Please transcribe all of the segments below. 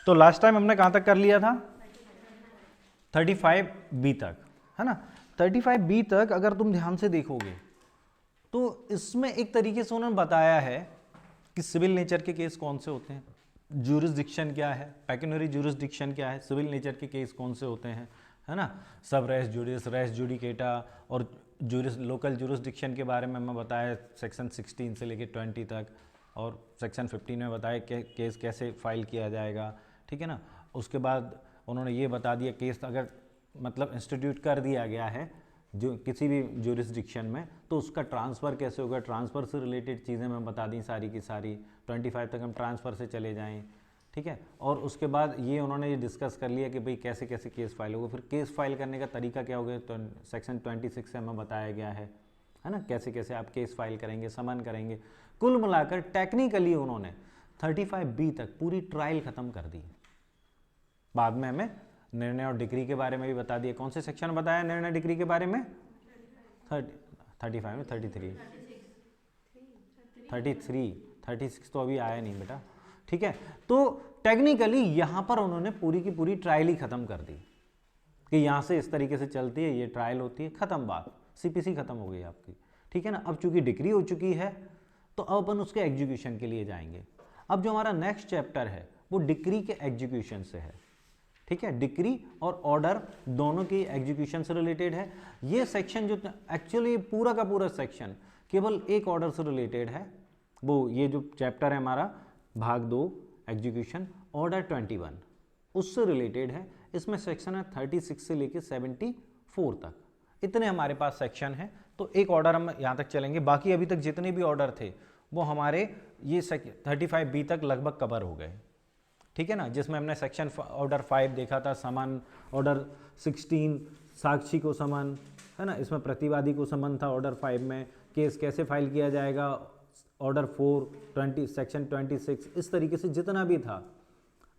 तो last time हमने कहाँ तक कर लिया था? 35B तक, है ना। 35B तक अगर तुम ध्यान से देखोगे तो इसमें एक तरीके से उन्होंने बताया है कि सिविल नेचर के केस कौन से होते हैं, ज्यूरिसडिक्शन क्या है, पेक्यूनियरी ज्यूरिसडिक्शन क्या है, सिविल नेचर के केस कौन से होते हैं, है ना। सब रेस जुडिस, रेस जुडिकेटा और लोकल ज्यूरिसडिक्शन के बारे में मैं बताया सेक्शन 16 से लेके 20 तक, और सेक्शन 15 में बताया केस कैसे फाइल किया जाएगा, ठीक है ना। उसके बाद उन्होंने ये बता दिया केस अगर मतलब इंस्टीट्यूट कर दिया गया है जो किसी भी ज्यूरिसडिक्शन में तो उसका ट्रांसफ़र कैसे होगा, ट्रांसफ़र से रिलेटेड चीज़ें मैं बता दी सारी की सारी। 25 तक हम ट्रांसफ़र से चले जाएं, ठीक है। और उसके बाद ये उन्होंने ये डिस्कस कर लिया कि भाई कैसे कैसे केस फाइल होगा, फिर केस फाइल करने का तरीका क्या होगा तो सेक्शन 26 से हमें बताया गया है ना, कैसे कैसे आप केस फाइल करेंगे, समन करेंगे। कुल मिलाकर टेक्निकली उन्होंने 35B तक पूरी ट्रायल ख़त्म कर दी। बाद में हमें निर्णय और डिग्री के बारे में भी बता दिया। कौन से सेक्शन में बताया निर्णय डिग्री के बारे में? 35 में 36 तो अभी आया नहीं बेटा, ठीक है। तो टेक्निकली यहां पर उन्होंने पूरी की पूरी ट्रायल ही खत्म कर दी कि यहां से इस तरीके से चलती है, ये ट्रायल होती है, खत्म बात, सीपीसी खत्म हो गई आपकी, ठीक है ना। अब चूंकि डिग्री हो चुकी है तो अब अपन उसके एग्जीक्यूशन के लिए जाएंगे। अब जो हमारा नेक्स्ट चैप्टर है वो डिग्री के एग्जीक्यूशन से है, ठीक है। डिक्री और ऑर्डर दोनों की एग्जीक्यूशन से रिलेटेड है। ये सेक्शन जो एक्चुअली पूरा का पूरा सेक्शन केवल एक ऑर्डर से रिलेटेड है, वो ये जो चैप्टर है हमारा भाग 2 एग्जीक्यूशन ऑर्डर 21 उससे रिलेटेड है। इसमें सेक्शन है 36 से लेके 74 तक, इतने हमारे पास सेक्शन है। तो एक ऑर्डर हम यहाँ तक चलेंगे, बाकी अभी तक जितने भी ऑर्डर थे वो हमारे ये 35B तक लगभग कवर हो गए, ठीक है ना। जिसमें हमने सेक्शन ऑर्डर 5 देखा था समन, ऑर्डर 16 साक्षी को समन, है ना, इसमें प्रतिवादी को समन था। ऑर्डर 5 में केस कैसे फाइल किया जाएगा, ऑर्डर 4 सेक्शन 26 इस तरीके से जितना भी था।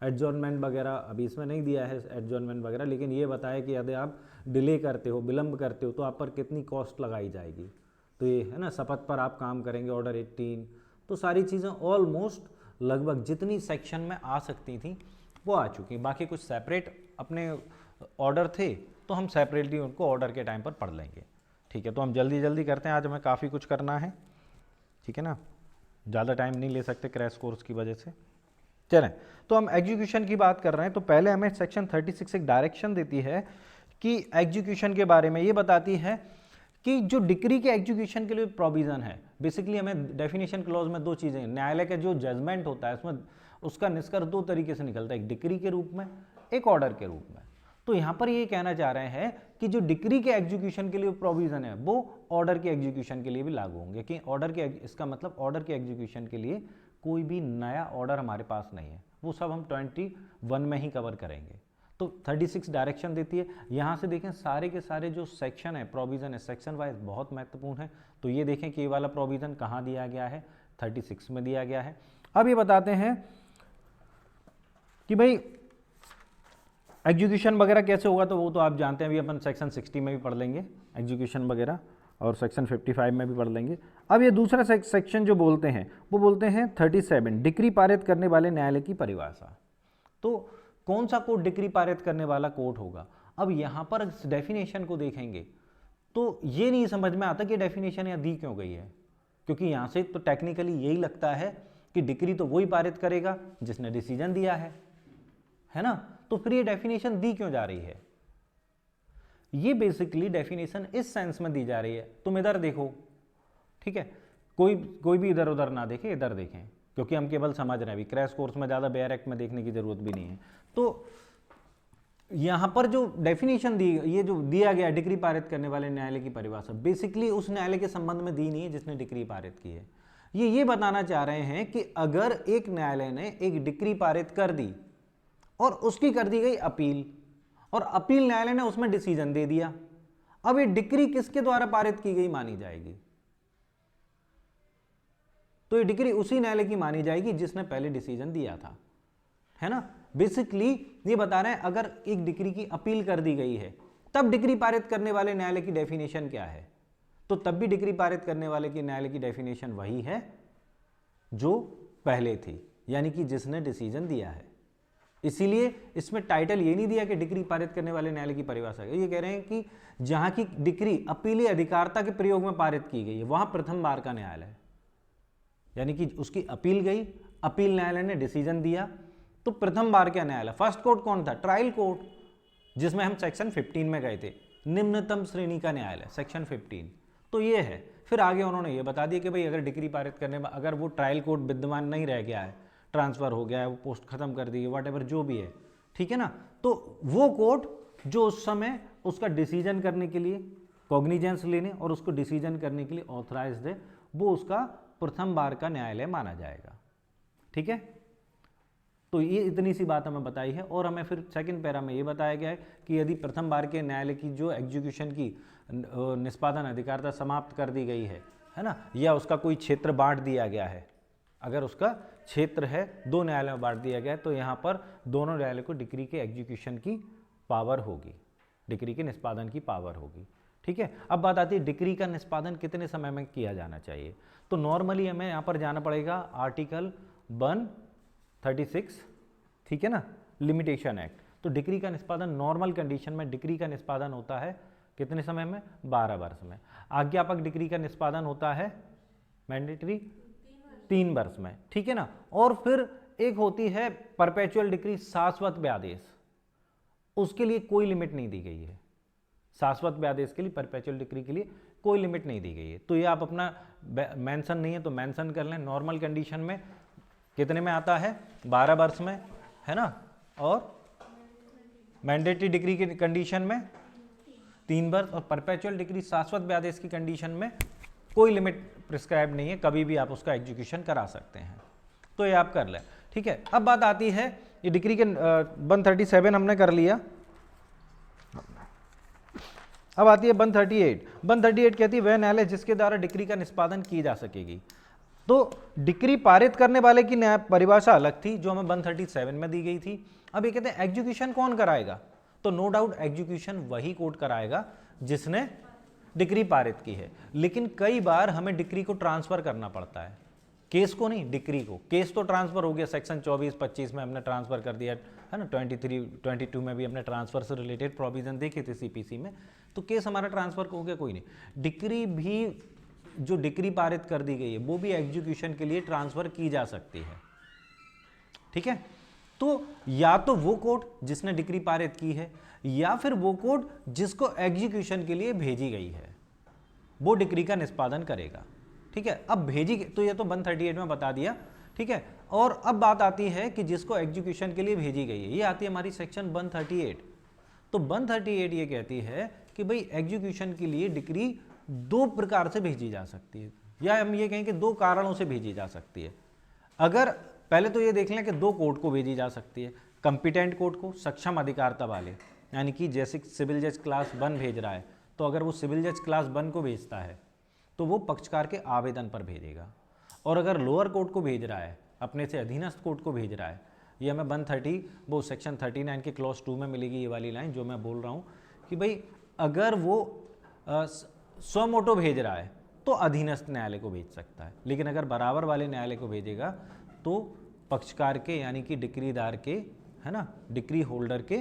एडजॉर्नमेंट वगैरह अभी इसमें नहीं दिया है एडजॉर्नमेंट वगैरह, लेकिन ये बताया कि यदि आप डिले करते हो, विलम्ब करते हो तो आप पर कितनी कॉस्ट लगाई जाएगी। तो ये है ना, शपथ पर आप काम करेंगे ऑर्डर 18। तो सारी चीज़ें ऑलमोस्ट लगभग जितनी सेक्शन में आ सकती थी वो आ चुकी। बाकी कुछ सेपरेट अपने ऑर्डर थे तो हम सेपरेटली उनको ऑर्डर के टाइम पर पढ़ लेंगे, ठीक है। तो हम जल्दी जल्दी करते हैं, आज हमें काफ़ी कुछ करना है, ठीक है ना, ज़्यादा टाइम नहीं ले सकते क्रैश कोर्स की वजह से। चलें, तो हम एग्जीक्यूशन की बात कर रहे हैं। तो पहले हमें सेक्शन 36 एक डायरेक्शन देती है कि एग्जीक्यूशन के बारे में ये बताती है कि जो डिक्री के एग्जीक्यूशन के लिए प्रोविजन है, बेसिकली हमें डेफिनेशन क्लॉज में दो चीज़ें, न्यायालय का जो जजमेंट होता है उसमें उसका निष्कर्ष दो तरीके से निकलता है, एक डिक्री के रूप में, एक ऑर्डर के रूप में। तो यहाँ पर ये कहना चाह रहे हैं कि जो डिक्री के एग्जीक्यूशन के लिए प्रोविजन है वो ऑर्डर के एग्जीक्यूशन के लिए भी लागू होंगे। कि ऑर्डर के, इसका मतलब ऑर्डर के एग्जीक्यूशन के लिए कोई भी नया ऑर्डर हमारे पास नहीं है, वो सब हम 21 में ही कवर करेंगे। तो 36 डायरेक्शन देती है। यहाँ से देखें सारे के सारे जो सेक्शन है, प्रोविज़न है, सेक्शन वाइज बहुत महत्वपूर्ण है। तो ये देखें कि ये वाला प्रोविज़न कहाँ दिया गया है, 36 में दिया गया है। अब ये बताते हैं कि भाई एग्जीक्यूशन वगैरह कैसे होगा, तो वो तो आप जानते हैं, अभी अपन सेक्शन 60 में भी पढ़ लेंगे एग्जीक्यूशन वगैरह, और सेक्शन 55 में भी पढ़ लेंगे। अब ये दूसरा सेक्शन जो बोलते हैं वो बोलते हैं 37 डिक्री पारित करने वाले न्यायालय की परिभाषा। तो कौन सा कोर्ट डिक्री पारित करने वाला कोर्ट होगा। अब यहाँ पर डेफिनेशन को देखेंगे तो ये नहीं समझ में आता कि डेफिनेशन यहाँ दी क्यों गई है, क्योंकि यहाँ से तो टेक्निकली यही लगता है कि डिक्री तो वही पारित करेगा जिसने डिसीजन दिया है ना। तो फिर ये डेफिनेशन दी क्यों जा रही है, ये बेसिकली डेफिनेशन इस सेंस में दी जा रही है। तुम इधर देखो, ठीक है, कोई भी इधर उधर ना देखे, इधर देखें, क्योंकि हम केवल समझ रहे हैं, अभी क्रैश कोर्स में ज़्यादा बेयर एक्ट में देखने की जरूरत भी नहीं है। तो यहाँ पर जो डेफिनेशन दी, ये जो दिया गया डिक्री पारित करने वाले न्यायालय की परिभाषा, बेसिकली उस न्यायालय के संबंध में दी नहीं है जिसने डिक्री पारित की है। ये बताना चाह रहे हैं कि अगर एक न्यायालय ने एक डिक्री पारित कर दी और उसकी कर दी गई अपील, और अपील न्यायालय ने उसमें डिसीजन दे दिया, अब ये डिक्री किसके द्वारा पारित की गई मानी जाएगी, तो ये डिक्री उसी न्यायालय की मानी जाएगी जिसने पहले डिसीजन दिया था, है ना। बेसिकली ये बता रहे हैं अगर एक डिक्री की अपील कर दी गई है तब डिक्री पारित करने वाले न्यायालय की डेफिनेशन क्या है, तो तब भी डिक्री पारित करने वाले की न्यायालय की डेफिनेशन वही है जो पहले थी, यानी कि जिसने डिसीजन दिया है। इसीलिए इसमें टाइटल ये नहीं दिया कि डिक्री पारित करने वाले न्यायालय की परिभाषा है, ये कह रहे हैं कि जहां की डिक्री अपीलीय अधिकारिता के प्रयोग में पारित की गई है वहां प्रथम बार का न्यायालय है, यानी कि उसकी अपील गई, अपील न्यायालय ने डिसीजन दिया, तो प्रथम बार का न्यायालय। फर्स्ट कोर्ट कौन था? ट्रायल कोर्ट, जिसमें हम सेक्शन 15 में गए थे, निम्नतम श्रेणी का न्यायालय सेक्शन 15। तो ये है। फिर आगे उन्होंने ये बता दिया कि भाई अगर डिक्री पारित करने में अगर वो ट्रायल कोर्ट विद्यमान नहीं रह गया है, ट्रांसफर हो गया है, वो पोस्ट खत्म कर दी है, वट एवर जो भी है, ठीक है ना, तो वो कोर्ट जो उस समय उसका डिसीजन करने के लिए कॉग्निजेंस लेने और उसको डिसीजन करने के लिए ऑथराइज्ड है, वो उसका प्रथम बार का न्यायालय माना जाएगा। ठीक है, तो ये इतनी सी बात हमें बताई है। और हमें फिर सेकंड पैरा में ये बताया गया है कि यदि प्रथम बार के न्यायालय की जो एग्जीक्यूशन की निष्पादन अधिकारिता समाप्त कर दी गई है ना, या उसका कोई क्षेत्र बांट दिया गया है, अगर उसका क्षेत्र है दो न्यायालय में बांट दिया गया है, तो यहाँ पर दोनों न्यायालय को डिक्री के एग्जीक्यूशन की पावर होगी, डिक्री के निष्पादन की पावर होगी। ठीक है, अब बात आती है डिक्री का निष्पादन कितने समय में किया जाना चाहिए। तो नॉर्मली हमें यहाँ पर जाना पड़ेगा आर्टिकल 136, ठीक है ना, लिमिटेशन एक्ट। तो डिक्री का निष्पादन नॉर्मल कंडीशन में डिक्री का निष्पादन होता है कितने समय में? 12 वर्ष में। आज्ञापक डिक्री का निष्पादन होता है मैंडेटरी 3 वर्ष में, ठीक है ना। और फिर एक होती है परपेचुअल डिक्री, शाश्वत व्यादेश, उसके लिए कोई लिमिट नहीं दी गई है। शाश्वत व्यादेश के लिए, परपेचुअल डिक्री के लिए कोई लिमिट नहीं दी गई है। तो ये आप अपना मेंशन नहीं है तो मेंशन कर लें। नॉर्मल कंडीशन में कितने में आता है? 12 वर्ष में, है ना, और मैंडेटरी डिक्री की कंडीशन में 3 वर्ष, और परपेचुअल डिक्री शाश्वत व्यादेश की कंडीशन में कोई लिमिट प्रिस्क्राइब नहीं है, कभी भी आप उसका एग्जीक्यूशन करा सकते हैं। तो ये आप कर लें। ठीक है, अब बात आती है ये डिक्री के 137 हमने कर लिया, अब आती है 138। 138 कहती है वह न्यायालय जिसके द्वारा डिक्री का निष्पादन की जा सकेगी। तो डिक्री पारित करने वाले की न्याय परिभाषा अलग थी जो हमें 137 में दी गई थी। अब ये कहते हैं एग्जीक्यूशन कौन कराएगा? तो नो डाउट एग्जीक्यूशन वही कोर्ट कराएगा जिसने डिक्री पारित की है। लेकिन कई बार हमें डिक्री को ट्रांसफर करना पड़ता है, केस को नहीं, डिक्री को। केस तो ट्रांसफर हो गया, सेक्शन 24-25 में हमने ट्रांसफर कर दिया है ना, 23-22 में भी हमने ट्रांसफर से रिलेटेड प्रोविजन देखे थे सीपीसी में, तो केस हमारा ट्रांसफर हो गया, कोई नहीं। डिक्री भी जो डिक्री पारित कर दी गई है वो भी एग्जीक्यूशन के लिए ट्रांसफर की जा सकती है। ठीक है, तो या तो वो कोर्ट जिसने डिक्री पारित की है या फिर वो कोर्ट जिसको एग्जीक्यूशन के लिए भेजी गई है वो डिक्री का निष्पादन करेगा। ठीक है, अब भेजी, तो ये तो 138 में बता दिया। ठीक है, और अब बात आती है कि जिसको एग्जीक्यूशन के लिए भेजी गई है, ये आती है हमारी सेक्शन 138। तो 138 ये कहती है कि भाई एग्जीक्यूशन के लिए डिक्री 2 प्रकार से भेजी जा सकती है, या हम ये कहें कि 2 कारणों से भेजी जा सकती है। अगर पहले तो ये देख लें कि 2 कोर्ट को भेजी जा सकती है, कंपिटेंट कोर्ट को, सक्षम अधिकारिता वाले, यानी कि जैसे सिविल जज क्लास 1 भेज रहा है, तो अगर वो सिविल जज क्लास 1 को भेजता है तो वो पक्षकार के आवेदन पर भेजेगा। और अगर लोअर कोर्ट को भेज रहा है, अपने से अधीनस्थ कोर्ट को भेज रहा है, ये हमें 130 वो सेक्शन 39 के क्लॉज 2 में मिलेगी ये वाली लाइन जो मैं बोल रहा हूँ कि भाई अगर वो स्वमोटो भेज रहा है तो अधीनस्थ न्यायालय को भेज सकता है, लेकिन अगर बराबर वाले न्यायालय को भेजेगा तो पक्षकार के यानी कि डिक्रीदार के, है ना, डिक्री होल्डर के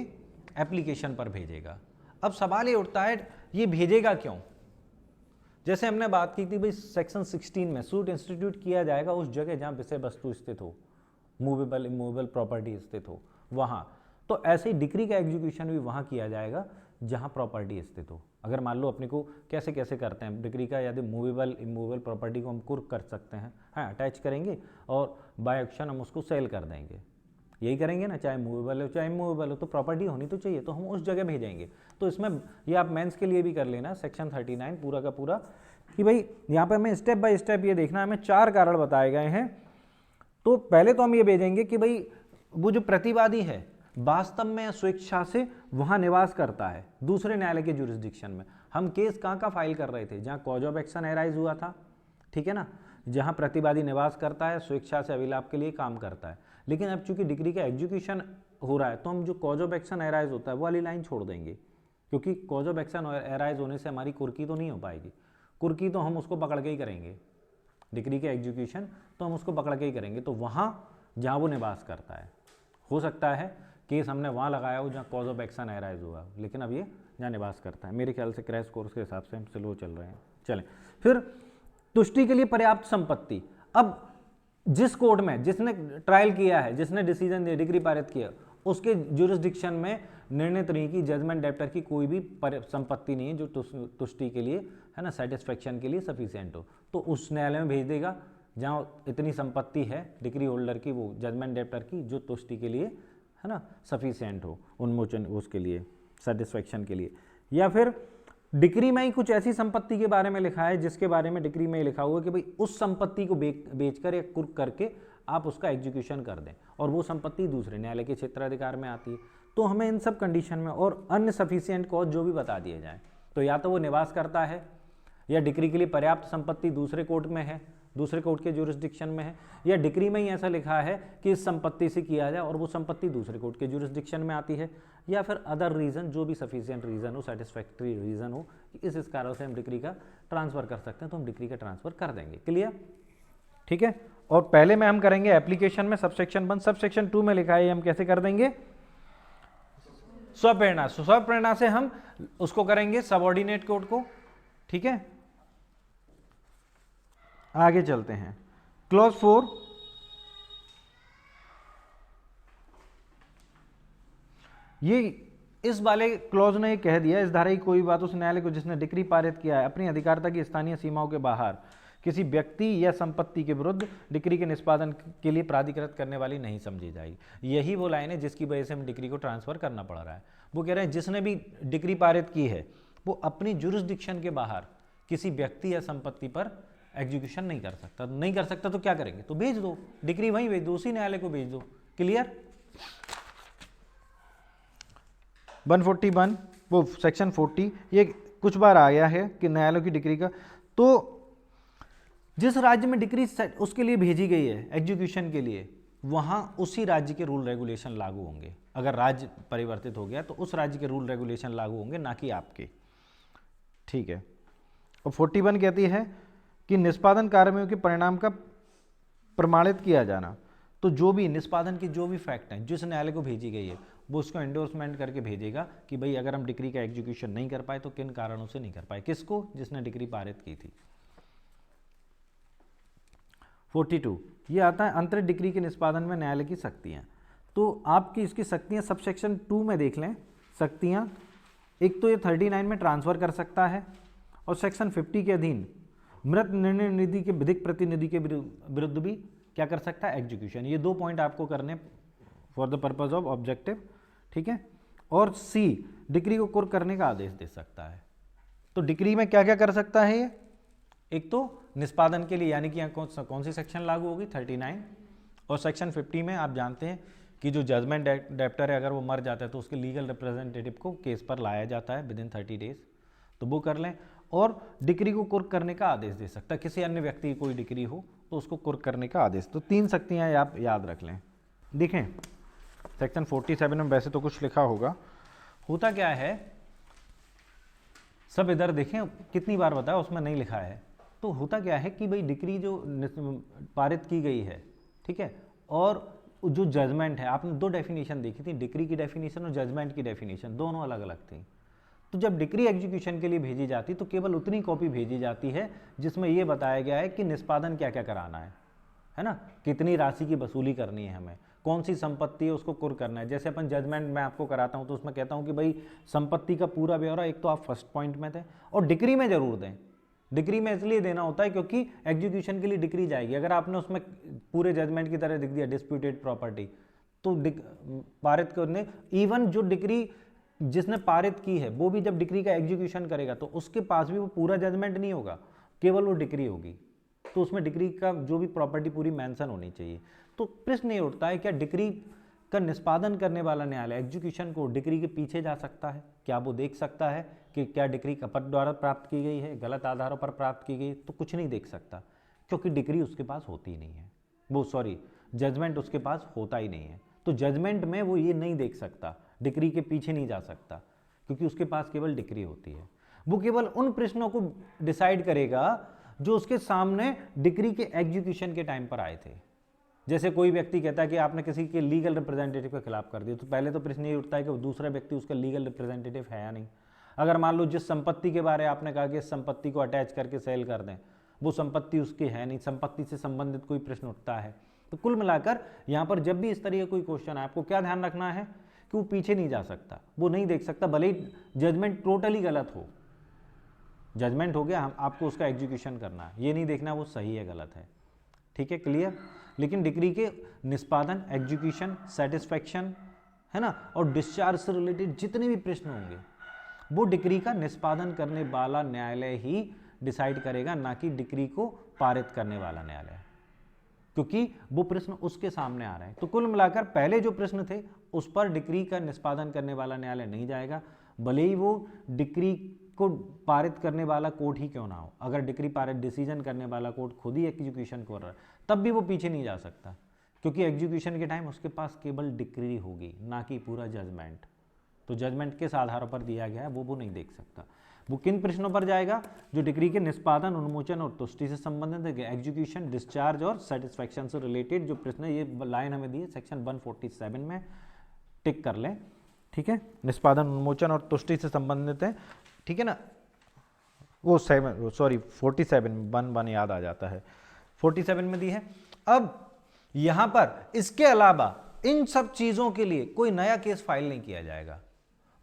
एप्लीकेशन पर भेजेगा। अब सवाल ये उठता है ये भेजेगा क्यों? जैसे हमने बात की थी भाई सेक्शन 16 में सूट इंस्टीट्यूट किया जाएगा उस जगह जहाँ विषय वस्तु स्थित हो, मूवेबल इमूवेबल प्रॉपर्टी स्थित हो वहाँ। तो ऐसे ही डिक्री का एग्जीक्यूशन भी वहाँ किया जाएगा जहाँ प्रॉपर्टी स्थित हो। अगर मान लो अपने को कैसे कैसे करते हैं डिक्री का, यदि मूवेबल इमूवेबल प्रॉपर्टी को हम कुर्क कर सकते हैं, हाँ, अटैच करेंगे और बाय एक्शन हम उसको सेल कर देंगे, यही करेंगे ना, चाहे मूवेबल हो चाहे इमूवेबल हो, तो प्रॉपर्टी होनी तो चाहिए, तो हम उस जगह भेजेंगे। तो इसमें ये आप मेंस के लिए भी कर लेना सेक्शन 39 पूरा का पूरा कि भाई यहाँ पे हमें स्टेप बाय स्टेप ये देखना है, हमें 4 कारण बताए गए हैं। तो पहले तो हम ये भेजेंगे कि भाई वो जो प्रतिवादी है वास्तव में स्वेच्छा से वहाँ निवास करता है दूसरे न्यायालय के जुरिस्डिक्शन में। हम केस कहाँ का फाइल कर रहे थे? जहाँ कॉज ऑफ एक्शन एराइज हुआ था, ठीक है ना, जहाँ प्रतिवादी निवास करता है, स्वेच्छा से अभिलाप के लिए काम करता है। लेकिन अब चूंकि डिक्री का एग्जीक्यूशन हो रहा है तो हम जो कॉज ऑफ एक्शन एराइज होता है वो वाली लाइन छोड़ देंगे, क्योंकि कॉज ऑफ एक्शन एराइज होने से हमारी कुर्की तो नहीं हो पाएगी। कुर्की तो हम उसको पकड़ के ही करेंगे, डिक्री के एग्जीक्यूशन तो हम उसको पकड़ के ही करेंगे। तो वहाँ जहाँ वो निवास करता है, हो सकता है केस हमने वहाँ लगाया हो जहाँ कॉज ऑफ एक्शन एराइज हुआ, लेकिन अब ये जहाँ निवास करता है। मेरे ख्याल से क्रैश कोर्स के हिसाब से हम स्लो चल रहे हैं। चलें, फिर तुष्टि के लिए पर्याप्त संपत्ति। अब जिस कोर्ट में जिसने ट्रायल किया है, जिसने डिसीजन दिया, डिग्री पारित किया, उसके जुरिस्डिक्शन में निर्णित नहीं की जजमेंट डेप्टर की कोई भी संपत्ति नहीं है जो तुष्टि के लिए, है ना, सेटिस्फेक्शन के लिए सफिशिएंट हो, तो उस न्यायालय में भेज देगा जहाँ इतनी संपत्ति है डिग्री होल्डर की, वो जजमेंट डेप्टर की, जो तुष्टि के लिए, है ना, सफिशिएंट हो, उन्मोचन उसके लिए, सेटिस्फेक्शन के लिए। या फिर डिक्री में ही कुछ ऐसी संपत्ति के बारे में लिखा है जिसके बारे में डिक्री में ही लिखा हुआ है कि भाई उस संपत्ति को बेचकर या कुर्क करके आप उसका एग्जीक्यूशन कर दें, और वो संपत्ति दूसरे न्यायालय के क्षेत्राधिकार में आती है। तो हमें इन सब कंडीशन में और अन्य सफिशिएंट कॉज जो भी बता दिए जाए, तो या तो वो निवास करता है, या डिक्री के लिए पर्याप्त संपत्ति दूसरे कोर्ट में है, दूसरे कोर्ट के ज्यूरिसडिक्शन में है, या डिक्री में ही ऐसा लिखा है कि इस संपत्ति से किया जाए और वो संपत्ति दूसरे कोर्ट के ज्यूरिसडिक्शन में आती है, या फिर अदर रीजन, जो भी सफिशिएंट रीजन हो, सेटिस्फैक्ट्री रीजन हो, इस कारण से हम डिक्री का ट्रांसफर कर सकते हैं, तो हम डिक्री का ट्रांसफर कर देंगे। क्लियर? ठीक है। और पहले में हम करेंगे एप्लीकेशन में सबसेक्शन 1, सबसेक्शन 2 में लिखा है हम कैसे कर देंगे, स्वप्रेरणा। स्वप्रेरणा से हम उसको करेंगे सबऑर्डिनेट कोर्ट को। ठीक है, आगे चलते हैं। क्लॉज 4, ये इस वाले क्लॉज ने कह दिया, इस धारा की कोई बात उस न्यायालय को जिसने डिक्री पारित किया है अपनी अधिकारिता की स्थानीय सीमाओं के बाहर किसी व्यक्ति या संपत्ति के विरुद्ध डिक्री के निष्पादन के लिए प्राधिकृत करने वाली नहीं समझी जाएगी। यही वो लाइन है जिसकी वजह से हम डिक्री को ट्रांसफर करना पड़ रहा है। वो कह रहे हैं जिसने भी डिक्री पारित की है वो अपनी जुरिस्डिक्शन के बाहर किसी व्यक्ति या संपत्ति पर एग्जीक्यूशन नहीं कर सकता। नहीं कर सकता तो क्या करेंगे, तो भेज दो, डिक्री वहीं भेज दो, उसी न्यायालय को भेज दो। क्लियर? 141 वो सेक्शन 40 ये कुछ बार आ गया है कि न्यायालय की डिक्री का, तो जिस राज्य में डिक्री उसके लिए भेजी गई है एग्जीक्यूशन के लिए, वहाँ उसी राज्य के रूल रेगुलेशन लागू होंगे। अगर राज्य परिवर्तित हो गया तो उस राज्य के रूल रेगुलेशन लागू होंगे, ना कि आपके। ठीक है। और 41 कहती है कि निष्पादन कार्यों के परिणाम का प्रमाणित किया जाना। तो जो भी निष्पादन की जो भी फैक्ट हैं जिस न्यायालय को भेजी गई है वो उसको एंडोर्समेंट करके भेजेगा कि भाई अगर हम डिक्री का एग्जीक्यूशन नहीं कर पाए तो किन कारणों से नहीं कर पाए। किसको? जिसने डिक्री पारित की थी। 42 ये आता है अंतरिम डिक्री के निष्पादन में न्यायालय की शक्तियाँ। तो आपकी इसकी शक्तियाँ सबसेक्शन 2 में देख लें। शक्तियाँ एक तो ये 39 में ट्रांसफ़र कर सकता है, और सेक्शन 50 के अधीन मृत निर्णय निधि के विधिक प्रतिनिधि के विरुद्ध भी क्या कर सकता है, एग्जीक्यूशन। ये 2 पॉइंट आपको करने for the purpose of objective. ठीक है। और सी डिक्री को कुर्क करने का आदेश दे सकता है। तो डिक्री में क्या क्या कर सकता है ये, एक तो निष्पादन के लिए, यानी कि यहाँ कौन सी सेक्शन लागू होगी, 39। और सेक्शन 50 में आप जानते हैं कि जो जजमेंट डेप्टर है अगर वो मर जाता है तो उसके लीगल रिप्रेजेंटेटिव को केस पर लाया जाता है विदिन 30 डेज, तो वो कर लें। और डिक्री को कुर्क करने का आदेश दे सकता है, किसी अन्य व्यक्ति की कोई डिक्री हो तो उसको कुर्क करने का आदेश। तो 3 शक्तियाँ आप याद रख लें। देखें सेक्शन 47 में वैसे तो कुछ लिखा होगा, होता क्या है सब इधर देखें, कितनी बार बताया उसमें नहीं लिखा है। तो होता क्या है कि भाई डिक्री जो पारित की गई है, ठीक है, और जो जजमेंट है, आपने 2 डेफिनेशन देखी थी, डिक्री की डेफिनेशन और जजमेंट की डेफिनेशन, दोनों अलग अलग थी। तो जब डिक्री एग्जीक्यूशन के लिए भेजी जाती तो केवल उतनी कॉपी भेजी जाती है जिसमें यह बताया गया है कि निष्पादन क्या क्या कराना है ना, कितनी राशि की वसूली करनी है, हमें कौन सी संपत्ति है उसको कुर्क करना है। जैसे अपन जजमेंट में आपको कराता हूं तो उसमें कहता हूं कि भाई संपत्ति का पूरा ब्यौरा, एक तो आप फर्स्ट पॉइंट में थे, और डिक्री में जरूर दें। डिक्री में इसलिए देना होता है क्योंकि एग्जीक्यूशन के लिए डिक्री जाएगी। अगर आपने उसमें पूरे जजमेंट की तरह लिख दिया डिस्प्यूटेड प्रॉपर्टी, तो पारित करने, इवन जो डिक्री जिसने पारित की है वो भी जब डिक्री का एग्जीक्यूशन करेगा तो उसके पास भी वो पूरा जजमेंट नहीं होगा, केवल वो डिक्री होगी। तो उसमें डिक्री का जो भी प्रॉपर्टी पूरी मेंशन होनी चाहिए। तो प्रश्न ये उठता है क्या डिक्री का निष्पादन करने वाला न्यायालय एग्जीक्यूशन को डिक्री के पीछे जा सकता है? क्या वो देख सकता है कि क्या डिक्री कपट द्वारा प्राप्त की गई है, गलत आधारों पर प्राप्त की गई? तो कुछ नहीं देख सकता, क्योंकि डिक्री उसके पास होती ही नहीं है, जजमेंट उसके पास होता ही नहीं है। तो जजमेंट में वो ये नहीं देख सकता, डिक्री के पीछे नहीं जा सकता, क्योंकि उसके पास केवल डिक्री होती है। वो केवल उन प्रश्नों को डिसाइड करेगा जो उसके सामने डिक्री के एग्जीक्यूशन के टाइम पर आए थे। जैसे कोई व्यक्ति कहता है कि आपने किसी के लीगल रिप्रेजेंटेटिव के खिलाफ कर दिया, तो पहले तो प्रश्न ये उठता है कि वो दूसरा व्यक्ति उसका लीगल रिप्रेजेंटेटिव है या नहीं। अगर मान लो जिस संपत्ति के बारे आपने कहा कि इस संपत्ति को अटैच करके सेल कर दें, वो संपत्ति उसकी है नहीं, संपत्ति से संबंधित कोई प्रश्न उठता है। तो कुल मिलाकर यहाँ पर जब भी इस तरह का कोई क्वेश्चन है, आपको क्या ध्यान रखना है कि वो पीछे नहीं जा सकता, वो नहीं देख सकता, भले ही जजमेंट टोटली गलत हो। जजमेंट हो गया, हम आपको उसका एग्जीक्यूशन करना है, ये नहीं देखना वो सही है गलत है। ठीक है, क्लियर। लेकिन डिक्री के निष्पादन, एग्जीक्यूशन, सेटिस्फैक्शन, है ना, और डिस्चार्ज से रिलेटेड जितने भी प्रश्न होंगे वो डिक्री का निष्पादन करने वाला न्यायालय ही डिसाइड करेगा, ना कि डिक्री को पारित करने वाला न्यायालय, क्योंकि वो प्रश्न उसके सामने आ रहे हैं। तो कुल मिलाकर पहले जो प्रश्न थे उस पर डिक्री का निष्पादन करने वाला न्यायालय नहीं जाएगा, भले ही वो डिक्री को पारित करने वाला कोर्ट ही क्यों ना हो। अगर डिक्री पारित डिसीजन करने वाला कोर्ट खुद ही एग्जीक्यूशन कर रहा है, तब भी वो पीछे नहीं जा सकता, क्योंकि एग्जीक्यूशन के टाइम उसके पास केवल डिक्री होगी, ना कि पूरा जजमेंट। तो जजमेंट किस आधार पर दिया गया है वो नहीं देख सकता। वो किन प्रश्नों पर जाएगा? जो डिक्री के निष्पादन, उन्मोचन और तुष्टि से संबंधित है, एग्जीक्यूशन, डिस्चार्ज और सेटिस्फैक्शन से रिलेटेड जो प्रश्न है। ये लाइन हमें दी है सेक्शन 147 में, टिक कर लें। ठीक है, निष्पादन, उन्मोचन और तुष्टि से संबंधित है। ठीक है ना, वो 47 1 याद आ जाता है, 47 में दी है। अब यहां पर इसके अलावा इन सब चीजों के लिए कोई नया केस फाइल नहीं किया जाएगा,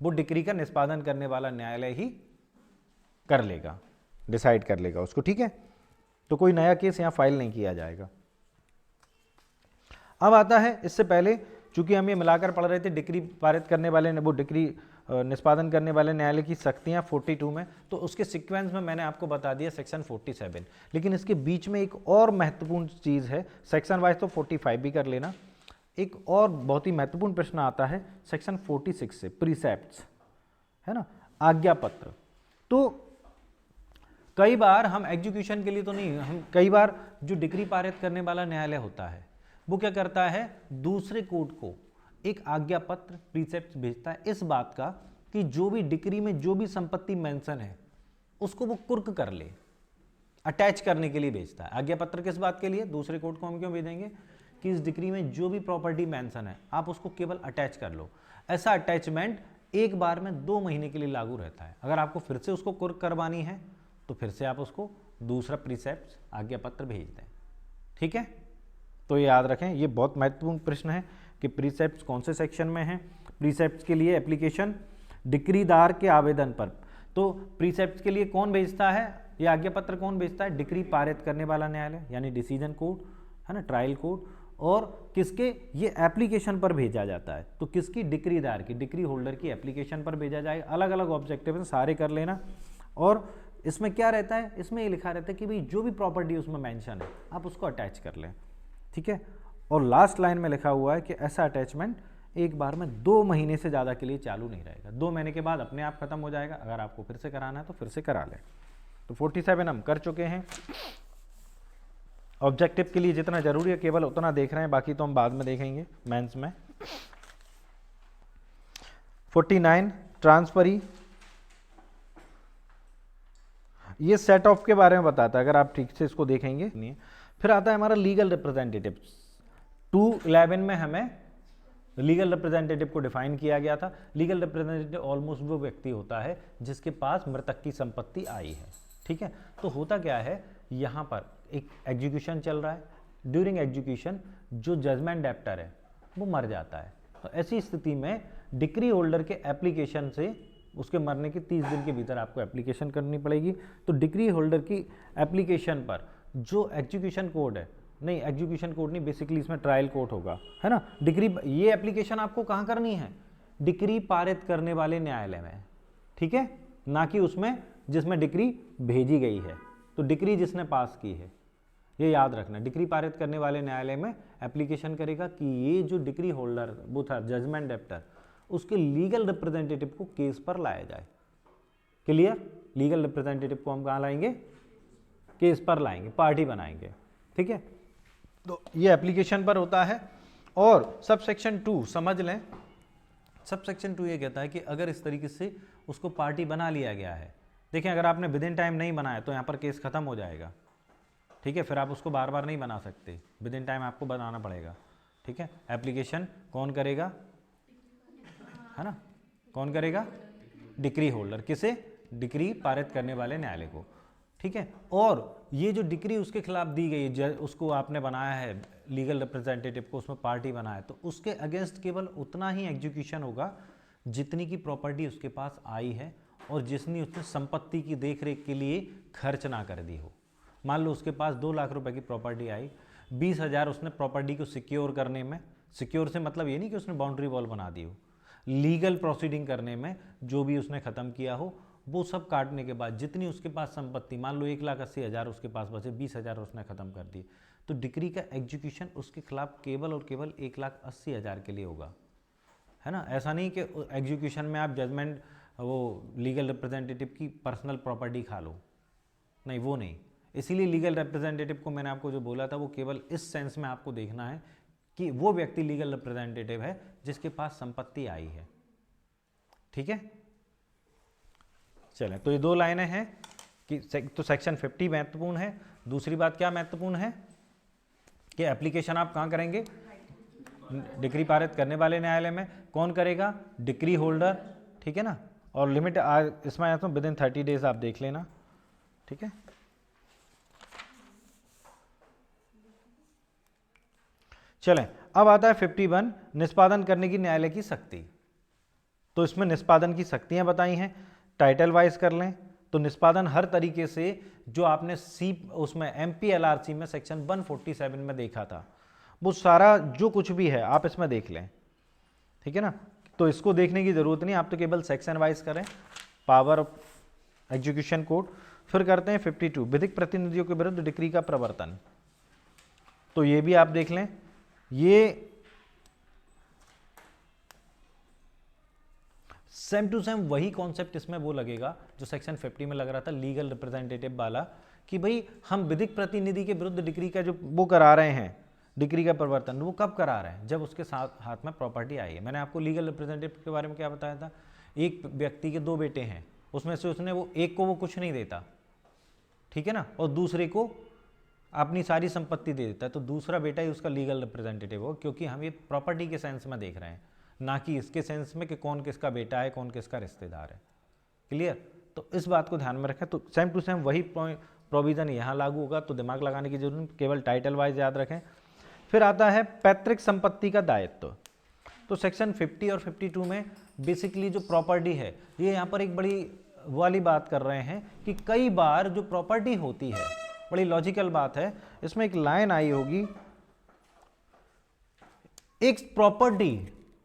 वो डिक्री का निष्पादन करने वाला न्यायालय ही कर लेगा, डिसाइड कर लेगा उसको। ठीक है, तो कोई नया केस यहां फाइल नहीं किया जाएगा। अब आता है, इससे पहले चूंकि हम ये मिलाकर पढ़ रहे थे डिक्री पारित करने वाले, वो डिक्री निष्पादन करने वाले न्यायालय की शक्तियां 42 में, तो उसके सीक्वेंस में मैंने आपको बता दिया सेक्शन 47। लेकिन इसके बीच में एक और महत्वपूर्ण चीज है, सेक्शन वाइज तो 45 भी कर लेना। एक और बहुत ही महत्वपूर्ण प्रश्न आता है सेक्शन 46 से, प्रीसेप्ट्स, है ना, आज्ञा पत्र। तो कई बार हम एग्जीक्यूशन के लिए तो नहीं, हम कई बार जो डिक्री पारित करने वाला न्यायालय होता है वो क्या करता है, दूसरे कोर्ट को एक आज्ञा पत्र, प्रीसेप्ट भेजता है इस बात का कि जो भी डिक्री में जो भी संपत्ति मेंशन है उसको वो कुर्क कर ले, अटैच करने के लिए भेजता है। आज्ञा पत्र किस बात के लिए? दूसरे कोर्ट को हम क्यों भेजेंगे कि इस डिक्री में जो भी प्रॉपर्टी मेंशन है आप उसको केवल अटैच कर लो। ऐसा अटैचमेंट एक बार में 2 महीने के लिए लागू रहता है। अगर आपको फिर से उसको कुर्क करवानी है तो फिर से आप उसको दूसरा प्रीसेप्ट आज्ञा पत्र भेज दें। ठीक है, तो ये याद रखें, ये बहुत महत्वपूर्ण प्रश्न है कि प्रीसेप्ट्स कौन से सेक्शन में हैं। प्रीसेप्ट्स के लिए एप्लीकेशन डिक्रीदार के आवेदन पर, तो प्रीसेप्ट्स के लिए कौन भेजता है, ये आज्ञा पत्र कौन भेजता है? डिक्री पारित करने वाला न्यायालय यानी डिसीजन कोर्ट, है ना, ट्रायल कोर्ट। और किसके? ये एप्लीकेशन पर भेजा जाता है। तो किसकी? डिक्रीदार की, डिक्री होल्डर की एप्लीकेशन पर भेजा जाएगा। अलग अलग ऑब्जेक्टिव है, सारे कर लेना। और इसमें क्या रहता है? इसमें ये लिखा रहता है कि भाई जो भी प्रॉपर्टी उसमें मेंशन है आप उसको अटैच कर लें। ठीक है, और लास्ट लाइन में लिखा हुआ है कि ऐसा अटैचमेंट एक बार में 2 महीने से ज़्यादा के लिए चालू नहीं रहेगा। 2 महीने के बाद अपने आप खत्म हो जाएगा। अगर आपको फिर से कराना है तो फिर से करा लें। तो 47 हम कर चुके हैं। ऑब्जेक्टिव के लिए जितना जरूरी है केवल उतना देख रहे हैं, बाकी तो हम बाद में देखेंगे मेंस में। 49 ट्रांसफरी, ये सेट ऑफ के बारे में बताता है, अगर आप ठीक से इसको देखेंगे। नहीं, फिर आता है हमारा लीगल रिप्रेजेंटेटिव। 211 में हमें लीगल रिप्रेजेंटेटिव को डिफाइन किया गया था। लीगल रिप्रेजेंटेटिव ऑलमोस्ट वो व्यक्ति होता है जिसके पास मृतक की संपत्ति आई है। ठीक है, तो होता क्या है, यहाँ पर एक एग्जीक्यूशन चल रहा है। ड्यूरिंग एग्जीक्यूशन जो जजमेंट डेप्टर है वो मर जाता है। तो ऐसी स्थिति में डिक्री होल्डर के एप्लीकेशन से उसके मरने के 30 दिन के भीतर आपको एप्लीकेशन करनी पड़ेगी। तो डिक्री होल्डर की एप्लीकेशन पर जो एग्जीक्यूशन कोड है, नहीं एग्जीक्यूशन कोड नहीं, बेसिकली इसमें ट्रायल कोर्ट होगा, है ना। डिक्री, ये एप्लीकेशन आपको कहाँ करनी है? डिक्री पारित करने वाले न्यायालय में। ठीक है, ना कि उसमें जिसमें डिक्री भेजी गई है। तो डिक्री जिसने पास की है, ये याद रखना, डिक्री पारित करने वाले न्यायालय में एप्लीकेशन करेगा कि ये जो डिक्री होल्डर वो था जजमेंट डेप्टर, उसके लीगल रिप्रेजेंटेटिव को केस पर लाया जाए। क्लियर? लीगल रिप्रेजेंटेटिव को हम कहाँ लाएंगे? केस पर लाएंगे, पार्टी बनाएंगे। ठीक है, तो ये एप्लीकेशन पर होता है। और सब सेक्शन 2 समझ लें, सब सेक्शन 2 ये कहता है कि अगर इस तरीके से उसको पार्टी बना लिया गया है, देखें अगर आपने विद इन टाइम नहीं बनाया तो यहाँ पर केस खत्म हो जाएगा। ठीक है, फिर आप उसको बार बार नहीं बना सकते, विद इन टाइम आपको बनाना पड़ेगा। ठीक है, एप्लीकेशन कौन करेगा, है ना, कौन करेगा, डिक्री होल्डर, किसे, डिक्री पारित करने वाले न्यायालय को। ठीक है, और ये जो डिक्री उसके खिलाफ दी गई है, उसको आपने बनाया है लीगल रिप्रेजेंटेटिव को, उसमें पार्टी बनाया है, तो उसके अगेंस्ट केवल उतना ही एग्जीक्यूशन होगा जितनी की प्रॉपर्टी उसके पास आई है और जितनी उसने संपत्ति की देखरेख के लिए खर्च ना कर दी हो। मान लो उसके पास 2 लाख रुपए की प्रॉपर्टी आई, 20,000 उसने प्रॉपर्टी को सिक्योर करने में, सिक्योर से मतलब ये नहीं कि उसने बाउंड्री वॉल बना दी हो, लीगल प्रोसीडिंग करने में जो भी उसने ख़त्म किया हो वो सब काटने के बाद जितनी उसके पास संपत्ति, मान लो 1,80,000 उसके पास बचे, 20,000 उसने ख़त्म कर दिए, तो डिक्री का एग्जीक्यूशन उसके खिलाफ केवल और केवल 1,80,000 के लिए होगा, है ना। ऐसा नहीं कि एग्जीक्यूशन में आप जजमेंट वो लीगल रिप्रेजेंटेटिव की पर्सनल प्रॉपर्टी खा लो, नहीं, वो नहीं। इसीलिए लीगल रिप्रेजेंटेटिव को मैंने आपको जो बोला था वो केवल इस सेंस में आपको देखना है कि वो व्यक्ति लीगल रिप्रेजेंटेटिव है जिसके पास संपत्ति आई है। ठीक है, चलें, तो ये 2 लाइनें हैं कि तो सेक्शन 50 महत्वपूर्ण है। दूसरी बात क्या महत्वपूर्ण है कि एप्लीकेशन आप कहाँ करेंगे, डिक्री पारित करने वाले न्यायालय में। कौन करेगा, डिक्री होल्डर। ठीक है ना, और लिमिट इसमें आया तो विद इन 30 डेज आप देख लेना। ठीक है, चलें, अब आता है 51, निष्पादन करने की न्यायालय की शक्ति। तो इसमें निष्पादन की शक्तियां बताई हैं, टाइटल वाइज कर लें तो निष्पादन हर तरीके से जो आपने उसमें MPLRC में सेक्शन 147 में देखा था वो सारा जो कुछ भी है आप इसमें देख लें। ठीक है ना, तो इसको देखने की जरूरत नहीं, आप तो केवल सेक्शन वाइज करें, पावर ऑफ एग्जीक्यूशन कोड। फिर करते हैं 52, विधिक प्रतिनिधियों के विरुद्ध डिक्री का प्रवर्तन। तो ये भी आप देख लें, ये सेम टू सेम वही कॉन्सेप्ट इसमें वो लगेगा जो सेक्शन 50 में लग रहा था लीगल रिप्रेजेंटेटिव वाला, कि भाई हम विधिक प्रतिनिधि के विरुद्ध डिक्री का जो वो करा रहे हैं, डिक्री का प्रवर्तन, वो कब करा रहे हैं, जब उसके साथ हाथ में प्रॉपर्टी आई है। मैंने आपको लीगल रिप्रेजेंटेटिव के बारे में क्या बताया था, एक व्यक्ति के 2 बेटे हैं, उसमें से उसने वो एक को वो कुछ नहीं देता, ठीक है ना, और दूसरे को अपनी सारी संपत्ति दे देता है, तो दूसरा बेटा ही उसका लीगल रिप्रेजेंटेटिव हो, क्योंकि हम ये प्रॉपर्टी के सेंस में देख रहे हैं, ना कि इसके सेंस में कि कौन किसका बेटा है, कौन किसका रिश्तेदार है। क्लियर, तो इस बात को ध्यान में रखें। तो सेम टू सेम वही प्रोविजन यहाँ लागू होगा, तो दिमाग लगाने की जरूरत नहीं, केवल टाइटल वाइज याद रखें। फिर आता है पैतृक संपत्ति का दायित्व। तो सेक्शन 50 और 52 में बेसिकली जो प्रॉपर्टी है, ये यहाँ पर एक बड़ी वाली बात कर रहे हैं कि कई बार जो प्रॉपर्टी होती है, बड़ी लॉजिकल बात है, इसमें एक लाइन आई होगी, एक प्रॉपर्टी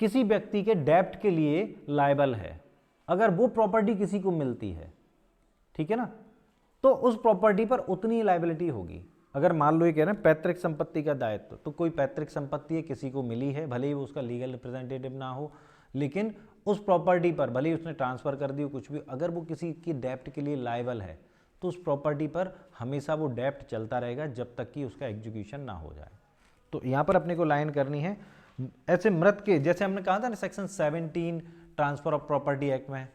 किसी व्यक्ति के डेब्ट के लिए लायबल है, अगर वो प्रॉपर्टी किसी को मिलती है, ठीक है ना, तो उस प्रॉपर्टी पर उतनी लायबिलिटी होगी। अगर मान लो ये कह रहे हैं पैतृक संपत्ति का दायित्व, तो कोई पैतृक संपत्ति है, किसी को मिली है, भले ही वो उसका लीगल रिप्रेजेंटेटिव ना हो, लेकिन उस प्रॉपर्टी पर भले ही उसने ट्रांसफर कर दी हो कुछ भी, अगर वो किसी की डेब्ट के लिए लायबल है तो उस प्रॉपर्टी पर हमेशा वो डेब्ट चलता रहेगा जब तक कि उसका एग्जीक्यूशन ना हो जाए। तो यहाँ पर अपने को लाइन करनी है, ऐसे मृत के, जैसे हमने कहा था ना section 17 transfer of property act में,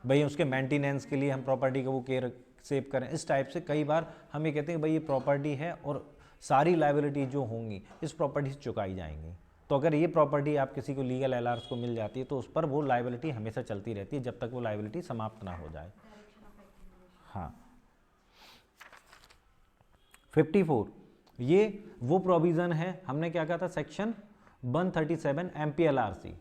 भाई उसके मेंटेनेंस के लिए हम प्रॉपर्टी को वो केयर सेव करें, इस टाइप से कई बार हम ये कहते हैं भाई ये प्रॉपर्टी है और सारी लायबिलिटी जो होंगी इस प्रॉपर्टी से चुकाई जाएंगी। तो अगर ये प्रॉपर्टी आप किसी को लीगल एलआर्स को मिल जाती है तो उस पर वो लायबिलिटी हमेशा चलती रहती है जब तक वो लायबिलिटी समाप्त ना हो जाए। हाँ, 54 ये वो प्रोविजन है, हमने क्या कहा था, सेक्शन 137 MPLRC,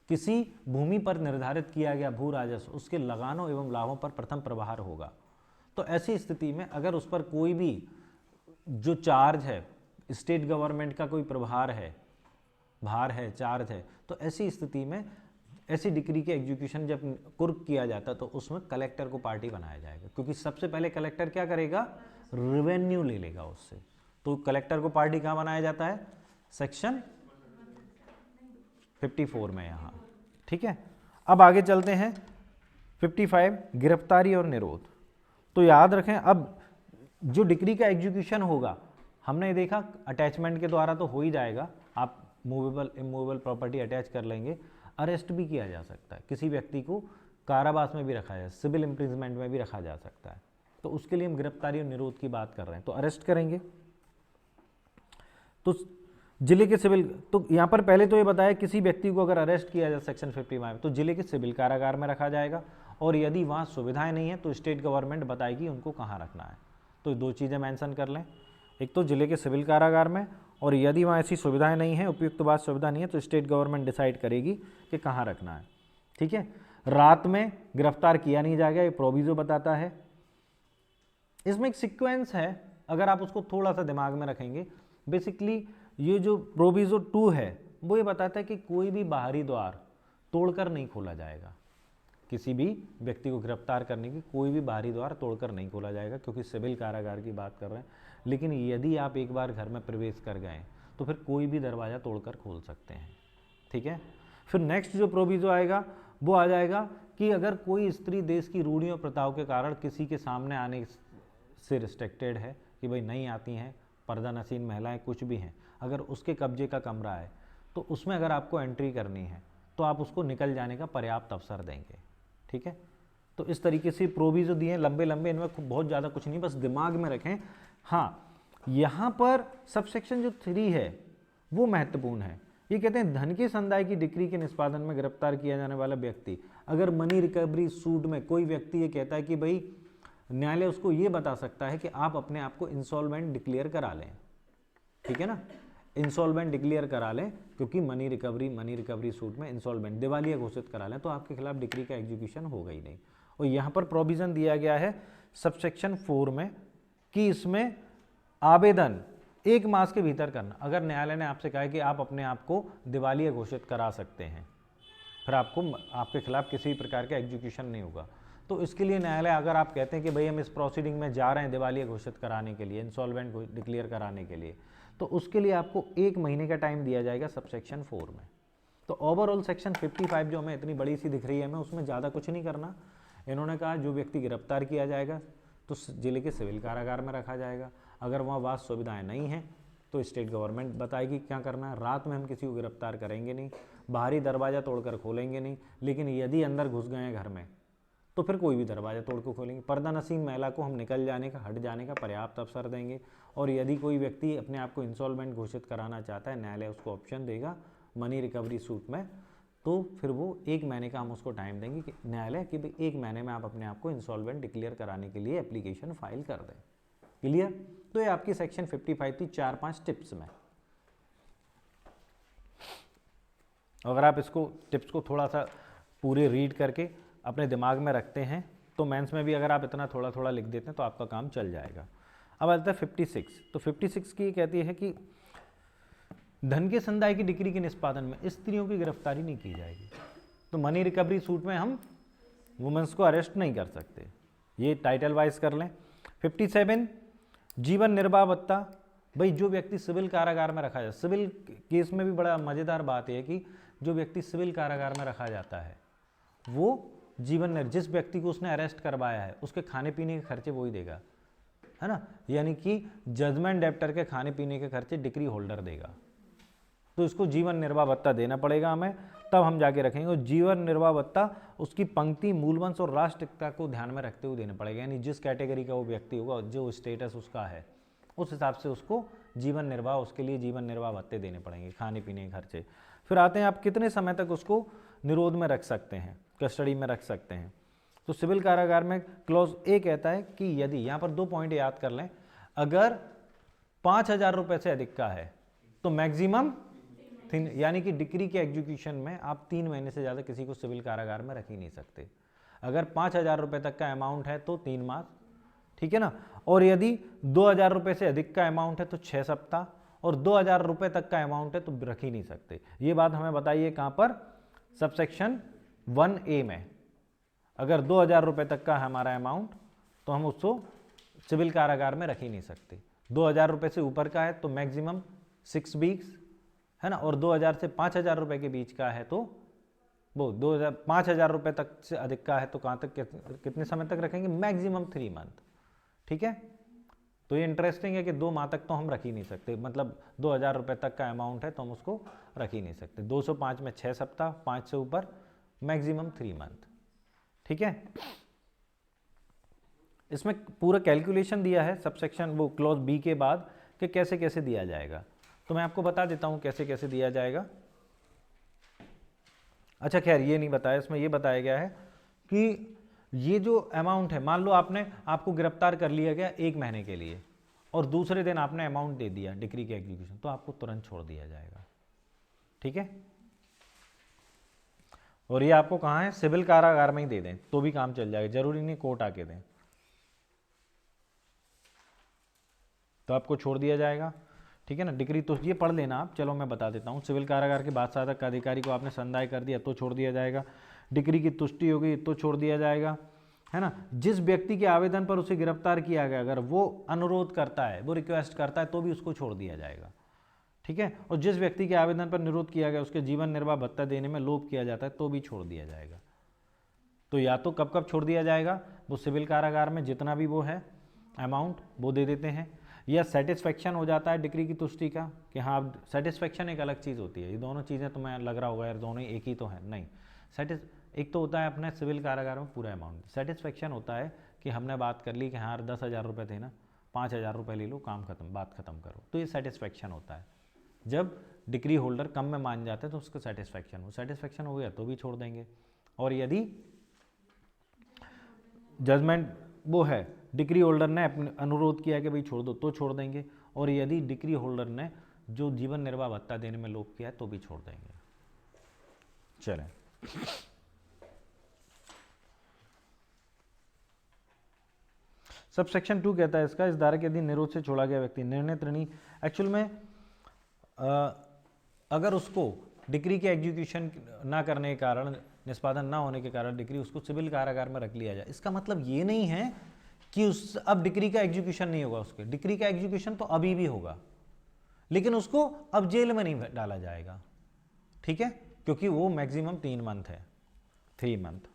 किसी भूमि पर निर्धारित किया गया भू राजस्व उसके लगानों एवं लाभों पर प्रथम प्रभार होगा। तो ऐसी स्थिति में अगर उस पर कोई भी जो चार्ज है, स्टेट गवर्नमेंट का कोई प्रभार है, भार है, चार्ज है, तो ऐसी स्थिति में ऐसी डिक्री के एग्जीक्यूशन जब कुर्क किया जाता तो उसमें कलेक्टर को पार्टी बनाया जाएगा, क्योंकि सबसे पहले कलेक्टर क्या करेगा, रेवेन्यू ले लेगा उससे। तो कलेक्टर को पार्टी कहाँ बनाया जाता है, सेक्शन 54 में यहाँ। ठीक है, अब आगे चलते हैं 55 गिरफ्तारी और निरोध। तो याद रखें, अब जो डिक्री का एग्जीक्यूशन होगा, हमने देखा अटैचमेंट के द्वारा तो हो ही जाएगा, आप मूवेबल इमूवेबल प्रॉपर्टी अटैच कर लेंगे। अरेस्ट भी किया जा सकता है, किसी व्यक्ति को कारावास में भी रखा जा, सिविल इम्प्रिजमेंट में भी रखा जा सकता है, तो उसके लिए हम गिरफ्तारी और निरोध की बात कर रहे हैं। तो अरेस्ट करेंगे तो जिले के सिविल, तो यहाँ पर पहले तो ये बताया किसी व्यक्ति को अगर अरेस्ट किया जाए सेक्शन 55 तो जिले के सिविल कारागार में रखा जाएगा, और यदि वहाँ सुविधाएं नहीं है तो स्टेट गवर्नमेंट बताएगी उनको कहाँ रखना है। तो दो चीज़ें मेंशन कर लें, एक तो जिले के सिविल कारागार में, और यदि वहाँ ऐसी सुविधाएं नहीं है, उपयुक्त बात सुविधा नहीं है, तो स्टेट गवर्नमेंट डिसाइड करेगी कि कहाँ रखना है। ठीक है, रात में गिरफ्तार किया नहीं जाएगा, ये प्रोविजो बताता है। इसमें एक सीक्वेंस है, अगर आप उसको थोड़ा सा दिमाग में रखेंगे, बेसिकली ये जो प्रोविजो 2 है वो ये बताता है कि कोई भी बाहरी द्वार तोड़कर नहीं खोला जाएगा। किसी भी व्यक्ति को गिरफ्तार करने की कोई भी बाहरी द्वार तोड़कर नहीं खोला जाएगा, क्योंकि सिविल कारागार की बात कर रहे हैं। लेकिन यदि आप एक बार घर में प्रवेश कर गए तो फिर कोई भी दरवाज़ा तोड़कर खोल सकते हैं। ठीक है, फिर नेक्स्ट जो प्रोविजो आएगा वो आ जाएगा कि अगर कोई स्त्री देश की रूढ़ियों प्रथाओं के कारण किसी के सामने आने से रिस्ट्रिक्टेड है कि भाई नहीं आती हैं, पर्दा नसीन महिलाएं कुछ भी हैं, अगर उसके कब्जे का कमरा है तो उसमें अगर आपको एंट्री करनी है तो आप उसको निकल जाने का पर्याप्त अवसर देंगे। ठीक है, तो इस तरीके से प्रोविजो दिए, लंबे लंबे, इनमें बहुत ज़्यादा कुछ नहीं, बस दिमाग में रखें। हाँ, यहाँ पर सबसेक्शन जो 3 है वो महत्वपूर्ण है। ये कहते हैं धन के संदाय की डिक्री के निष्पादन में गिरफ्तार किया जाने वाला व्यक्ति, अगर मनी रिकवरी सूट में कोई व्यक्ति ये कहता है कि भाई न्यायालय उसको ये बता सकता है कि आप अपने आप को इंसॉल्वेंट डिक्लेयर करा लें। ठीक है ना, इंसॉल्वेंट डिक्लेयर करा लें, क्योंकि मनी रिकवरी सूट में इंसॉल्वेंट दिवालिया घोषित करा लें तो आपके खिलाफ डिक्री का एग्जीक्यूशन होगा ही नहीं। और यहाँ पर प्रोविजन दिया गया है सबसेक्शन 4 में कि इसमें आवेदन 1 मास के भीतर करना। अगर न्यायालय ने आपसे कहा है कि आप अपने आप को दिवालिया घोषित करा सकते हैं, फिर आपके खिलाफ किसी प्रकार का एग्जीक्यूशन नहीं होगा। तो इसके लिए न्यायालय, अगर आप कहते हैं कि भाई हम इस प्रोसीडिंग में जा रहे हैं दिवालिया घोषित कराने के लिए, इंसॉल्वेंट डिक्लेयर कराने के लिए, तो उसके लिए आपको 1 महीने का टाइम दिया जाएगा सबसेक्शन 4 में। तो ओवरऑल सेक्शन 55 जो हमें इतनी बड़ी सी दिख रही है, हमें उसमें ज़्यादा कुछ नहीं करना। इन्होंने कहा जो व्यक्ति गिरफ्तार किया जाएगा तो जिले के सिविल कारागार में रखा जाएगा, अगर वहाँ वास सुविधाएं नहीं हैं तो स्टेट गवर्नमेंट बताएगी क्या करना है। रात में हम किसी को गिरफ्तार करेंगे नहीं, बाहरी दरवाज़ा तोड़कर खोलेंगे नहीं, लेकिन यदि अंदर घुस गए हैं घर में तो फिर कोई भी दरवाज़ा तोड़ कर खोलेंगे। पर्दा नसीन महिला को हम निकल जाने का, हट जाने का पर्याप्त अवसर देंगे। और यदि कोई व्यक्ति अपने आप को इंसॉल्वेंट घोषित कराना चाहता है, न्यायालय उसको ऑप्शन देगा मनी रिकवरी सूट में, तो फिर वो 1 महीने का हम उसको टाइम देंगे कि न्यायालय कि भाई 1 महीने में आप अपने आप को इंसॉल्वेंट डिक्लेयर कराने के लिए एप्लीकेशन फाइल कर दें। क्लियर? तो ये आपकी सेक्शन 55 थी 4-5 टिप्स में। अगर आप इसको टिप्स को थोड़ा सा पूरे रीड करके अपने दिमाग में रखते हैं तो मेंस में भी अगर आप इतना थोड़ा थोड़ा लिख देते हैं तो आपका काम चल जाएगा। अब आता है 56। तो 56 की कहती है कि धन के संदाय की डिक्री के निष्पादन में स्त्रियों की गिरफ्तारी नहीं की जाएगी। तो मनी रिकवरी सूट में हम वुमेन्स को अरेस्ट नहीं कर सकते, ये टाइटल वाइज कर लें। 57 जीवन निर्वाह भत्ता। भाई जो व्यक्ति सिविल कारागार में रखा जाए, सिविल केस में भी बड़ा मज़ेदार बात है कि जो व्यक्ति सिविल कारागार में रखा जाता है वो जिस व्यक्ति को उसने अरेस्ट करवाया है उसके खाने पीने के खर्चे वो ही देगा, है ना। यानी कि जजमेंट डेप्टर के खाने पीने के खर्चे डिक्री होल्डर देगा। तो इसको जीवन निर्वाह भत्ता देना पड़ेगा हमें, तब हम जाके रखेंगे। और जीवन निर्वाह भत्ता उसकी पंक्ति, मूलवंश और राष्ट्रीयता को ध्यान में रखते हुए देना पड़ेगा। यानी जिस कैटेगरी का वो व्यक्ति होगा, जो स्टेटस उसका है, उस हिसाब से उसको जीवन निर्वाह, उसके लिए जीवन निर्वाह भत्ते देने पड़ेंगे, खाने पीने के खर्चे। फिर आते हैं आप कितने समय तक उसको निरोध में रख सकते हैं, कस्टडी में रख सकते हैं। तो सिविल कारागार में क्लॉज ए कहता है कि यदि, यहाँ पर 2 पॉइंट याद कर लें, अगर 5,000 रुपये से अधिक का है तो मैक्सिमम, यानी कि डिक्री के एग्जीक्यूशन में आप 3 महीने से ज़्यादा किसी को सिविल कारागार में रख ही नहीं सकते। अगर 5,000 रुपये तक का अमाउंट है तो 3 मास, ठीक है ना। और यदि 2,000 रुपये से अधिक का अमाउंट है तो 6 सप्ताह, और 2,000 रुपये तक का अमाउंट है तो रख ही नहीं सकते। ये बात हमें बताइए कहाँ पर, सबसेक्शन 1A में। अगर 2,000 रुपये तक का हमारा अमाउंट तो हम उसको सिविल कारागार में रख ही नहीं सकते। 2,000 रुपये से ऊपर का है तो मैक्सिमम 6 वीक्स, है ना। और 2,000 से 5,000 रुपये के बीच का है तो वो 5,000 रुपये तक से अधिक का है तो कहाँ तक, कितने समय तक रखेंगे, मैक्सिमम 3 मंथ। ठीक है, तो ये इंटरेस्टिंग है कि 2 माह तक तो हम रख ही नहीं सकते, मतलब 2,000 रुपये तक का अमाउंट है तो हम उसको रख ही नहीं सकते। 205 में 6 सप्ताह, 5 से ऊपर मैक्सिमम 3 मंथ। ठीक है, इसमें पूरा कैलकुलेशन दिया है सबसेक्शन वो क्लॉज बी के बाद कि कैसे कैसे दिया जाएगा। तो मैं आपको बता देता हूँ कैसे कैसे दिया जाएगा। अच्छा खैर ये नहीं बताया, इसमें ये बताया गया है कि ये जो अमाउंट है, मान लो आपको गिरफ्तार कर लिया गया 1 महीने के लिए और दूसरे दिन आपने अमाउंट दे दिया डिक्री के एग्जीक्यूशन, तो आपको तुरंत छोड़ दिया जाएगा। ठीक है, और ये आपको कहाँ है, सिविल कारागार में ही दे दें तो भी काम चल जाएगा, जरूरी नहीं कोर्ट आके दें, तो आपको छोड़ दिया जाएगा। ठीक है ना, डिक्री तो ये पढ़ लेना आप, चलो मैं बता देता हूँ। सिविल कारागार के बाद साधक अधिकारी को आपने संदाय कर दिया तो छोड़ दिया जाएगा, डिक्री की तुष्टि हो गई तो छोड़ दिया जाएगा, है ना। जिस व्यक्ति के आवेदन पर उसे गिरफ्तार किया गया, अगर वो अनुरोध करता है, वो रिक्वेस्ट करता है, तो भी उसको छोड़ दिया जाएगा। ठीक है, और जिस व्यक्ति के आवेदन पर निरोध किया गया, उसके जीवन निर्वाह भत्ता देने में लोभ किया जाता है, तो भी छोड़ दिया जाएगा। तो या तो कब कब छोड़ दिया जाएगा, वो सिविल कारागार में जितना भी वो है अमाउंट वो दे देते हैं, या सेटिस्फेक्शन हो जाता है डिक्री की तुष्टि का कि हाँ, सेटिस्फेक्शन एक अलग चीज़ होती है। ये दोनों चीज़ें तो मैं लग रहा होगा यार दोनों एक ही तो है, नहीं। एक तो होता है अपने सिविल कारागार में पूरा अमाउंट, सेटिस्फेक्शन होता है कि हमने बात कर ली कि हाँ 10,000 रुपये थे ना, 5,000 रुपये ले लो, काम खत्म, बात खत्म करो, तो ये सेटिस्फेक्शन होता है। जब डिक्री होल्डर कम में मान जाते हैं तो उसको सेटिस्फेक्शन हो गया तो भी छोड़ देंगे। और यदि जजमेंट वो है, डिक्री होल्डर ने अपने अनुरोध किया कि भाई छोड़ दो तो छोड़ देंगे, और यदि डिक्री होल्डर ने जो जीवन निर्वाह भत्ता देने में लोभ किया है तो भी छोड़ देंगे। चलें, सबसेक्शन 2 कहता है इसका, इस धारा के अधीन निरोध से छोड़ा गया व्यक्ति निर्णय ऋणी, एक्चुअल में अगर उसको डिक्री के एग्जीक्यूशन ना करने के कारण, निष्पादन ना होने के कारण डिक्री, उसको सिविल कारागार में रख लिया जाए, इसका मतलब ये नहीं है कि उस अब डिक्री का एग्जीक्यूशन नहीं होगा, उसके डिक्री का एग्जीक्यूशन तो अभी भी होगा, लेकिन उसको अब जेल में नहीं डाला जाएगा। ठीक है, क्योंकि वो मैक्सिमम 3 मंथ है, 3 मंथ।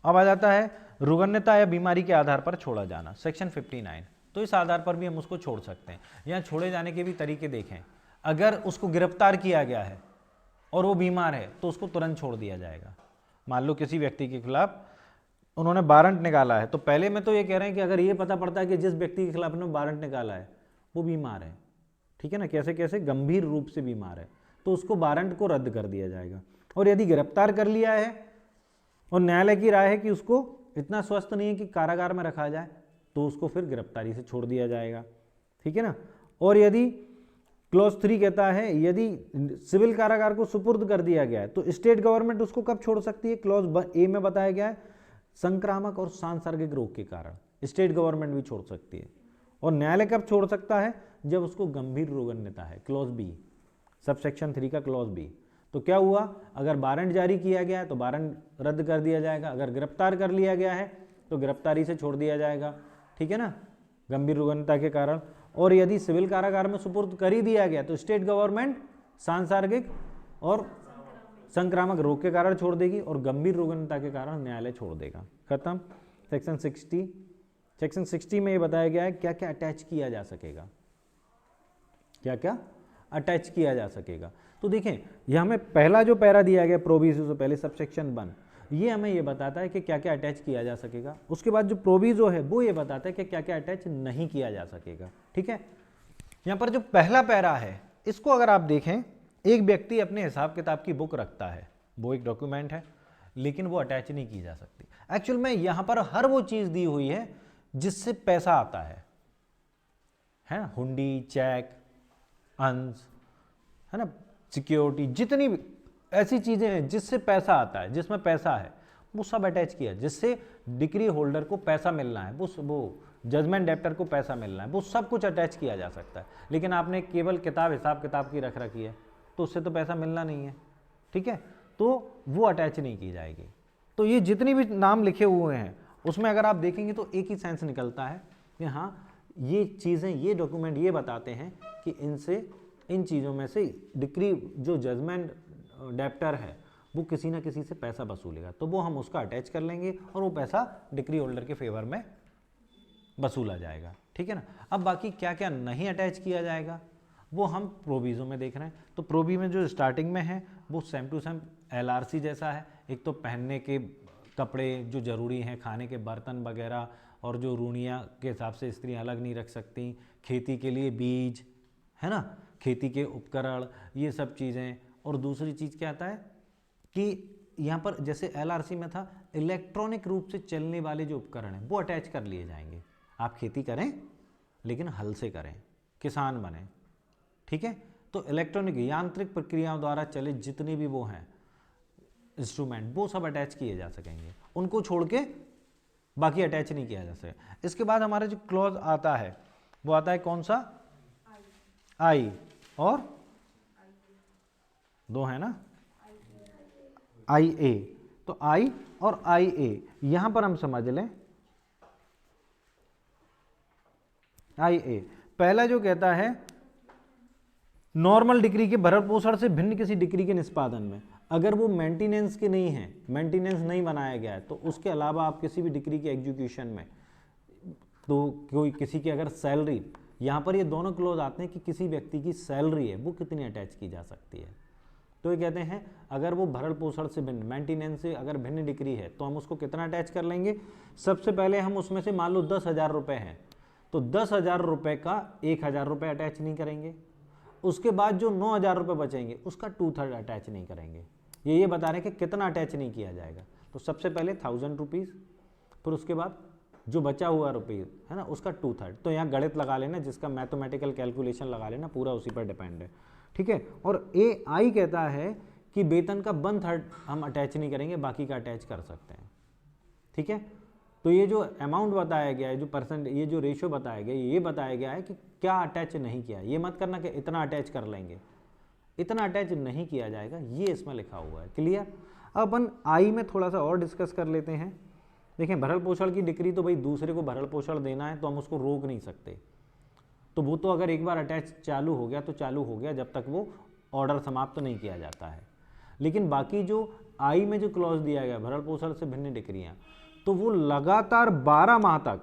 अब आ जाता है रुग्णता या बीमारी के आधार पर छोड़ा जाना, सेक्शन 59। तो इस आधार पर भी हम उसको छोड़ सकते हैं। यहाँ छोड़े जाने के भी तरीके देखें, अगर उसको गिरफ्तार किया गया है और वो बीमार है तो उसको तुरंत छोड़ दिया जाएगा। मान लो किसी व्यक्ति के खिलाफ उन्होंने वारंट निकाला है, तो पहले में तो ये कह रहे हैं कि अगर ये पता पड़ता है कि जिस व्यक्ति के खिलाफ उन्होंने वारंट निकाला है वो बीमार है, ठीक है ना, कैसे कैसे गंभीर रूप से बीमार है, तो उसको वारंट को रद्द कर दिया जाएगा। और यदि गिरफ्तार कर लिया है और न्यायालय की राय है कि उसको इतना स्वस्थ नहीं है कि कारागार में रखा जाए, तो उसको फिर गिरफ्तारी से छोड़ दिया जाएगा। ठीक है ना। और यदि क्लॉज 3 कहता है यदि सिविल कारागार को सुपुर्द कर दिया गया है तो स्टेट गवर्नमेंट उसको कब छोड़ सकती है, क्लॉज ए में बताया गया है संक्रामक और सांसर्गिक रोग के कारण स्टेट गवर्नमेंट भी छोड़ सकती है। और न्यायालय कब छोड़ सकता है, जब उसको गंभीर रोगन्यता है, क्लॉज बी, सबसेक्शन 3 का क्लॉज बी। तो क्या हुआ, अगर वारंट जारी किया गया है तो वारंट रद्द कर दिया जाएगा, अगर गिरफ्तार कर लिया गया है तो गिरफ्तारी से छोड़ दिया जाएगा। ठीक है ना, गंभीर रुग्णता के कारण। और यदि सिविल कारागार में सुपुर्द कर ही दिया गया तो स्टेट गवर्नमेंट सांसर्गिक और संक्रामक रोग के कारण छोड़ देगी और गंभीर रुग्णता के कारण न्यायालय छोड़ देगा। खत्म। सेक्शन 60, सेक्शन 60 में ये बताया गया है क्या क्या अटैच किया जा सकेगा, क्या क्या अटैच किया जा सकेगा। तो देखें यह हमें पहला जो पैरा दिया गया प्रोविजो से पहले सबसेक्शन 1, ये हमें ये बताता है कि क्या क्या अटैच किया जा सकेगा। उसके बाद जो प्रोविजो है वो ये बताता है कि क्या क्या अटैच नहीं किया जा सकेगा। ठीक है, यहाँ पर जो पहला पैरा है इसको अगर आप देखें, एक व्यक्ति अपने हिसाब किताब की बुक रखता है, वो एक डॉक्यूमेंट है, लेकिन वो अटैच नहीं की जा सकती। एक्चुअल में यहाँ पर हर वो चीज़ दी हुई है जिससे पैसा आता है ना, हुंडी, चेक, अंश, है ना, सिक्योरिटी, जितनी भी ऐसी चीज़ें हैं जिससे पैसा आता है, जिसमें पैसा है, वो सब अटैच किया, जिससे डिक्री होल्डर को पैसा मिलना है, वो जजमेंट डेप्टर को पैसा मिलना है, वो सब कुछ अटैच किया जा सकता है। लेकिन आपने केवल किताब हिसाब किताब की रख रखी है तो उससे तो पैसा मिलना नहीं है। ठीक है, तो वो अटैच नहीं की जाएगी। तो ये जितनी भी नाम लिखे हुए हैं उसमें अगर आप देखेंगे तो एक ही सेंस निकलता है कि हाँ ये चीज़ें, ये डॉक्यूमेंट ये बताते हैं कि इनसे, इन चीज़ों में से डिक्री जो जजमेंट डेप्टर है वो किसी ना किसी से पैसा वसूलेगा, तो वो हम उसका अटैच कर लेंगे और वो पैसा डिक्री होल्डर के फेवर में वसूला जाएगा। ठीक है ना। अब बाकी क्या क्या नहीं अटैच किया जाएगा वो हम प्रोविजो में देख रहे हैं। तो प्रोवी में जो स्टार्टिंग में है वो सेम टू सेम LRC जैसा है। एक तो पहनने के कपड़े जो ज़रूरी हैं, खाने के बर्तन वगैरह, और जो रूनिया के हिसाब से स्त्रियाँ अलग नहीं रख सकती, खेती के लिए बीज, है ना, खेती के उपकरण, ये सब चीज़ें। और दूसरी चीज़ क्या आता है कि यहाँ पर जैसे LRC में था, इलेक्ट्रॉनिक रूप से चलने वाले जो उपकरण हैं वो अटैच कर लिए जाएंगे। आप खेती करें लेकिन हल से करें, किसान बने, ठीक है। तो इलेक्ट्रॉनिक यांत्रिक प्रक्रियाओं द्वारा चले जितने भी वो हैं इंस्ट्रूमेंट, वो सब अटैच किए जा सकेंगे, उनको छोड़ के बाकी अटैच नहीं किया जा सके। इसके बाद हमारा जो क्लॉज आता है वो आता है कौन सा, आई, और दो है ना, IA। तो I और IA यहां पर हम समझ लें, IA पहला जो कहता है नॉर्मल डिग्री के भरण पोषण से भिन्न किसी डिग्री के निष्पादन में, अगर वो मेंटेनेंस के नहीं है, मेंटेनेंस नहीं बनाया गया है, तो उसके अलावा आप किसी भी डिग्री के एग्जीक्यूशन में, तो कोई किसी की अगर सैलरी, यहाँ पर ये दोनों क्लोज आते हैं कि किसी व्यक्ति की सैलरी है वो कितनी अटैच की जा सकती है। तो ये कहते हैं अगर वो भरण पोषण से भिन्न, मेंटेनेंस से अगर भिन्न डिग्री है तो हम उसको कितना अटैच कर लेंगे। सबसे पहले हम उसमें से मान लो 10,000 रुपये हैं तो 10,000 रुपये का 1,000 रुपये अटैच नहीं करेंगे। उसके बाद जो 9,000 रुपये बचेंगे उसका 2/3 अटैच नहीं करेंगे। ये बता रहे हैं कि कितना अटैच नहीं किया जाएगा। तो सबसे पहले 1,000 रुपीज़, फिर उसके बाद जो बचा हुआ रुपये है ना उसका 2/3। तो यहाँ गणित लगा लेना, जिसका मैथमेटिकल कैलकुलेशन लगा लेना, पूरा उसी पर डिपेंड है, ठीक है। और AI कहता है कि वेतन का 1/3 हम अटैच नहीं करेंगे, बाकी का अटैच कर सकते हैं, ठीक है। तो ये जो अमाउंट बताया गया है, जो परसेंट, ये जो रेशियो बताया गया है, ये बताया गया है कि क्या अटैच नहीं किया। ये मत करना कि इतना अटैच कर लेंगे, इतना अटैच नहीं किया जाएगा, ये इसमें लिखा हुआ है, क्लियर। अब अपन आई में थोड़ा सा और डिस्कस कर लेते हैं। देखें, भरण पोषण की डिग्री तो भाई दूसरे को भरण पोषण देना है तो हम उसको रोक नहीं सकते, तो वो तो अगर एक बार अटैच चालू हो गया तो चालू हो गया, जब तक वो ऑर्डर समाप्त नहीं किया जाता है। लेकिन बाकी जो आई में जो क्लॉज दिया गया, भरण पोषण से भिन्न डिग्रियाँ, तो वो लगातार 12 माह तक,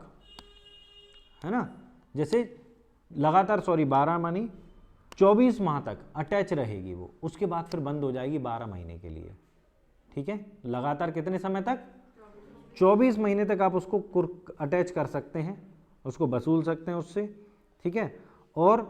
है ना, जैसे लगातार 12 मानी 24 माह तक अटैच रहेगी वो, उसके बाद फिर बंद हो जाएगी 12 महीने के लिए, ठीक है। लगातार कितने समय तक, 24 महीने तक आप उसको अटैच कर सकते हैं, उसको वसूल सकते हैं उससे, ठीक है। और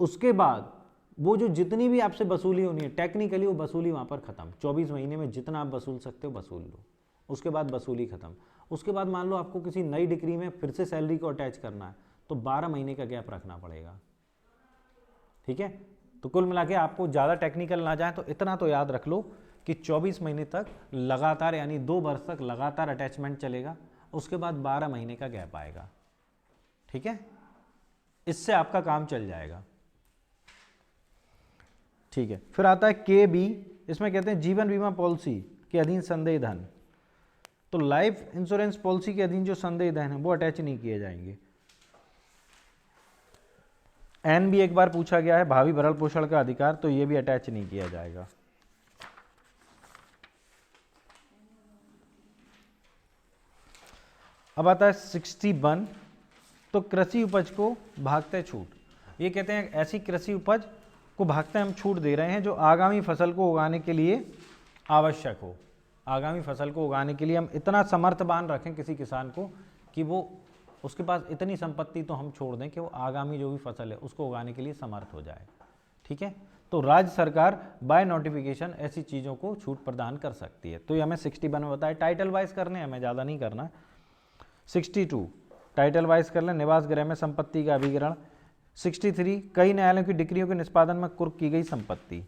उसके बाद वो जो जितनी भी आपसे वसूली होनी है, टेक्निकली वो वसूली वहाँ पर ख़त्म। 24 महीने में जितना आप वसूल सकते हो वसूल लो, उसके बाद वसूली ख़त्म। उसके बाद मान लो आपको किसी नई डिग्री में फिर से सैलरी को अटैच करना है तो 12 महीने का गैप रखना पड़ेगा, ठीक है। तो कुल मिला के आपको ज़्यादा टेक्निकल ना जाए तो इतना तो याद रख लो कि 24 महीने तक लगातार, यानी 2 वर्ष तक लगातार अटैचमेंट चलेगा, उसके बाद 12 महीने का गैप आएगा, ठीक है। इससे आपका काम चल जाएगा, ठीक है। फिर आता है KB, इसमें कहते हैं जीवन बीमा पॉलिसी के अधीन संदेय धन। तो लाइफ इंश्योरेंस पॉलिसी के अधीन जो संदेय धन है वो अटैच नहीं किए जाएंगे। N भी एक बार पूछा गया है, भावी भरण पोषण का अधिकार, तो ये भी अटैच नहीं किया जाएगा। अब आता है 61, तो कृषि उपज को भागते छूट। ये कहते हैं ऐसी कृषि उपज को भागते हम छूट दे रहे हैं जो आगामी फसल को उगाने के लिए आवश्यक हो। आगामी फसल को उगाने के लिए हम इतना समर्थवान रखें किसी किसान को कि वो, उसके पास इतनी संपत्ति तो हम छोड़ दें कि वो आगामी जो भी फसल है उसको उगाने के लिए समर्थ हो जाए, ठीक है। तो राज्य सरकार बाय नोटिफिकेशन ऐसी चीज़ों को छूट प्रदान कर सकती है। तो ये हमें 61 में बताया, टाइटल वाइज करने हमें ज़्यादा नहीं करना। 62 टाइटल वाइज कर लें, निवास गृह में संपत्ति का अभिग्रहण। 63 कई न्यायालयों की डिक्रियों के निष्पादन में कुर्क की गई संपत्ति,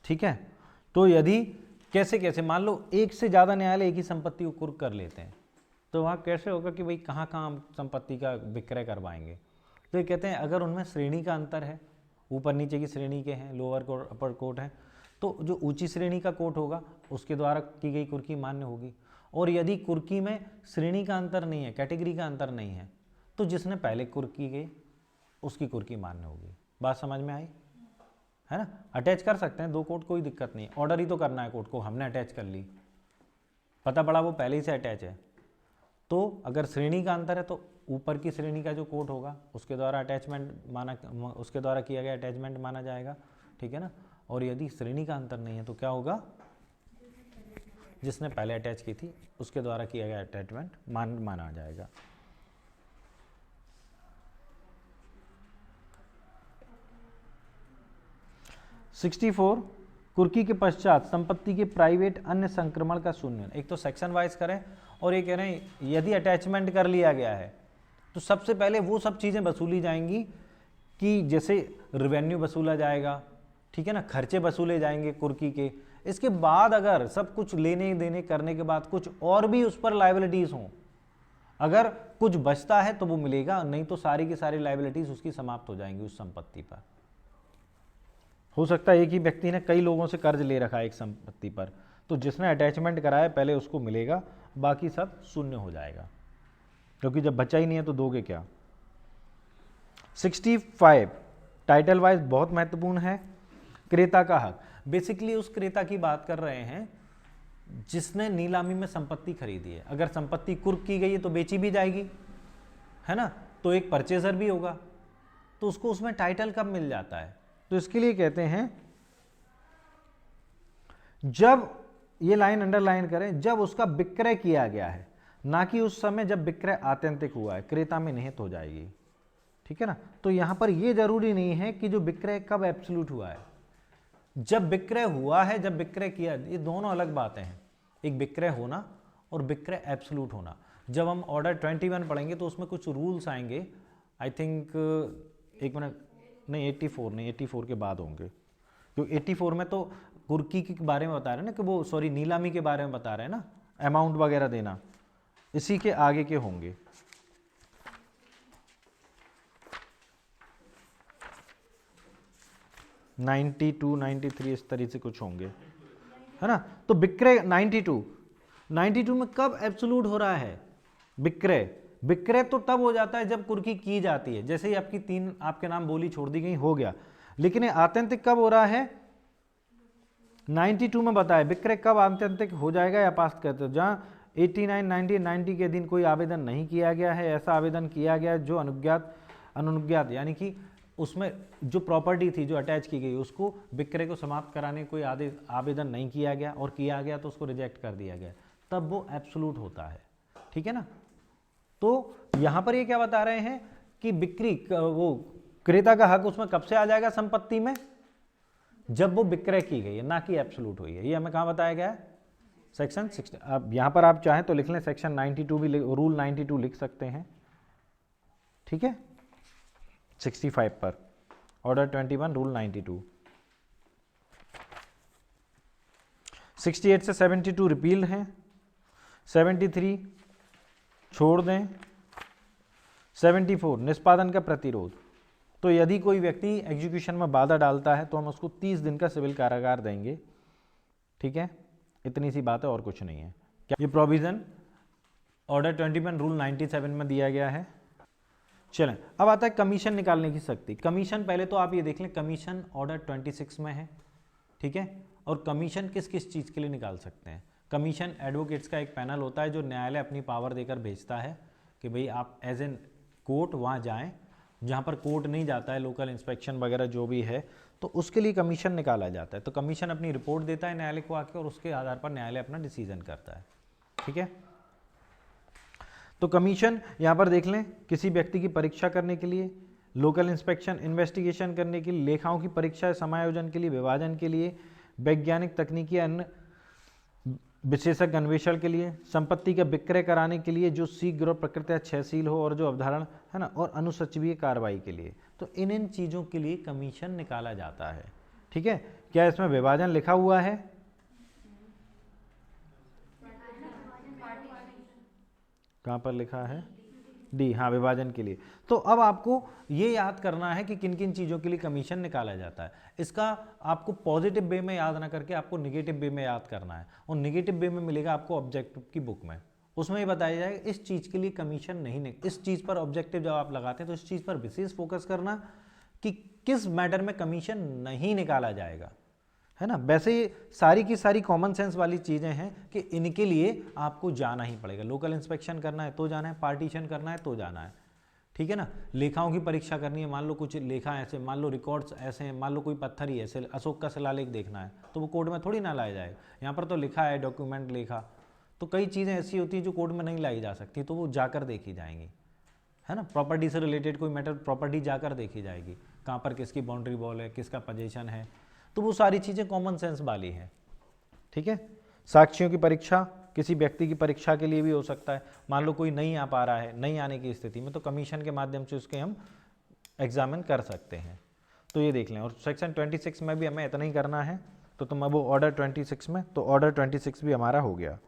ठीक है। तो यदि कैसे कैसे मान लो एक से ज़्यादा न्यायालय एक ही संपत्ति को कुर्क कर लेते हैं तो वहाँ कैसे होगा कि भाई कहाँ कहाँ हम संपत्ति का विक्रय करवाएंगे। तो ये कहते हैं अगर उनमें श्रेणी का अंतर है, ऊपर नीचे की श्रेणी के हैं, लोअर कोर्ट अपर कोर्ट है, तो जो ऊंची श्रेणी का कोर्ट होगा उसके द्वारा की गई कुर्की मान्य होगी। और यदि कुर्की में श्रेणी का अंतर नहीं है, कैटेगरी का अंतर नहीं है, तो जिसने पहले कुर्की गई उसकी कुर्की मान्य होगी। बात समझ में आई, है ना। अटैच कर सकते हैं 2 कोर्ट, कोई दिक्कत नहीं। ऑर्डर ही तो करना है कोर्ट को, हमने अटैच कर ली, पता पड़ा वो पहले ही से अटैच है। तो अगर श्रेणी का अंतर है तो ऊपर की श्रेणी का जो कोर्ट होगा उसके द्वारा अटैचमेंट माना, उसके द्वारा किया गया अटैचमेंट माना जाएगा, ठीक है ना। और यदि श्रेणी का अंतर नहीं है तो क्या होगा, जिसने पहले अटैच की थी उसके द्वारा किया गया अटैचमेंट माना जाएगा। सिक्सटी फोर, कुर्की के पश्चात संपत्ति के प्राइवेट अन्य संक्रमण का शून्य। एक तो सेक्शन वाइज करें और ये कह रहे हैं यदि अटैचमेंट कर लिया गया है तो सबसे पहले वो सब चीज़ें वसूली जाएंगी कि जैसे रेवेन्यू वसूला जाएगा, ठीक है ना, खर्चे वसूले जाएंगे कुर्की के। इसके बाद अगर सब कुछ लेने देने करने के बाद कुछ और भी उस पर लायबिलिटीज हों, अगर कुछ बचता है तो वो मिलेगा, नहीं तो सारी की सारी लायबिलिटीज उसकी समाप्त हो जाएंगी उस संपत्ति पर। हो सकता है एक ही व्यक्ति ने कई लोगों से कर्ज ले रखा है एक संपत्ति पर, तो जिसने अटैचमेंट कराया पहले उसको मिलेगा, बाकी सब शून्य हो जाएगा, क्योंकि जब बचा ही नहीं है तो दोगे क्या। 65 टाइटल वाइज बहुत महत्वपूर्ण है, क्रेता का हक। बेसिकली उस क्रेता की बात कर रहे हैं जिसने नीलामी में संपत्ति खरीदी है। अगर संपत्ति कुर्क की गई है तो बेची भी जाएगी, है ना, तो एक परचेजर भी होगा, तो उसको उसमें टाइटल कब मिल जाता है, तो इसके लिए कहते हैं जब, ये लाइन अंडरलाइन करें, जब उसका विक्रय किया गया है, ना कि उस समय जब विक्रय आत्यंतिक हुआ है, क्रेता में निहित हो जाएगी, ठीक है ना। तो यहां पर यह जरूरी नहीं है कि जो विक्रय कब एब्सोल्यूट हुआ है, जब विक्रय हुआ है, जब विक्रय किया, ये दोनों अलग बातें हैं, एक विक्रय होना और विक्रय एब्सोल्यूट होना। जब हम ऑर्डर 21 पढ़ेंगे तो उसमें कुछ रूल्स आएंगे, आई थिंक एक मिनट, नहीं 84 नहीं, 84 के बाद होंगे, क्योंकि 84 में तो कुर्की के बारे में बता रहे हैं ना, कि वो सॉरी नीलामी के बारे में बता रहे हैं ना, अमाउंट वगैरह देना, इसी के आगे के होंगे। (92, 93) इस तरह से कुछ होंगे, है ना। तो विक्रय 92 में कब एब्सोल्यूट हो रहा है विक्रय? विक्रय तो तब हो जाता है जब कुर्की की जाती है, जैसे ही आपकी 3 आपके नाम बोली छोड़ दी गई, हो गया। लेकिन आत्यंतिक कब हो रहा है? 92 में बताया विक्रय कब आत्यंतिक हो जाएगा या पास करते, जहां 89, 90 के दिन कोई आवेदन नहीं किया गया है, ऐसा आवेदन किया गया जो अनुज्ञात यानी कि उसमें जो प्रॉपर्टी थी जो अटैच की गई उसको विक्रय को समाप्त कराने कोई आवेदन नहीं किया गया, और किया गया तो उसको रिजेक्ट कर दिया गया, तब वो एब्सोल्यूट होता है, ठीक है ना। तो यहां पर ये क्या बता रहे हैं कि बिक्री वो क्रेता का हक उसमें कब से आ जाएगा संपत्ति में? जब वो विक्रय की गई है, ना कि एब्सोल्यूट हुई है। ये हमें कहां बताया गया है? सेक्शन 60। अब यहां पर आप चाहें तो लिख लें सेक्शन 92 भी, रूल 92 लिख सकते हैं, ठीक है। 65 पर ऑर्डर 21 रूल 92। 68 से 72 रिपील हैं, 73 छोड़ दें, 74 निष्पादन का प्रतिरोध। तो यदि कोई व्यक्ति एग्जीक्यूशन में बाधा डालता है तो हम उसको 30 दिन का सिविल कारागार देंगे, ठीक है। इतनी सी बात है और कुछ नहीं है। क्या ये प्रोविजन ऑर्डर 21 रूल 97 में दिया गया है। चलें, अब आता है कमीशन निकालने की शक्ति। कमीशन पहले तो आप ये देख लें, कमीशन ऑर्डर 26 में है, ठीक है। और कमीशन किस किस चीज़ के लिए निकाल सकते हैं? कमीशन एडवोकेट्स का एक पैनल होता है जो न्यायालय अपनी पावर देकर भेजता है कि भाई आप एज एन कोर्ट वहाँ जाएं, जहाँ पर कोर्ट नहीं जाता है, लोकल इंस्पेक्शन वगैरह जो भी है, तो उसके लिए कमीशन निकाला जाता है। तो कमीशन अपनी रिपोर्ट देता है न्यायालय को आके, और उसके आधार पर न्यायालय अपना डिसीजन करता है, ठीक है। तो कमीशन यहाँ पर देख लें, किसी व्यक्ति की परीक्षा करने के लिए, लोकल इंस्पेक्शन इन्वेस्टिगेशन करने के लिए, लेखाओं की परीक्षा समायोजन के लिए, विभाजन के लिए, वैज्ञानिक तकनीकी अन्य विशेषज्ञ अन्वेषण के लिए, संपत्ति का विक्रय कराने के लिए जो शीघ्र और प्रकृत्या क्षयशील हो और जो अवधारण है ना, और अनुसचिवीय कार्रवाई के लिए। तो इन चीज़ों के लिए कमीशन निकाला जाता है, ठीक है। क्या इसमें विभाजन लिखा हुआ है? कहाँ पर लिखा है? डी, हाँ, विभाजन के लिए। तो अब आपको ये याद करना है कि किन किन चीज़ों के लिए कमीशन निकाला जाता है। इसका आपको पॉजिटिव वे में याद ना करके आपको निगेटिव वे में याद करना है, और निगेटिव वे में मिलेगा आपको ऑब्जेक्टिव की बुक में। उसमें ये बताया जाएगा इस चीज़ के लिए कमीशन नहीं, इस चीज़ पर ऑब्जेक्टिव जब आप लगाते हैं तो इस चीज़ पर विशेष फोकस करना कि किस मैटर में कमीशन नहीं निकाला जाएगा, है ना। वैसे ये सारी की सारी कॉमन सेंस वाली चीज़ें हैं कि इनके लिए आपको जाना ही पड़ेगा। लोकल इंस्पेक्शन करना है तो जाना है, पार्टीशन करना है तो जाना है, ठीक है ना। लेखाओं की परीक्षा करनी है, मान लो कुछ लेखा ऐसे, मान लो रिकॉर्ड्स ऐसे हैं, मान लो कोई पत्थर ही ऐसे अशोक का शिलालेख देखना है तो वो कोर्ट में थोड़ी ना लाया जाएगा। यहाँ पर तो लिखा है डॉक्यूमेंट लेखा, तो कई चीज़ें ऐसी होती हैं जो कोर्ट में नहीं लाई जा सकती, तो वो जाकर देखी जाएंगी, है ना। प्रॉपर्टी से रिलेटेड कोई मैटर, प्रॉपर्टी जाकर देखी जाएगी, कहाँ पर किसकी बाउंड्री वॉल है, किसका पोजीशन है, तो वो सारी चीज़ें कॉमन सेंस वाली हैं, ठीक है। साक्षियों की परीक्षा किसी व्यक्ति की परीक्षा के लिए भी हो सकता है, मान लो कोई नहीं आ पा रहा है, नहीं आने की स्थिति में, तो कमीशन के माध्यम से उसके हम एग्जामिन कर सकते हैं। तो ये देख लें। और सेक्शन 26 में भी हमें इतना ही करना है, तो तुम अब वो ऑर्डर 26 में, तो ऑर्डर 26 भी हमारा हो गया।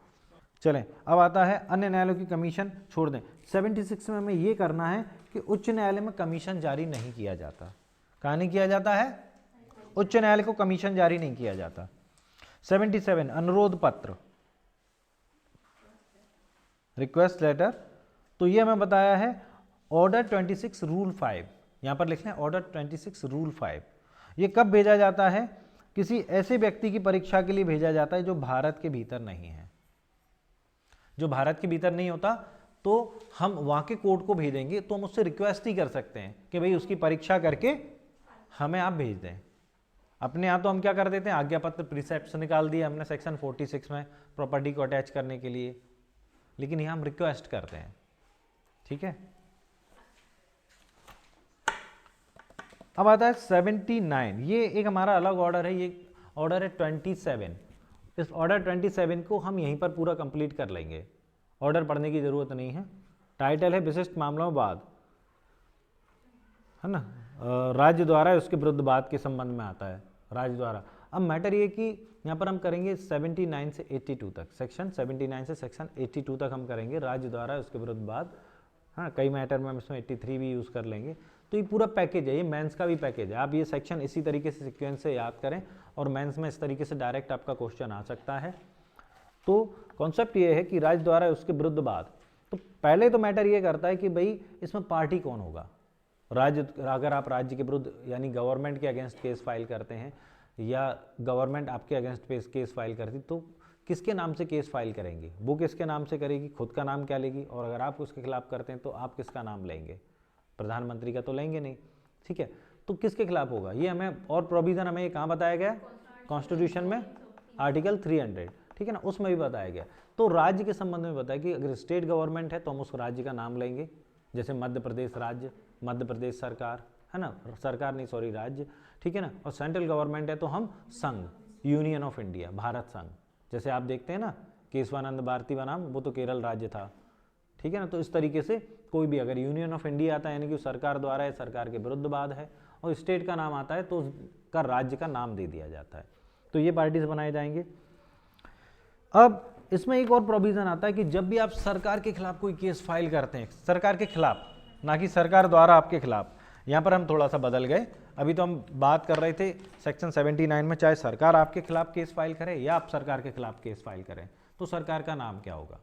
चलें, अब आता है अन्य न्यायालयों की कमीशन छोड़ दें। 76 में हमें ये करना है कि उच्च न्यायालय में कमीशन जारी नहीं किया जाता। कहाँ नहीं किया जाता है? उच्च न्यायालय को कमीशन जारी नहीं किया जाता। 77 अनुरोध पत्र, रिक्वेस्ट लेटर, तो ये हमें बताया है ऑर्डर 26 रूल 5, यहाँ पर लिख लें ऑर्डर 26 रूल 5। ये कब भेजा जाता है? किसी ऐसे व्यक्ति की परीक्षा के लिए भेजा जाता है जो भारत के भीतर नहीं है। जो भारत के भीतर नहीं होता तो हम वहाँ के कोर्ट को भेजेंगे, तो हम उससे रिक्वेस्ट ही कर सकते हैं कि भाई उसकी परीक्षा करके हमें आप भेज दें। अपने यहाँ तो हम क्या कर देते हैं, आज्ञा पत्र प्रिसेप्ट्स निकाल दिए हमने सेक्शन 46 में प्रॉपर्टी को अटैच करने के लिए, लेकिन यहाँ हम रिक्वेस्ट करते हैं, ठीक है। अब आता है 79, ये एक हमारा अलग ऑर्डर है, ये ऑर्डर है 27। इस ऑर्डर 27 को हम यहीं पर पूरा कंप्लीट कर लेंगे, ऑर्डर पढ़ने की जरूरत नहीं है। टाइटल है विशिष्ट मामलों वाद, है ना, राज्य द्वारा उसके विरुद्ध वाद के संबंध में आता है, राज्य द्वारा। अब मैटर ये कि यहाँ पर हम करेंगे 79 से 82 तक, सेक्शन 79 से सेक्शन 82 तक हम करेंगे राज्य द्वारा उसके विरुद्ध वाद। हाँ, कई मैटर में हम इसमें 83 भी यूज़ कर लेंगे। तो ये पूरा पैकेज है, ये मेंस का भी पैकेज है। आप ये सेक्शन इसी तरीके से सीक्वेंस से याद करें और मेंस में इस तरीके से डायरेक्ट आपका क्वेश्चन आ सकता है। तो कॉन्सेप्ट ये है कि राज्य द्वारा उसके विरुद्ध वाद, तो पहले तो मैटर ये करता है कि भाई इसमें पार्टी कौन होगा। राज्य, अगर आप राज्य के विरुद्ध यानी गवर्नमेंट के अगेंस्ट केस फाइल करते हैं या गवर्नमेंट आपके अगेंस्ट केस फाइल करती, तो किसके नाम से केस फाइल करेंगे, वो किसके नाम से करेगी, खुद का नाम क्या लेगी, और अगर आप उसके खिलाफ करते हैं तो आप किसका नाम लेंगे, प्रधानमंत्री का तो लेंगे नहीं, ठीक है। तो किसके खिलाफ होगा ये हमें, और प्रोविजन हमें कहाँ बताया गया, कॉन्स्टिट्यूशन में आर्टिकल 300, ठीक है ना, उसमें भी बताया गया। तो राज्य के संबंध में बताया कि अगर स्टेट गवर्नमेंट है तो हम उस राज्य का नाम लेंगे, जैसे मध्य प्रदेश राज्य, मध्य प्रदेश सरकार, है ना, सरकार नहीं सॉरी राज्य, ठीक है ना। और सेंट्रल गवर्नमेंट है तो हम संघ, यूनियन ऑफ इंडिया, भारत संघ। जैसे आप देखते हैं ना केशवानंद भारती बनाम, वो तो केरल राज्य था, ठीक है ना। तो इस तरीके से कोई भी अगर यूनियन ऑफ इंडिया आता है यानी कि सरकार द्वारा है, सरकार के विरुद्ध वाद है, और स्टेट का नाम आता है तो उसका राज्य का नाम दे दिया जाता है। तो ये पार्टीज बनाए जाएंगे। अब इसमें एक और प्रोविजन आता है कि जब भी आप सरकार के खिलाफ कोई केस फाइल करते हैं, सरकार के खिलाफ, ना कि सरकार द्वारा आपके खिलाफ, यहाँ पर हम थोड़ा सा बदल गए। अभी तो हम बात कर रहे थे सेक्शन 79 में, चाहे सरकार आपके खिलाफ केस फाइल करे या आप सरकार के खिलाफ केस फाइल करें तो सरकार का नाम क्या होगा,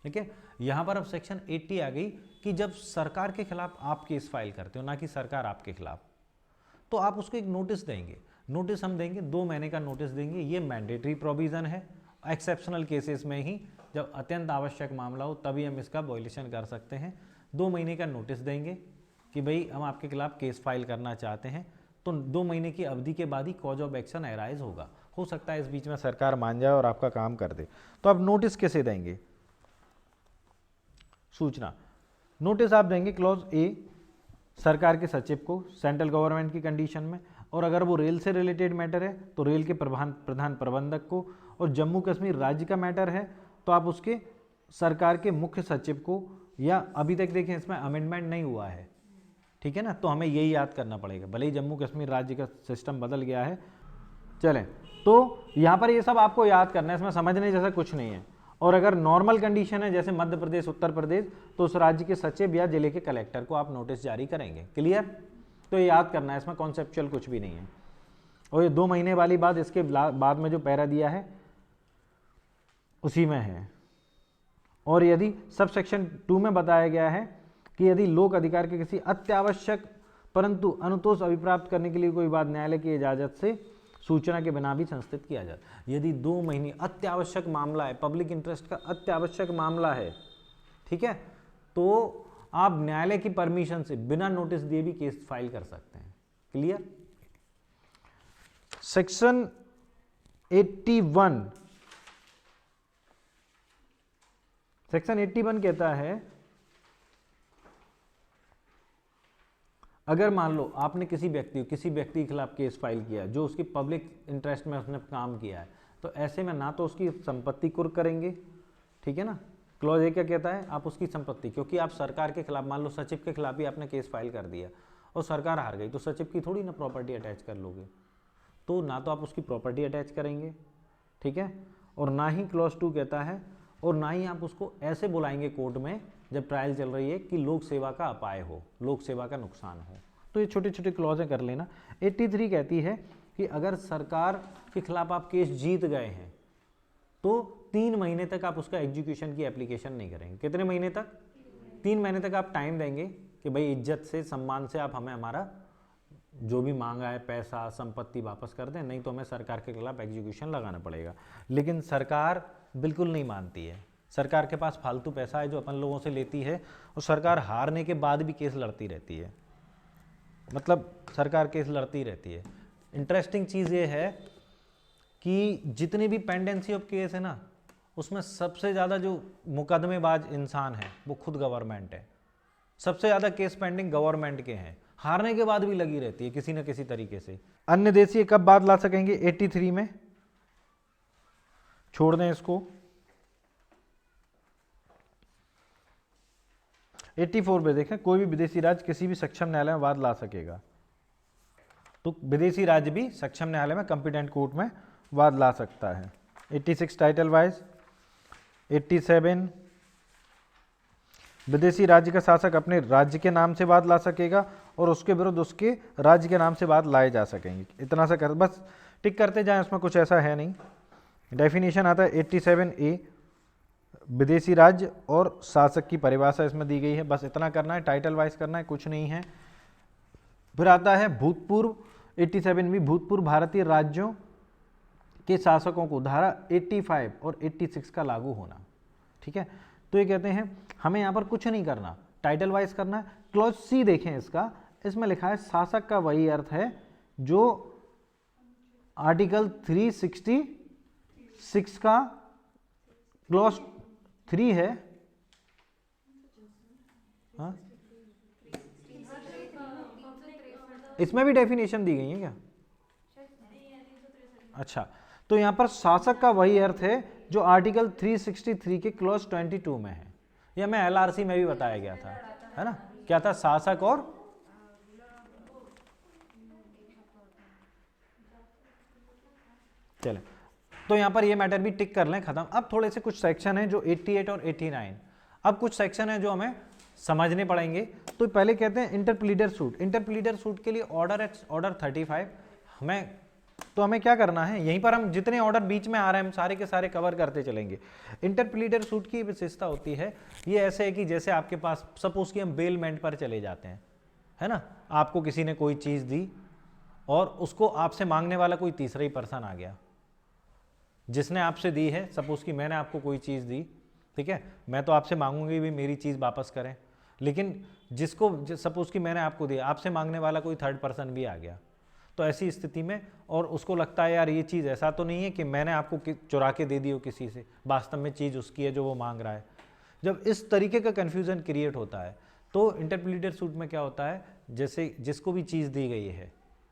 ठीक है। यहाँ पर अब सेक्शन 80 आ गई कि जब सरकार के खिलाफ आप केस फाइल करते हो, ना कि सरकार आपके खिलाफ, तो आप उसको एक नोटिस देंगे। नोटिस हम देंगे, 2 महीने का नोटिस देंगे। ये मैंडेटरी प्रोविज़न है, एक्सेप्शनल केसेस में ही जब अत्यंत आवश्यक मामला हो तभी हम इसका वॉयलेशन कर सकते हैं। 2 महीने का नोटिस देंगे कि भाई हम आपके खिलाफ केस फाइल करना चाहते हैं, तो 2 महीने की अवधि के बाद ही कॉज ऑफ एक्शन अराइज होगा। हो सकता है इस बीच में सरकार मान जाए और आपका काम कर दे। तो आप नोटिस कैसे देंगे, सूचना नोटिस आप देंगे क्लॉज ए, सरकार के सचिव को सेंट्रल गवर्नमेंट की कंडीशन में, और अगर वो रेल से रिलेटेड मैटर है तो रेल के प्रधान प्रबंधक को, और जम्मू कश्मीर राज्य का मैटर है तो आप उसके सरकार के मुख्य सचिव को, या अभी तक देखें इसमें अमेंडमेंट नहीं हुआ है, ठीक है ना, तो हमें यही याद करना पड़ेगा, भले ही जम्मू कश्मीर राज्य का सिस्टम बदल गया है। चलें, तो यहाँ पर ये सब आपको याद करना है, इसमें समझने जैसा कुछ नहीं है। और अगर नॉर्मल कंडीशन है जैसे मध्य प्रदेश, उत्तर प्रदेश, तो उस राज्य के सचिव या जिले के कलेक्टर को आप नोटिस जारी करेंगे। क्लियर? तो ये याद करना है, इसमें कॉन्सेप्चुअल कुछ भी नहीं है। और ये 2 महीने वाली बात इसके बाद में जो पैरा दिया है उसी में है। और यदि सब सेक्शन 2 में बताया गया है कि यदि लोक अधिकार के किसी अत्यावश्यक परंतु अनुतोष अभिप्राप्त करने के लिए कोई बात न्यायालय की इजाजत से सूचना के बिना भी संस्थित किया जाता है। यदि 2 महीने अत्यावश्यक मामला है, पब्लिक इंटरेस्ट का अत्यावश्यक मामला है, ठीक है, तो आप न्यायालय की परमिशन से बिना नोटिस दिए भी केस फाइल कर सकते हैं। क्लियर? सेक्शन 81, सेक्शन 81 कहता है अगर मान लो आपने किसी व्यक्ति के खिलाफ केस फाइल किया जो उसकी पब्लिक इंटरेस्ट में उसने काम किया है, तो ऐसे में ना तो उसकी संपत्ति कुर्क करेंगे, ठीक है ना। क्लॉज ए क्या कहता है, आप उसकी संपत्ति, क्योंकि आप सरकार के खिलाफ, मान लो सचिव के खिलाफ भी आपने केस फाइल कर दिया और सरकार हार गई, तो सचिव की थोड़ी ना प्रॉपर्टी अटैच कर लोगे, तो ना तो आप उसकी प्रॉपर्टी अटैच करेंगे, ठीक है, और ना ही क्लॉज 2 कहता है, और ना ही आप उसको ऐसे बुलाएंगे कोर्ट में जब ट्रायल चल रही है कि लोक सेवा का अपाय हो, लोक सेवा का नुकसान हो। तो ये छोटे छोटे क्लॉजें कर लेना। 83 कहती है कि अगर सरकार के खिलाफ आप केस जीत गए हैं तो 3 महीने तक आप उसका एग्जीक्यूशन की एप्लीकेशन नहीं करेंगे। कितने महीने तक? 3 महीने तक आप टाइम देंगे कि भाई इज्जत से, सम्मान से आप हमें हमारा जो भी मांगा है पैसा, संपत्ति वापस कर दें, नहीं तो हमें सरकार के खिलाफ एग्जीक्यूशन लगाना पड़ेगा। लेकिन सरकार बिल्कुल नहीं मानती है। सरकार के पास फालतू पैसा है जो अपन लोगों से लेती है, और सरकार हारने के बाद भी केस लड़ती रहती है, मतलब सरकार केस लड़ती रहती है। इंटरेस्टिंग चीज़ ये है कि जितनी भी पेंडेंसी ऑफ केस है ना, उसमें सबसे ज़्यादा जो मुकदमेबाज इंसान है वो खुद गवर्नमेंट है। सबसे ज़्यादा केस पेंडिंग गवर्नमेंट के हैं, हारने के बाद भी लगी रहती है किसी न किसी तरीके से। अन्य देशीय कब बाद ला सकेंगे? 83 में। छोड़ दें इसको। 84 पे देखें, कोई भी विदेशी राज्य किसी भी सक्षम न्यायालय में वाद ला सकेगा। तो विदेशी राज्य भी सक्षम न्यायालय में, कंपिटेंट कोर्ट में वाद ला सकता है। 86 टाइटल वाइज। 87 विदेशी राज्य का शासक अपने राज्य के नाम से वाद ला सकेगा और उसके विरुद्ध उसके राज्य के नाम से वाद लाए जा सकेंगे। इतना सा कर, बस टिक करते जाएं, उसमें कुछ ऐसा है नहीं। डेफिनेशन आता है 87A, विदेशी राज्य और शासक की परिभाषा इसमें दी गई है, बस इतना करना है, टाइटल वाइज करना है, कुछ नहीं है। फिर आता है भूतपूर्व 87 भी, भूतपूर्व भारतीय राज्यों के शासकों को धारा 85 और 86 का लागू होना, ठीक है। तो ये कहते हैं हमें यहाँ पर कुछ नहीं करना, टाइटल वाइज करना है। क्लॉज सी देखें इसका, इसमें लिखा है शासक का वही अर्थ है जो आर्टिकल 366 का क्लॉज 3 है। हाँ? इसमें भी डेफिनेशन दी गई है क्या? अच्छा, तो यहां पर शासक का वही अर्थ है जो आर्टिकल 363 के क्लॉज 22 में है। यह मैं LRC में भी बताया गया था, है ना, क्या था? शासक और चले, तो यहां पर ये मैटर भी टिक कर लें, खत्म। अब थोड़े से कुछ सेक्शन हैं जो 88 और 89, अब कुछ सेक्शन है जो हमें समझने पड़ेंगे। तो पहले कहते हैं इंटरप्लीडर सूट। इंटरप्लीडर सूट के लिए ऑर्डर 35 हमें क्या करना है, यहीं पर हम जितने ऑर्डर बीच में आ रहे हैं हम सारे के सारे कवर करते चलेंगे। इंटरप्लीडर सूट की विशेषता होती है, ये ऐसे है कि जैसे आपके पास सपोज कि हम बेलमेंट पर चले जाते हैं, है ना, आपको किसी ने कोई चीज़ दी और उसको आपसे मांगने वाला कोई तीसरा ही पर्सन आ गया, जिसने आपसे दी है, सपोज कि मैंने आपको कोई चीज़ दी, ठीक है, मैं तो आपसे मांगूंगी भी मेरी चीज़ वापस करें, लेकिन जिसको सपोज कि मैंने आपको दिया, आपसे मांगने वाला कोई थर्ड पर्सन भी आ गया, तो ऐसी स्थिति में और उसको लगता है यार ये चीज़ ऐसा तो नहीं है कि मैंने आपको चुरा के दे दी हो किसी से, वास्तव में चीज़ उसकी है जो वो मांग रहा है। जब इस तरीके का कन्फ्यूज़न क्रिएट होता है तो इंटरप्लीडर सूट में क्या होता है, जैसे जिसको भी चीज़ दी गई है,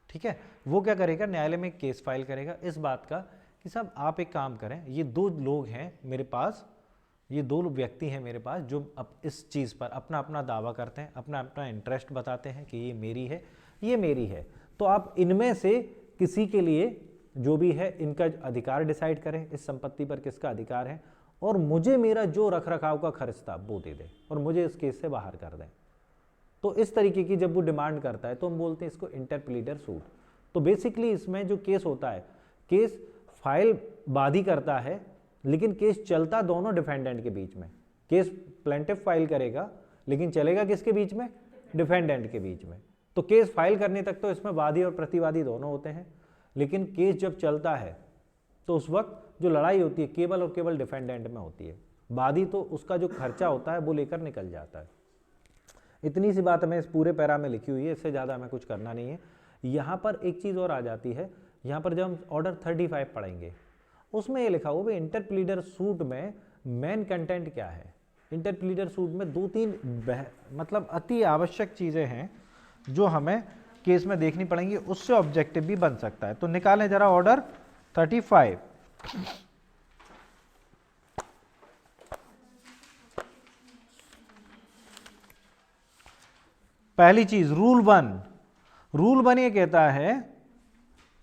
ठीक है, वो क्या करेगा, न्यायालय में केस फाइल करेगा इस बात का कि साहब आप एक काम करें, ये 2 लोग हैं मेरे पास, ये 2 व्यक्ति हैं मेरे पास जो अब इस चीज़ पर अपना अपना दावा करते हैं, अपना अपना इंटरेस्ट बताते हैं कि ये मेरी है, ये मेरी है, तो आप इनमें से किसी के लिए जो भी है इनका अधिकार डिसाइड करें, इस संपत्ति पर किसका अधिकार है, और मुझे मेरा जो रख रखाव का खर्च था वो दे दें और मुझे इस केस से बाहर कर दें। तो इस तरीके की जब वो डिमांड करता है तो हम बोलते हैं इसको इंटरप्लीडर सूट। तो बेसिकली इसमें जो केस होता है, केस फाइल वादी करता है लेकिन केस चलता दोनों डिफेंडेंट के बीच में। केस प्लेंटिफ फाइल करेगा लेकिन चलेगा किसके बीच में, डिफेंडेंट के बीच में। तो केस फाइल करने तक तो इसमें वादी और प्रतिवादी दोनों होते हैं, लेकिन केस जब चलता है तो उस वक्त जो लड़ाई होती है केवल और केवल डिफेंडेंट में होती है। वादी तो उसका जो खर्चा होता है वो लेकर निकल जाता है। इतनी सी बात हमें इस पूरे पैरा में लिखी हुई है, इससे ज़्यादा हमें कुछ करना नहीं है। यहाँ पर एक चीज़ और आ जाती है, यहाँ पर जब हम ऑर्डर 35 पढ़ेंगे उसमें ये लिखा हुआ है इंटरप्लीडर सूट में मेन कंटेंट क्या है। इंटरप्लीडर सूट में 2-3 मतलब अति आवश्यक चीज़ें हैं जो हमें केस में देखनी पड़ेंगी, उससे ऑब्जेक्टिव भी बन सकता है। तो निकालें जरा ऑर्डर 35। पहली चीज रूल 1 ये कहता है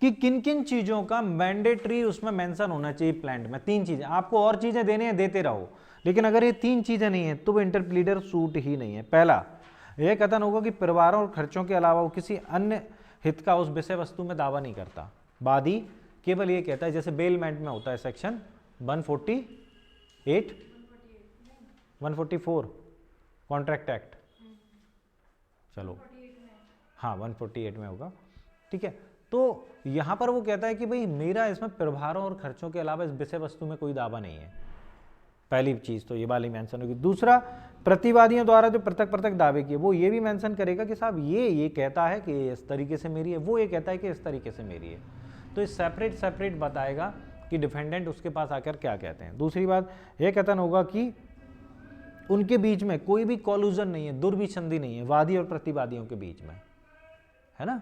कि किन किन चीजों का मैंडेटरी उसमें मेंशन होना चाहिए प्लांट में। 3 चीजें, आपको और चीजें देने हैं देते रहो, लेकिन अगर ये 3 चीजें नहीं है तो वो इंटरप्लीडर सूट ही नहीं है। पहला यह कथन होगा कि परिवारों और खर्चों के अलावा वो किसी अन्य हित का उस विषय वस्तु में दावा नहीं करता। वादी केवल ये कहता है, जैसे बेलमेंट में होता है सेक्शन 148 144 कॉन्ट्रैक्ट एक्ट, चलो हाँ 148 में होगा, ठीक है। तो यहां पर वो कहता है कि भाई मेरा इसमें प्रभारों और खर्चों के अलावा इस विषय वस्तु में कोई दावा नहीं है। पहली चीज तो ये वाली मेंशन होगी। दूसरा, प्रतिवादियों द्वारा जो पृथक पृथक दावे किए वो ये भी मेंशन करेगा कि साहब ये कहता है कि इस तरीके से मेरी है, वो ये कहता है कि इस तरीके से मेरी है। तो इस सेपरेट बताएगा कि डिफेंडेंट उसके पास आकर क्या कहते हैं। दूसरी बात, यह कथन होगा कि उनके बीच में कोई भी कॉल्यूजन नहीं है, दुर्विसंधि नहीं है वादी और प्रतिवादियों के बीच में, है ना।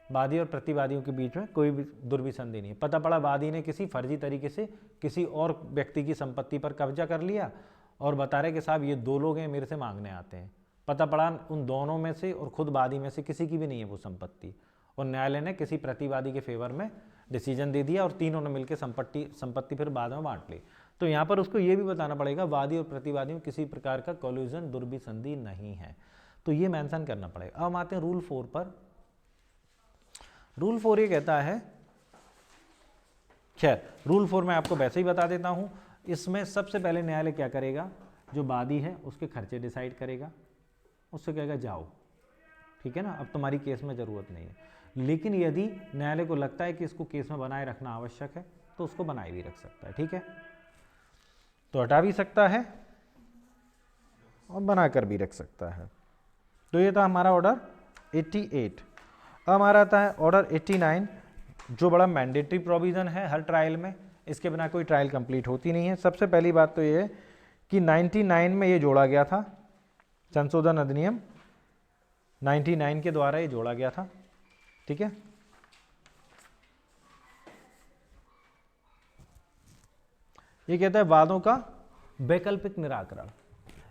वादी और प्रतिवादियों के बीच में कोई भी दुर्विसंधि नहीं है। पता पड़ा वादी ने किसी फर्जी तरीके से किसी और व्यक्ति की संपत्ति पर कब्जा कर लिया और बता रहे कि साहब ये 2 लोग हैं मेरे से मांगने आते हैं। पता पड़ा उन दोनों में से और खुद वादी में से किसी की भी नहीं है वो संपत्ति, और न्यायालय ने किसी प्रतिवादी के फेवर में डिसीजन दे दिया और तीनों ने मिलकर संपत्ति फिर बाद में बांट ली। तो यहाँ पर उसको ये भी बताना पड़ेगा वादी और प्रतिवादी में किसी प्रकार का कॉल्यूजन दुर्विसंधि नहीं है, तो ये मेंशन करना पड़ेगा। अब हम आते हैं रूल 4 पर। रूल 4 ये कहता है, खैर रूल 4 मैं आपको वैसे ही बता देता हूँ। इसमें सबसे पहले न्यायालय क्या करेगा, जो वादी है उसके खर्चे डिसाइड करेगा, उससे कहेगा जाओ, ठीक है ना, अब तुम्हारी केस में ज़रूरत नहीं है। लेकिन यदि न्यायालय को लगता है कि इसको केस में बनाए रखना आवश्यक है तो उसको बनाए भी रख सकता है, ठीक है, तो हटा भी सकता है और बनाकर भी रख सकता है। तो ये था हमारा ऑर्डर 88। अब हमारा आता है ऑर्डर 89, जो बड़ा मैंडेटरी प्रोविज़न है हर ट्रायल में, इसके बिना कोई ट्रायल कंप्लीट होती नहीं है। सबसे पहली बात तो ये है कि 99 में ये जोड़ा गया था, संशोधन अधिनियम 99 के द्वारा ये जोड़ा गया था, ठीक है। ये कहता है वादों का वैकल्पिक निराकरण।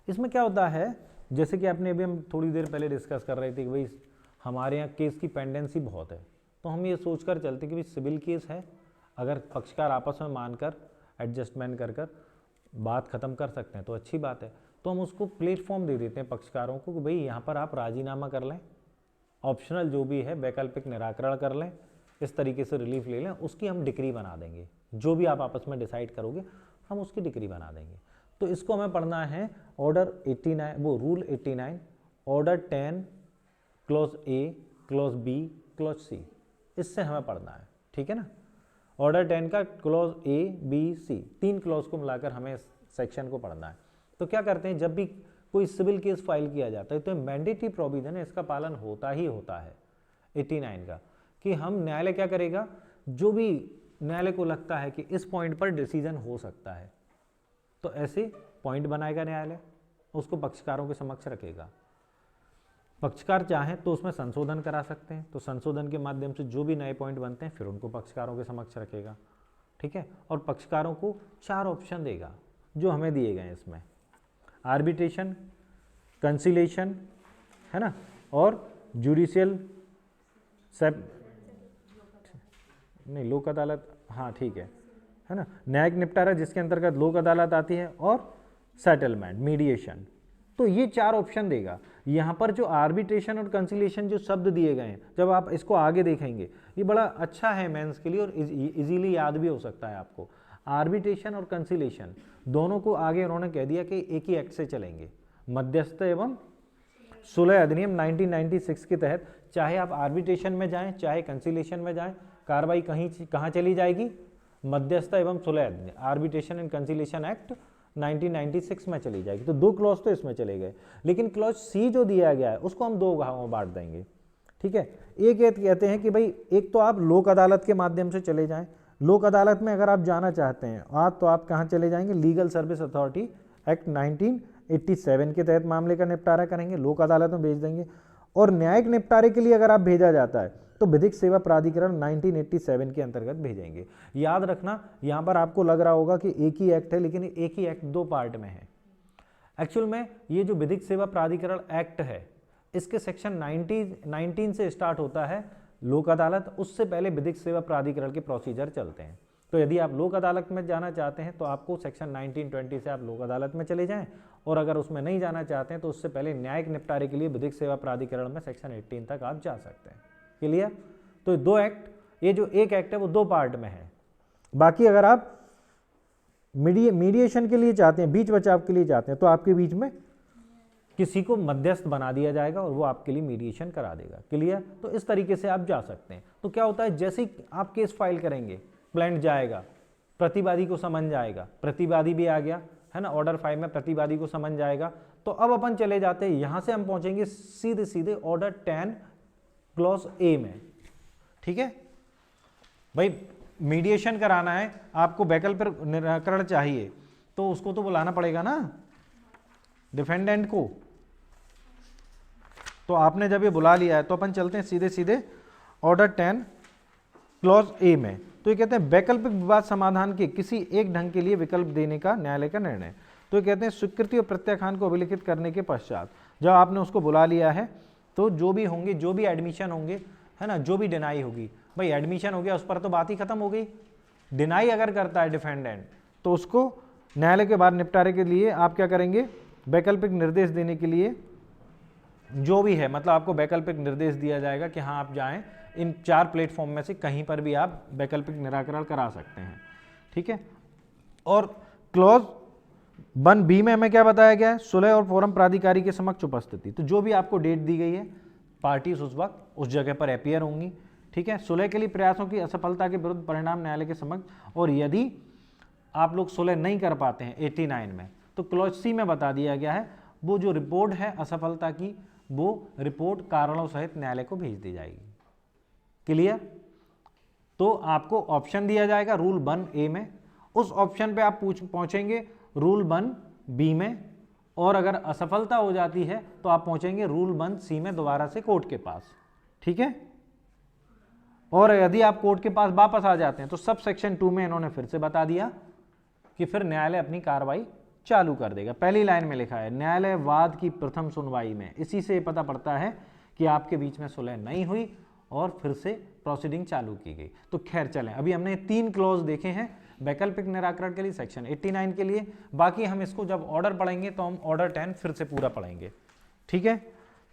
इसमें क्या होता है, जैसे कि आपने अभी हम थोड़ी देर पहले डिस्कस कर रहे थे कि भाई हमारे यहाँ केस की पेंडेंसी बहुत है, तो हम ये सोचकर चलते कि भाई सिविल केस है, अगर पक्षकार आपस में मानकर एडजस्टमेंट कर बात खत्म कर सकते हैं तो अच्छी बात है। तो हम उसको प्लेटफॉर्म दे देते हैं पक्षकारों को कि भाई यहाँ पर आप राजीनामा कर लें, ऑप्शनल जो भी है वैकल्पिक निराकरण कर लें, इस तरीके से रिलीफ ले लें, उसकी हम डिक्री बना देंगे। जो भी आप आपस में डिसाइड करोगे हम उसकी डिक्री बना देंगे। तो इसको हमें पढ़ना है ऑर्डर 89, वो rule 89, order 10 clause A, clause B, clause C, इससे हमें पढ़ना है, ठीक है ना। ऑर्डर 10 का clause A, B, C, 3 clause को मिलाकर हमें सेक्शन को पढ़ना है। तो क्या करते हैं, जब भी कोई सिविल केस फाइल किया जाता है तो मैंडेटरी प्रोविजन है, इसका पालन होता ही होता है 89 का, कि हम न्यायालय क्या करेगा, जो भी न्यायालय को लगता है कि इस पॉइंट पर डिसीजन हो सकता है तो ऐसे पॉइंट बनाएगा न्यायालय, उसको पक्षकारों के समक्ष रखेगा। पक्षकार चाहें तो उसमें संशोधन करा सकते हैं, तो संशोधन के माध्यम से जो भी नए पॉइंट बनते हैं फिर उनको पक्षकारों के समक्ष रखेगा, ठीक है। और पक्षकारों को 4 ऑप्शन देगा जो हमें दिए गए हैं इसमें, आर्बिट्रेशन, कंसिलेशन, है ना, और जुडिशियल नहीं लोक अदालत, हाँ ठीक है ना, न्यायिक निपटारा जिसके अंतर्गत लोक अदालत आती है, और सेटलमेंट, मीडिएशन। तो ये 4 ऑप्शन देगा। यहाँ पर जो आर्बिट्रेशन और कंसिलेशन जो शब्द दिए गए हैं, जब आप इसको आगे देखेंगे, ये बड़ा अच्छा है मेंस के लिए और इजीली याद भी हो सकता है आपको। आर्बिट्रेशन और कंसिलेशन दोनों को आगे उन्होंने कह दिया कि एक ही एक्ट से चलेंगे, मध्यस्थ एवं सुलह अधिनियम 1996 के तहत चाहे आप आर्बिट्रेशन में जाएं चाहे कंसिलेशन में जाएं, कार्रवाई कहाँ चली जाएगी, मध्यस्थ एवं सुलह अधिनियम, आर्बिट्रेशन एंड कंसिलेशन एक्ट 1996 में चली जाएगी। तो 2 क्लॉज तो इसमें चले गए, लेकिन क्लॉज सी जो दिया गया है उसको हम 2 भागों में बांट देंगे, ठीक है। एक ये कहते हैं कि भाई एक तो आप लोक अदालत के माध्यम से चले जाएं, लोक अदालत में अगर आप जाना चाहते हैं आज तो आप कहाँ चले जाएंगे, लीगल सर्विस अथॉरिटी एक्ट 1987 के तहत मामले का निपटारा करेंगे, लोक अदालत में भेज देंगे। और न्यायिक निपटारे के लिए अगर आप भेजा जाता है तो विधिक सेवा प्राधिकरण 1987 के अंतर्गत भेजेंगे। याद रखना, यहाँ पर आपको लग रहा होगा कि एक ही एक्ट है, लेकिन एक ही एक्ट 2 पार्ट में है। एक्चुअल में ये जो विधिक सेवा प्राधिकरण एक्ट है इसके सेक्शन 19 से स्टार्ट होता है लोक अदालत, उससे पहले विधिक सेवा प्राधिकरण के प्रोसीजर चलते हैं। तो यदि आप लोक अदालत में जाना चाहते हैं तो आपको सेक्शन 1920 से आप लोक अदालत में चले जाएं, और अगर उसमें नहीं जाना चाहते हैं तो उससे पहले न्यायिक निपटारे के लिए विधिक सेवा प्राधिकरण में सेक्शन 18 तक आप जा सकते हैं। क्लियर? तो 2 एक्ट, ये जो एक एक्ट है वो 2 पार्ट में है। बाकी अगर आप मीडिएशन के लिए चाहते हैं, बीच बचाव के लिए चाहते हैं, तो आपके बीच में किसी को मध्यस्थ बना दिया जाएगा और वो आपके लिए मीडिएशन करा देगा। क्लियर? तो इस तरीके से आप जा सकते हैं। तो क्या होता है, जैसे ही आप केस फाइल करेंगे प्लेंट जाएगा, प्रतिवादी को समन जाएगा, प्रतिवादी भी आ गया है ना, ऑर्डर 5 में प्रतिवादी को समन जाएगा। तो अब अपन चले जाते हैं, यहां से हम पहुंचेंगे सीधे सीधे ऑर्डर 10 क्लॉज ए में। ठीक है भाई, मीडिएशन कराना है आपको, वैकल्पिक निराकरण चाहिए तो उसको तो बुलाना पड़ेगा ना डिफेंडेंट को। तो आपने जब ये बुला लिया है तो अपन चलते हैं सीधे सीधे ऑर्डर 10 क्लॉज ए में। तो ये कहते हैं वैकल्पिक विवाद समाधान के किसी एक ढंग के लिए विकल्प देने का न्यायालय का निर्णय। तो ये कहते हैं स्वीकृति और प्रत्याख्यान को अभिलिखित करने के पश्चात जब आपने उसको बुला लिया है तो जो भी होंगे, जो भी एडमिशन होंगे है ना, जो भी डिनाई होगी, भाई एडमिशन हो गया उस पर तो बात ही खत्म हो गई। डिनाई अगर करता है डिफेंडेंट तो उसको न्यायालय के बाहर निपटारे के लिए आप क्या करेंगे, वैकल्पिक निर्देश देने के लिए जो भी है, मतलब आपको वैकल्पिक निर्देश दिया जाएगा कि हाँ आप जाएं, इन 4 प्लेटफॉर्म में से कहीं पर भी आप वैकल्पिक निराकरण करा सकते हैं। ठीक है। और क्लॉज 1B में हमें क्या बताया गया है, सुलह और फोरम प्राधिकारी के समक्ष उपस्थिति। तो जो भी आपको डेट दी गई है, पार्टीज उस वक्त उस जगह पर अपीयर होंगी। ठीक है। सुलह के लिए प्रयासों की असफलता के विरुद्ध परिणाम न्यायालय के समक्ष, और यदि आप लोग सुलह नहीं कर पाते हैं 89 में तो क्लॉज सी में बता दिया गया है वो जो रिपोर्ट है असफलता की, वो रिपोर्ट कारणों सहित न्यायालय को भेज दी जाएगी। क्लियर? तो आपको ऑप्शन दिया जाएगा रूल 1A में, उस ऑप्शन पे आप पहुंचेंगे रूल 1B में, और अगर असफलता हो जाती है तो आप पहुंचेंगे रूल 1C में दोबारा से कोर्ट के पास। ठीक है। और यदि आप कोर्ट के पास वापस आ जाते हैं तो सब सेक्शन 2 में इन्होंने फिर से बता दिया कि फिर न्यायालय अपनी कार्रवाई चालू कर देगा। पहली लाइन में लिखा है न्यायालय वाद की प्रथम सुनवाई में, इसी से पता पड़ता है कि आपके बीच में सुलह नहीं हुई और फिर से प्रोसीडिंग चालू की गई। तो खैर चलें, अभी हमने 3 क्लॉज देखे हैं वैकल्पिक निराकरण के लिए, सेक्शन 89 के लिए। बाकी हम इसको जब ऑर्डर पढ़ेंगे तो हम ऑर्डर 10 फिर से पूरा पढ़ेंगे। ठीक है।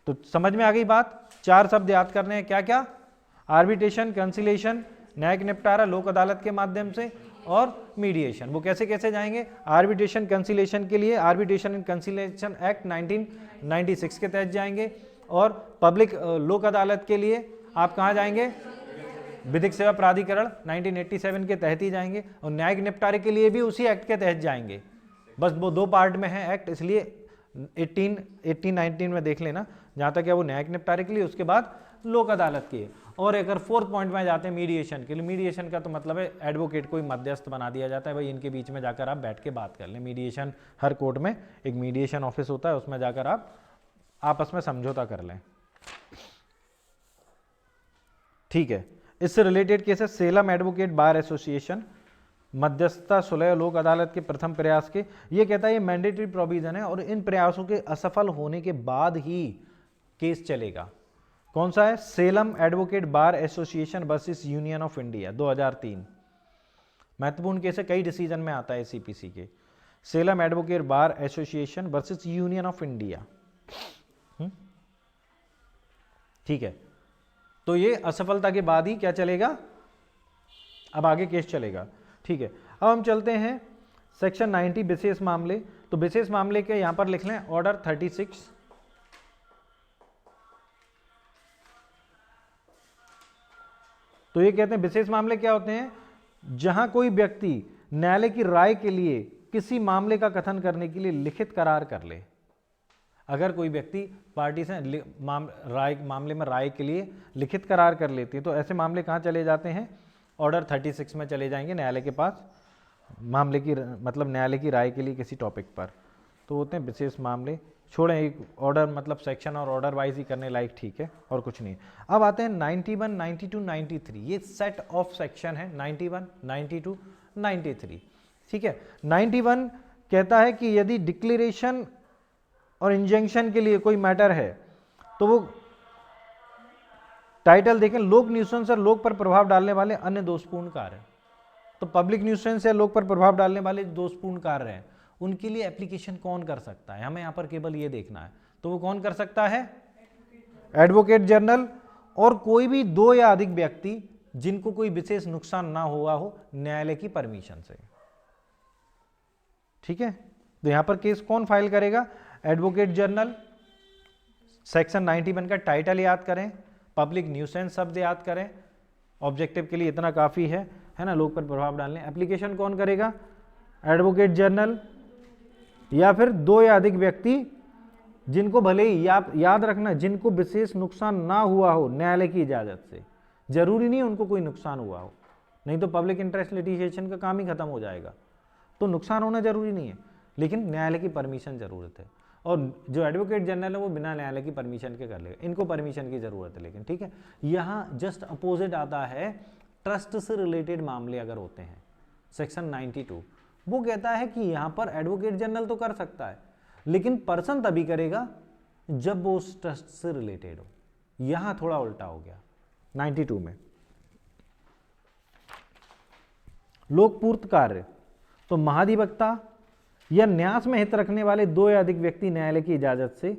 तो समझ में आ गई बात। 4 शब्द याद करने हैं, क्या क्या, आर्बिट्रेशन, कंसिलिएशन, न्यायिक निपटारा लोक अदालत के माध्यम से, और मीडिएशन। वो कैसे कैसे जाएंगे, आर्बिट्रेशन कंसिलिएशन के लिए आर्बिट्रेशन एंड कंसिलिएशन एक्ट 1996 के तहत जाएंगे, और पब्लिक लोक अदालत के लिए आप कहाँ जाएंगे, विधिक सेवा प्राधिकरण 1987 के तहत ही जाएंगे, और न्यायिक निपटारे के लिए भी उसी एक्ट के तहत जाएंगे। बस वो 2 पार्ट में है एक्ट, इसलिए 18-19 में देख लेना जहाँ तक है वो न्यायिक निपटारे के लिए, उसके बाद लोक अदालत की। और अगर 4th पॉइंट में जाते हैं मीडिएशन के लिए, मीडिएशन का तो मतलब है एडवोकेट को मध्यस्थ बना दिया जाता है, भाई इनके बीच में जाकर आप बैठ के बात कर लें। मीडिएशन, हर कोर्ट में एक मीडिएशन ऑफिस होता है, उसमें जाकर आप आपस में समझौता कर लें। ठीक है। इससे related cases Salem advocate bar association, मध्यस्थता सुलह लोक अदालत के प्रथम प्रयास के, ये कहता है ये मैंडेटरी प्रोविजन है और इन प्रयासों के असफल होने के बाद ही केस चलेगा। कौन सा है, Salem advocate bar association versus union of India 2003। महत्वपूर्ण केस है, कई डिसीजन में आता है सीपीसी के। Salem advocate bar association versus union of India. ठीक है। तो ये असफलता के बाद ही क्या चलेगा, अब आगे केस चलेगा। ठीक है। अब हम चलते हैं सेक्शन 90 विशेष मामले। तो विशेष मामले के यहां पर लिख लें ऑर्डर 36। तो ये कहते हैं विशेष मामले क्या होते हैं, जहां कोई व्यक्ति न्यायालय की राय के लिए किसी मामले का कथन करने के लिए लिखित करार कर ले। अगर कोई व्यक्ति पार्टी से मामले में राय के लिए लिखित करार कर लेती है तो ऐसे मामले कहाँ चले जाते हैं, ऑर्डर 36 में चले जाएंगे न्यायालय के पास, मामले की मतलब न्यायालय की राय के लिए किसी टॉपिक पर। तो होते हैं विशेष मामले, छोड़ें एक ऑर्डर मतलब सेक्शन और ऑर्डर वाइज ही करने लायक, ठीक है, और कुछ नहीं। अब आते हैं 91, 92, 93, ये सेट ऑफ सेक्शन है 91, 92, 93, ठीक है। 91 कहता है कि यदि डिक्लेरेशन और इंजंक्शन के लिए कोई मैटर है तो वो टाइटल देखें, लोक न्यूसेंस और लोक पर प्रभाव डालने वाले अन्य दोषपूर्ण कार्य। तो पब्लिक न्यूसेंस या लोक पर प्रभाव डालने वाले दोषपूर्ण कार्य हैं, उनके लिए एप्लीकेशन कौन कर सकता है, हमें यहाँ पर केवल ये देखना है। तो वो कौन कर सकता है, एडवोकेट जनरल और कोई भी 2 या अधिक व्यक्ति जिनको कोई विशेष नुकसान ना हुआ हो न्यायालय की परमिशन से, ठीक है। तो यहां पर केस कौन फाइल करेगा, एडवोकेट जनरल। सेक्शन 91 का टाइटल याद करें, पब्लिक न्यूसेंस शब्द याद करें, ऑब्जेक्टिव के लिए इतना काफी है ना, लोक पर प्रभाव डालने। एप्लीकेशन कौन करेगा, एडवोकेट जनरल या फिर 2 या अधिक व्यक्ति जिनको भले ही याद रखना, जिनको विशेष नुकसान ना हुआ हो न्यायालय की इजाजत से। जरूरी नहीं उनको कोई नुकसान हुआ हो, नहीं तो पब्लिक इंटरेस्ट लिटिगेशन का काम ही खत्म हो जाएगा। तो नुकसान होना जरूरी नहीं है, लेकिन न्यायालय की परमिशन जरूरत है। और जो एडवोकेट जनरल है वो बिना न्यायालय की परमिशन के कर लेगा, इनको परमिशन की जरूरत है लेकिन, ठीक है। यहाँ जस्ट अपोजिट आता है ट्रस्ट से रिलेटेड मामले अगर होते हैं, सेक्शन 92 वो कहता है कि यहाँ पर एडवोकेट जनरल तो कर सकता है, लेकिन पर्सन तभी करेगा जब वो उस ट्रस्ट से रिलेटेड हो। यहां थोड़ा उल्टा हो गया 92 में। लोकपूर्त कार्य, तो महाधिवक्ता या न्यास में हित रखने वाले 2 या अधिक व्यक्ति न्यायालय की इजाजत से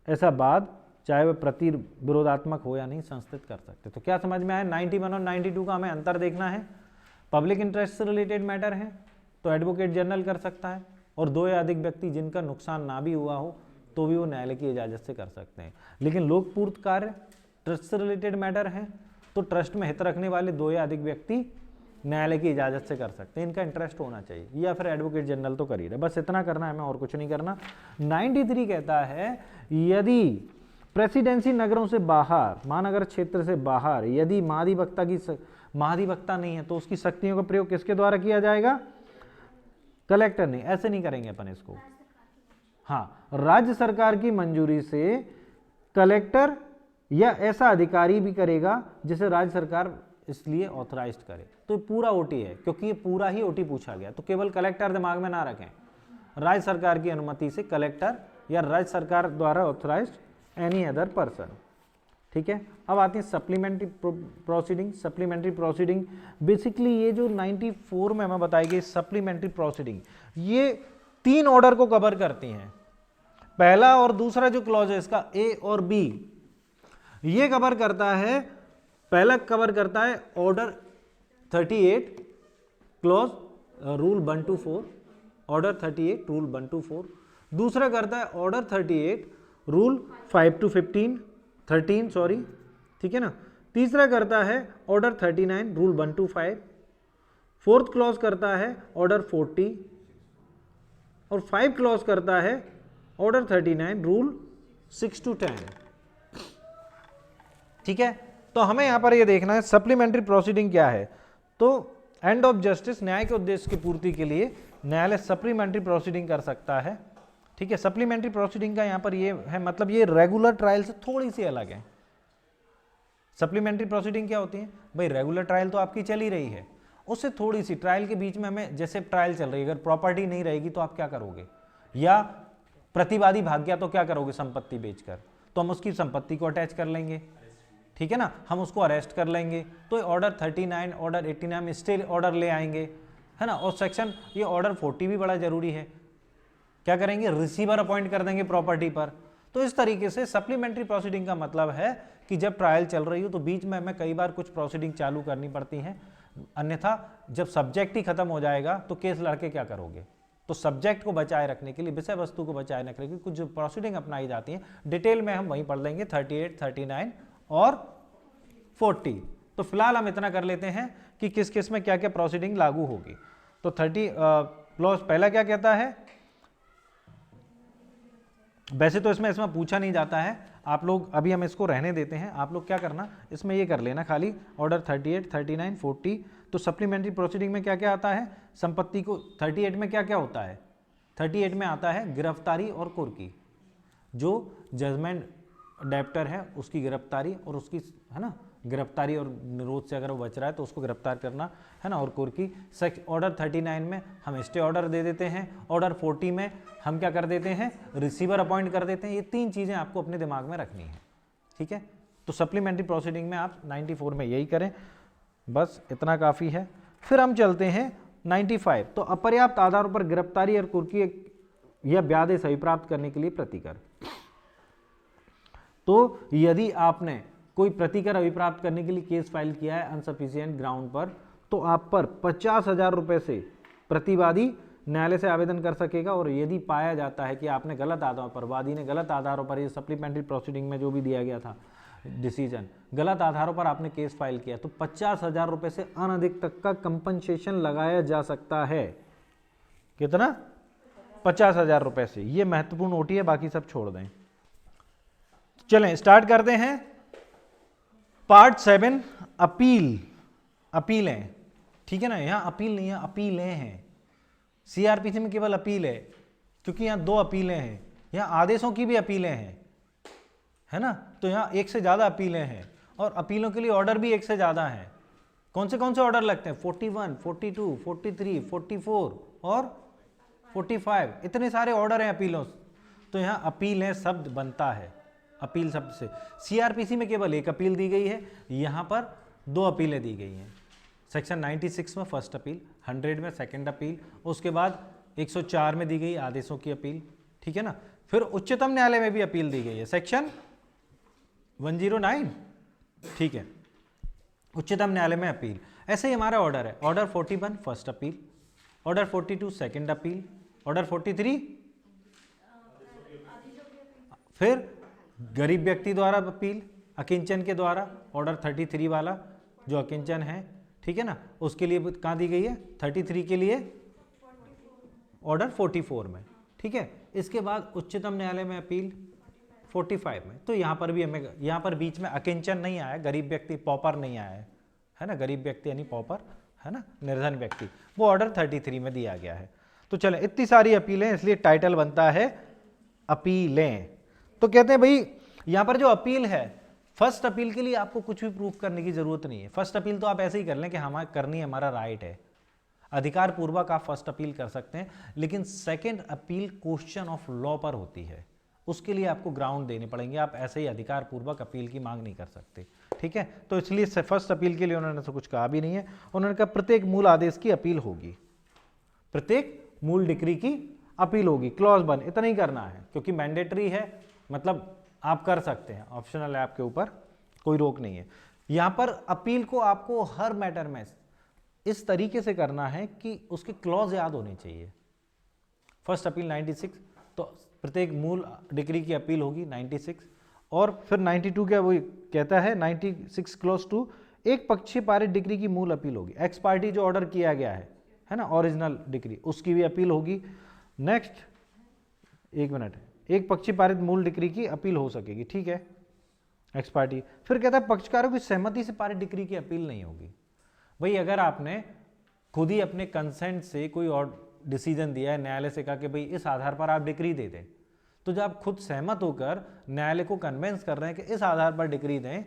ऐसा वाद, चाहे वह प्रति विरोधात्मक हो या नहीं, संस्थित कर सकते। तो क्या समझ में आया, 91 और 92 का हमें अंतर देखना है। पब्लिक इंटरेस्ट से रिलेटेड मैटर है तो एडवोकेट जनरल कर सकता है, और 2 या अधिक व्यक्ति जिनका नुकसान ना भी हुआ हो तो भी वो न्यायालय की इजाजत से कर सकते हैं। लेकिन लोकपूर्त कार्य ट्रस्ट से रिलेटेड मैटर है तो ट्रस्ट में हित रखने वाले 2 या अधिक व्यक्ति न्यायालय की इजाजत से कर सकते हैं, इनका इंटरेस्ट होना चाहिए, या फिर एडवोकेट जनरल तो कर ही रहे। बस इतना करना है हमें, और कुछ नहीं करना। 93 कहता है यदि प्रेसिडेंसी नगरों से बाहर, महानगर क्षेत्र से बाहर, यदि महाधिवक्ता नहीं है तो उसकी शक्तियों का प्रयोग किसके द्वारा किया जाएगा, कलेक्टर नहीं, ऐसे नहीं करेंगे अपन इसको। हाँ, राज्य सरकार की मंजूरी से कलेक्टर या ऐसा अधिकारी भी करेगा जिसे राज्य सरकार इसलिए ऑथराइज्ड करे। तो पूरा ओटी है, क्योंकि ये पूरा ही ओटी पूछा गया, तो केवल कलेक्टर दिमाग में ना रखें, राज्य सरकार की अनुमति से कलेक्टर या राज्य सरकार द्वारा ऑथराइज्ड एनी अदर पर्सन, ठीक है। अब आती है supplementary proceeding. Supplementary proceeding basically ये जो 94 में हमें बताई गई सप्लीमेंट्री प्रोसीडिंग, ये 3 ऑर्डर को कवर करती हैं। पहला और दूसरा जो क्लॉज है इसका, ए और बी, ये कवर करता है। पहला कवर करता है order 38 clause rule 1 to 4, order 38 rule 1 to 4। दूसरा करता है ऑर्डर 38 रूल 5 to 13, सॉरी, ठीक है ना। तीसरा करता है order 39 rule 1 to 5। Fourth clause करता है ऑर्डर 40 और 5 क्लॉज करता है ऑर्डर 39 रूल 6 to 10, ठीक है। तो हमें यहां पर ये देखना है सप्लीमेंट्री प्रोसीडिंग क्या है। तो एंड ऑफ जस्टिस, न्याय के उद्देश्य की पूर्ति के लिए न्यायालय सप्लीमेंट्री प्रोसीडिंग कर सकता है, ठीक है। सप्लीमेंट्री प्रोसीडिंग का यहां पर ये है, मतलब ये रेगुलर ट्रायल से थोड़ी सी अलग है। सप्लीमेंट्री प्रोसीडिंग क्या होती है भाई, रेगुलर ट्रायल तो आपकी चल ही रही है, उससे थोड़ी सी ट्रायल के बीच में हमें, जैसे ट्रायल चल रही है, अगर प्रॉपर्टी नहीं रहेगी तो आप क्या करोगे, या प्रतिवादी भाग गया तो क्या करोगे, संपत्ति बेचकर, तो हम उसकी संपत्ति को अटैच कर लेंगे, ठीक है ना, हम उसको अरेस्ट कर लेंगे। तो ऑर्डर 39, ऑर्डर 89 में स्टे ऑर्डर ले आएंगे, है ना। और सेक्शन ये ऑर्डर 40 भी बड़ा जरूरी है, क्या करेंगे, रिसीवर अपॉइंट कर देंगे प्रॉपर्टी पर। तो इस तरीके से सप्लीमेंट्री प्रोसीडिंग का मतलब है कि जब ट्रायल चल रही हो तो बीच में हमें कई बार कुछ प्रोसीडिंग चालू करनी पड़ती हैं, अन्यथा जब सब्जेक्ट ही खत्म हो जाएगा तो केस लड़के क्या करोगे। तो सब्जेक्ट को बचाए रखने के लिए, विषय वस्तु को बचाए रखने के लिए कुछ जो प्रोसीडिंग अपनाई जाती हैं, डिटेल में हम वहीं पढ़ लेंगे 38, 39 और 40। तो फिलहाल हम इतना कर लेते हैं कि किस किस में क्या क्या प्रोसीडिंग लागू होगी। तो क्लॉज पहला क्या कहता है, वैसे तो इसमें पूछा नहीं जाता है, आप लोग अभी हम इसको रहने देते हैं, आप लोग क्या करना इसमें ये कर लेना खाली ऑर्डर 38, 39, 40। तो सप्लीमेंट्री प्रोसीडिंग में क्या क्या आता है, संपत्ति को 38 में क्या क्या होता है, 38 में आता है गिरफ्तारी और कुर्की, जो जजमेंट डेप्टर है उसकी गिरफ्तारी और उसकी, है ना, गिरफ्तारी और निरोध से अगर वो बच रहा है तो उसको गिरफ्तार करना, है ना, और कुर्की। ऑर्डर 39 में हम स्टे ऑर्डर दे देते हैं, ऑर्डर 40 में हम क्या कर देते हैं, रिसीवर अपॉइंट कर देते हैं। ये तीन चीज़ें आपको अपने दिमाग में रखनी है, ठीक है। तो सप्लीमेंट्री प्रोसीडिंग में आप 94 में यही करें, बस इतना काफ़ी है। फिर हम चलते हैं 95। तो अपर्याप्त आधारों पर गिरफ्तारी और कुर्की या ब्याज सही प्राप्त करने के लिए प्रतिकर। तो यदि आपने कोई प्रतिकर अभिप्राप्त करने के लिए केस फाइल किया है अनसफिशिएंट ग्राउंड पर, तो आप पर 50,000 रुपये से प्रतिवादी न्यायालय से आवेदन कर सकेगा। और यदि पाया जाता है कि आपने गलत आधारों पर, वादी ने गलत आधारों पर, ये सप्लीमेंट्री प्रोसीडिंग में जो भी दिया गया था डिसीजन, गलत आधारों पर आपने केस फाइल किया, तो 50,000 रुपये से अनधिक तक का कंपनसेशन लगाया जा सकता है। कितना? 50,000 रुपये से। ये महत्वपूर्ण ओटी है, बाकी सब छोड़ दें। चलें स्टार्ट करते हैं। पार्ट 7 अपील, अपीलें, ठीक है ना। यहां अपील नहीं है, अपीलें हैं। सीआरपीसी में केवल अपील है, क्योंकि यहां 2 अपीलें हैं, यहां आदेशों की भी अपीलें हैं, है ना। तो यहां एक से ज्यादा अपीलें हैं और अपीलों के लिए ऑर्डर भी एक से ज्यादा हैं। कौन से ऑर्डर लगते हैं? 41, 42, 43, 44 और 45, इतने सारे ऑर्डर हैं अपीलों। तो यहां अपीलें शब्द बनता है, अपील शब्द से। सीआरपीसी में केवल एक अपील दी गई है, यहां पर 2 अपीलें दी गई हैं। सेक्शन 96 में फर्स्ट अपील, 100 में सेकंड अपील, उसके बाद 104 में दी गई आदेशों की अपील, ठीक है ना। फिर उच्चतम न्यायालय में भी अपील दी गई है, सेक्शन 109, ठीक है, उच्चतम न्यायालय में अपील। ऐसे ही हमारा ऑर्डर है, order 41 first appeal, order 42 second appeal, order 43 फिर गरीब व्यक्ति द्वारा अपील, अकिंचन के द्वारा, ऑर्डर 33 वाला जो अकिंचन है, ठीक है ना, उसके लिए कहाँ दी गई है? 33 के लिए ऑर्डर 44 में, ठीक है। इसके बाद उच्चतम न्यायालय में अपील 45 में। तो यहाँ पर भी हमें, यहाँ पर बीच में अकिंचन नहीं आया, गरीब व्यक्ति, पॉपर नहीं आया है ना, गरीब व्यक्ति यानी पॉपर, है ना, निर्धन व्यक्ति, वो ऑर्डर 33 में दिया गया है। तो चलें, इतनी सारी अपीलें, इसलिए टाइटल बनता है अपीलें। तो कहते हैं भाई यहां पर जो अपील है, फर्स्ट अपील के लिए आपको कुछ भी प्रूफ करने की जरूरत नहीं है। फर्स्ट अपील तो आप ऐसे ही कर लें कि हमारा करनी हमारा राइट है, अधिकार पूर्वक आप फर्स्ट अपील कर सकते हैं। लेकिन second appeal question of law पर होती है, उसके लिए आपको ग्राउंड देने पड़ेंगे, आप ऐसे ही अधिकार पूर्वक अपील की मांग नहीं कर सकते, ठीक है। तो इसलिए फर्स्ट अपील के लिए उन्होंने तो कुछ कहा भी नहीं है। उन्होंने कहा प्रत्येक मूल आदेश की अपील होगी, प्रत्येक मूल डिक्री की अपील होगी। क्लॉज 1 इतना ही करना है, क्योंकि मैंडेटरी है, मतलब आप कर सकते हैं, ऑप्शनल है, आपके ऊपर कोई रोक नहीं है। यहां पर अपील को आपको हर मैटर में इस तरीके से करना है कि उसके क्लॉज याद होने चाहिए। फर्स्ट अपील 96, तो प्रत्येक मूल डिक्री की अपील होगी 96। और फिर 92 क्या वो कहता है, 96 क्लॉज 2, एक पक्षीय पारित डिक्री की मूल अपील होगी। एक्स पार्टी जो ऑर्डर किया गया है ना, ओरिजिनल डिक्री, उसकी भी अपील होगी। नेक्स्ट, एक मिनट, एक पक्षी पारित मूल डिक्री की अपील हो सकेगी, ठीक है, एक्स पार्टी। फिर कहता है पक्षकारों की सहमति से पारित डिक्री की अपील नहीं होगी। भाई अगर आपने खुद ही अपने कंसेंट से कोई और डिसीजन दिया है, न्यायालय से कहा कि भाई इस आधार पर आप डिक्री दे दें, तो जब आप खुद सहमत होकर न्यायालय को कन्विंस कर रहे हैं कि इस आधार पर डिक्री दें,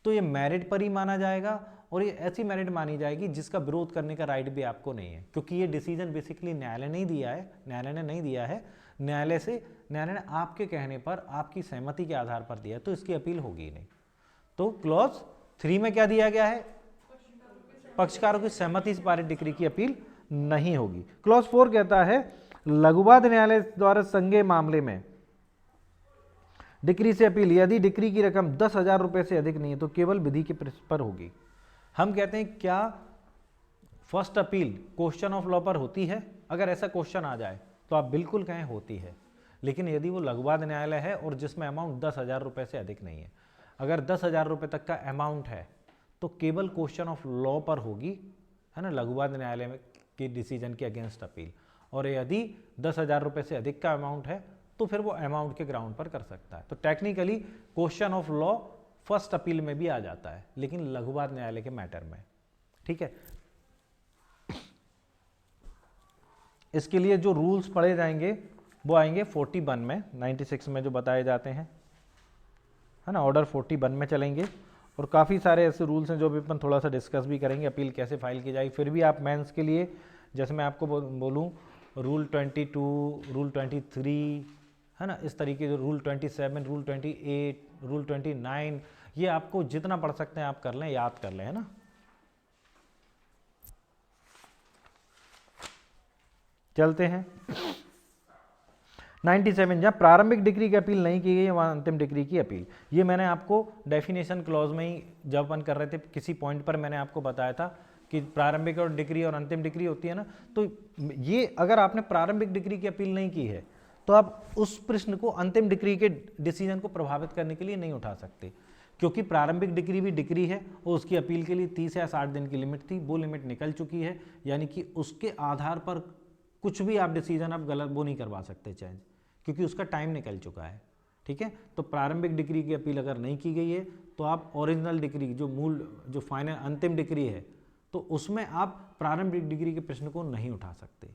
तो ये मेरिट पर ही माना जाएगा। और ये ऐसी मेरिट मानी जाएगी जिसका विरोध करने का राइट भी आपको नहीं है, क्योंकि ये डिसीजन बेसिकली न्यायालय नहीं दिया है, न्यायालय ने नहीं दिया है, न्यायालय ने आपके कहने पर, आपकी सहमति के आधार पर दिया, तो इसकी अपील होगी नहीं। तो क्लॉज 3 में क्या दिया गया है? पक्षकारों की सहमति से पारित डिक्री की अपील नहीं होगी। क्लॉज 4 कहता है लघुवाद न्यायालय द्वारा संज्ञेय मामले में डिक्री से अपील, यदि डिक्री की रकम 10,000 रुपए से अधिक नहीं है तो केवल विधि के पर होगी। हम कहते हैं क्या first appeal question of law पर होती है? अगर ऐसा क्वेश्चन आ जाए तो आप बिल्कुल कहें होती है, लेकिन यदि वो लघुवाद न्यायालय है और जिसमें अमाउंट 10,000 रुपए से अधिक नहीं है, अगर 10,000 रुपए तक का अमाउंट है तो केवल क्वेश्चन ऑफ लॉ पर होगी, है ना, लघुवाद न्यायालय के डिसीजन के अगेंस्ट अपील। और यदि 10,000 रुपये से अधिक का अमाउंट है तो फिर वो अमाउंट के ग्राउंड पर कर सकता है। तो technically question of law first appeal में भी आ जाता है, लेकिन लघुवाद न्यायालय के मैटर में। ठीक है, इसके लिए जो रूल्स पढ़े जाएंगे वो आएंगे 41 में, 96 में जो बताए जाते हैं, है ना, ऑर्डर 41 में चलेंगे। और काफ़ी सारे ऐसे रूल्स हैं जो भी अपन थोड़ा सा डिस्कस भी करेंगे, अपील कैसे फाइल की जाएगी। फिर भी आप मेंस के लिए, जैसे मैं आपको बोलूँ रूल 22, रूल 23, है ना, इस तरीके जो रूल 27, रूल 28, रूल 29, ये आपको जितना पढ़ सकते हैं आप कर लें, याद कर लें, है ना। चलते हैं 97, जहाँ प्रारंभिक डिग्री की अपील नहीं की गई वहाँ अंतिम डिग्री की अपील। ये मैंने आपको डेफिनेशन क्लॉज में ही जब अपन कर रहे थे किसी पॉइंट पर मैंने आपको बताया था कि प्रारंभिक और डिग्री और अंतिम डिग्री होती है ना। तो ये अगर आपने प्रारंभिक डिग्री की अपील नहीं की है तो आप उस प्रश्न को अंतिम डिग्री के डिसीजन को प्रभावित करने के लिए नहीं उठा सकते, क्योंकि प्रारंभिक डिग्री भी डिग्री है और उसकी अपील के लिए 30 या 60 दिन की लिमिट थी, वो लिमिट निकल चुकी है। यानी कि उसके आधार पर कुछ भी आप डिसीजन आप गलत वो नहीं करवा सकते चेंज, क्योंकि उसका टाइम निकल चुका है। ठीक है, तो प्रारंभिक डिग्री की अपील अगर नहीं की गई है तो आप ओरिजिनल डिग्री जो मूल जो फाइनल अंतिम डिग्री है तो उसमें आप प्रारंभिक डिग्री के प्रश्न को नहीं उठा सकते,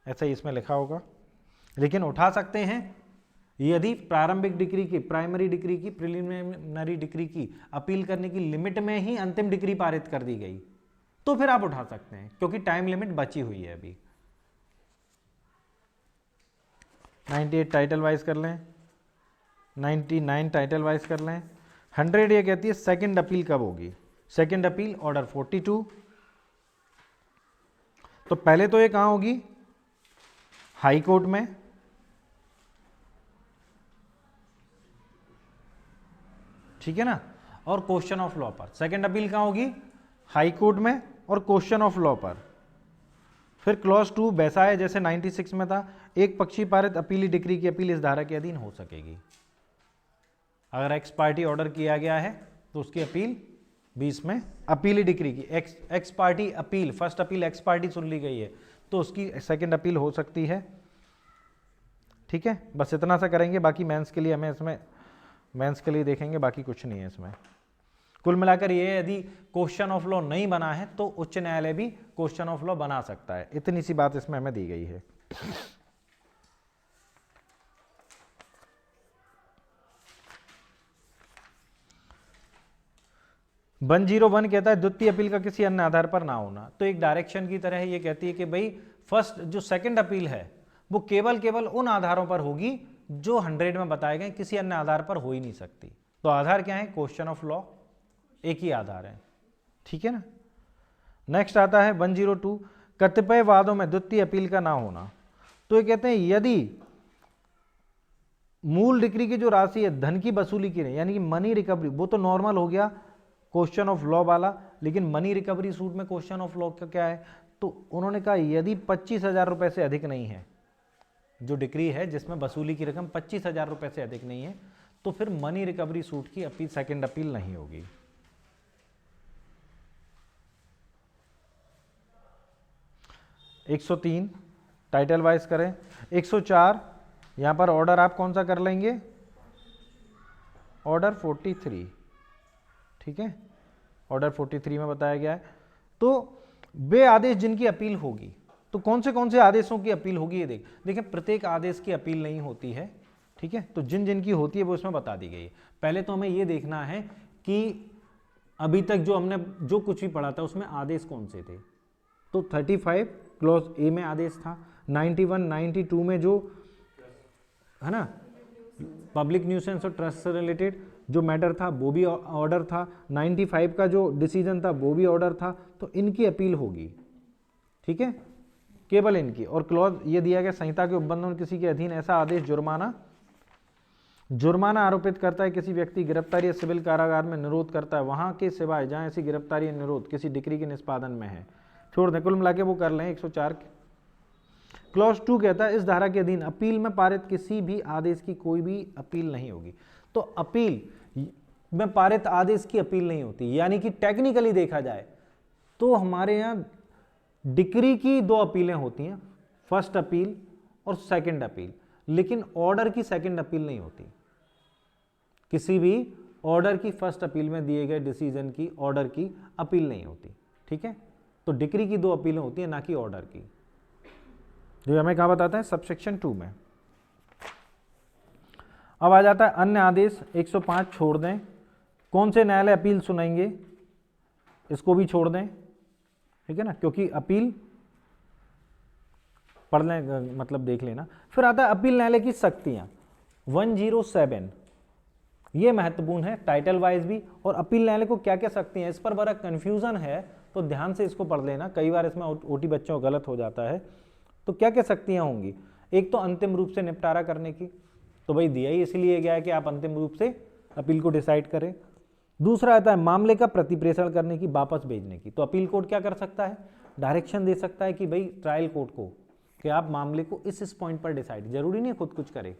ऐसा ही इसमें लिखा होगा। लेकिन उठा सकते हैं यदि प्रारंभिक डिग्री की, प्राइमरी डिग्री की, प्रिलिमिनरी डिग्री की अपील करने की लिमिट में ही अंतिम डिग्री पारित कर दी गई तो फिर आप उठा सकते हैं, क्योंकि टाइम लिमिट बची हुई है अभी। 98 टाइटल वाइज कर लें, 99 टाइटल वाइज कर लें। 100 ये कहती है सेकंड अपील कब होगी। Second appeal order 42। तो पहले तो ये कहां होगी, हाई कोर्ट में, ठीक है ना, और क्वेश्चन ऑफ लॉ पर। सेकंड अपील कहां होगी, हाई कोर्ट में और क्वेश्चन ऑफ लॉ पर। फिर क्लॉज 2 वैसा है जैसे 96 में था, एक पक्षी पारित अपीली डिग्री की अपील इस धारा के अधीन हो सकेगी। अगर एक्स पार्टी ऑर्डर किया गया है तो उसकी अपील 20 में अपीली डिग्री की ex parte appeal, first appeal ex parte सुन ली गई है तो उसकी सेकंड अपील हो सकती है। ठीक है, बस इतना सा करेंगे, बाकी मेंस के लिए हमें इसमें मेंस के लिए देखेंगे, बाकी कुछ नहीं है इसमें। कुल मिलाकर ये यदि क्वेश्चन ऑफ लॉ नहीं बना है तो उच्च न्यायालय भी क्वेश्चन ऑफ लॉ बना सकता है, इतनी सी बात इसमें हमें दी गई है। वन 101 कहता है द्वितीय अपील का किसी अन्य आधार पर ना होना। तो एक डायरेक्शन की तरह ये कहती है कि भाई फर्स्ट जो सेकंड अपील है वो केवल उन आधारों पर होगी जो 100 में बताए गए, किसी अन्य आधार पर हो ही नहीं सकती। तो आधार क्या है, क्वेश्चन ऑफ लॉ, एक ही आधार है। ठीक है ना। नेक्स्ट आता है 102, कतिपय वादों में द्वितीय अपील का ना होना। तो ये कहते हैं यदि मूल डिग्री की जो राशि है धन की वसूली की नहीं, यानी कि मनी रिकवरी, वो तो नॉर्मल हो गया क्वेश्चन ऑफ लॉ वाला, लेकिन मनी रिकवरी सूट में क्वेश्चन ऑफ लॉ का क्या है, तो उन्होंने कहा यदि 25,000 रुपए से अधिक नहीं है, जो डिग्री है जिसमें वसूली की रकम 25,000 रुपए से अधिक नहीं है, तो फिर मनी रिकवरी सूट की अपील, सेकंड अपील नहीं होगी। एक 103 टाइटल वाइज करें। 104 यहां पर ऑर्डर आप कौन सा कर लेंगे, ऑर्डर 43। ठीक है, ऑर्डर 43 में बताया गया है। तो वे आदेश जिनकी अपील होगी, तो कौन से आदेशों की अपील होगी ये देखें, प्रत्येक आदेश की अपील नहीं होती है। ठीक है, तो जिन जिनकी होती है वो इसमें बता दी गई है। पहले तो हमें ये देखना है कि अभी तक जो हमने जो कुछ भी पढ़ा था उसमें आदेश कौन से थे। तो 35 क्लॉज ए में आदेश था, 91 92 में जो है ना पब्लिक न्यूसेंस और ट्रस्ट से रिलेटेड जो मैटर था वो भी ऑर्डर था, 95 का जो डिसीजन था वो भी ऑर्डर था। तो इनकी अपील होगी। ठीक है, केवल इनकी। और क्लॉज ये दिया गया, संहिता के उपबंधों में किसी के अधीन ऐसा आदेश जुर्माना आरोपित करता है, किसी व्यक्ति गिरफ्तारी या सिविल कारागार में निरोध करता है, वहां के सिवाय जहां ऐसी गिरफ्तारी या निरोध किसी डिग्री के निष्पादन में है, छोड़ दें, कुल मिला के वो कर लें 104। क्लॉज 2 कहता है इस धारा के अधीन अपील में पारित किसी भी आदेश की कोई भी अपील नहीं होगी। तो अपील में पारित आदेश की अपील नहीं होती, यानी कि टेक्निकली देखा जाए तो हमारे यहाँ डिक्री की 2 अपीलें होती हैं, फर्स्ट अपील और सेकंड अपील, लेकिन ऑर्डर की सेकंड अपील नहीं होती। किसी भी ऑर्डर की फर्स्ट अपील में दिए गए डिसीजन की ऑर्डर की अपील नहीं होती, ठीक है। तो डिक्री की 2 अपीलें होती हैं, ना कि ऑर्डर की, जो हमें कहाँ बताता है सबसेक्शन 2 में। अब आ जाता है अन्य आदेश 105 छोड़ दें। कौन से न्यायालय अपील सुनाएंगे, इसको भी छोड़ दें, ठीक है ना, क्योंकि अपील पढ़ लें, मतलब देख लेना। फिर आता है अपील न्यायालय की शक्तियां 107, ये महत्वपूर्ण है टाइटल वाइज भी। और अपील न्यायालय को क्या क्या शक्तियां, इस पर बड़ा कंफ्यूजन है, तो ध्यान से इसको पढ़ लेना, कई बार इसमें ओटी बच्चों को गलत हो जाता है। तो क्या क्या शक्तियां होंगी, एक तो अंतिम रूप से निपटारा करने की, तो भाई दिया ही इसलिए गया है कि आप अंतिम रूप से अपील को डिसाइड करें। दूसरा आता है मामले का प्रतिप्रेषण करने की, वापस भेजने की। तो अपील कोर्ट क्या कर सकता है, डायरेक्शन दे सकता है कि भाई ट्रायल कोर्ट को कि आप मामले को इस पॉइंट पर डिसाइड, जरूरी नहीं खुद कुछ करे,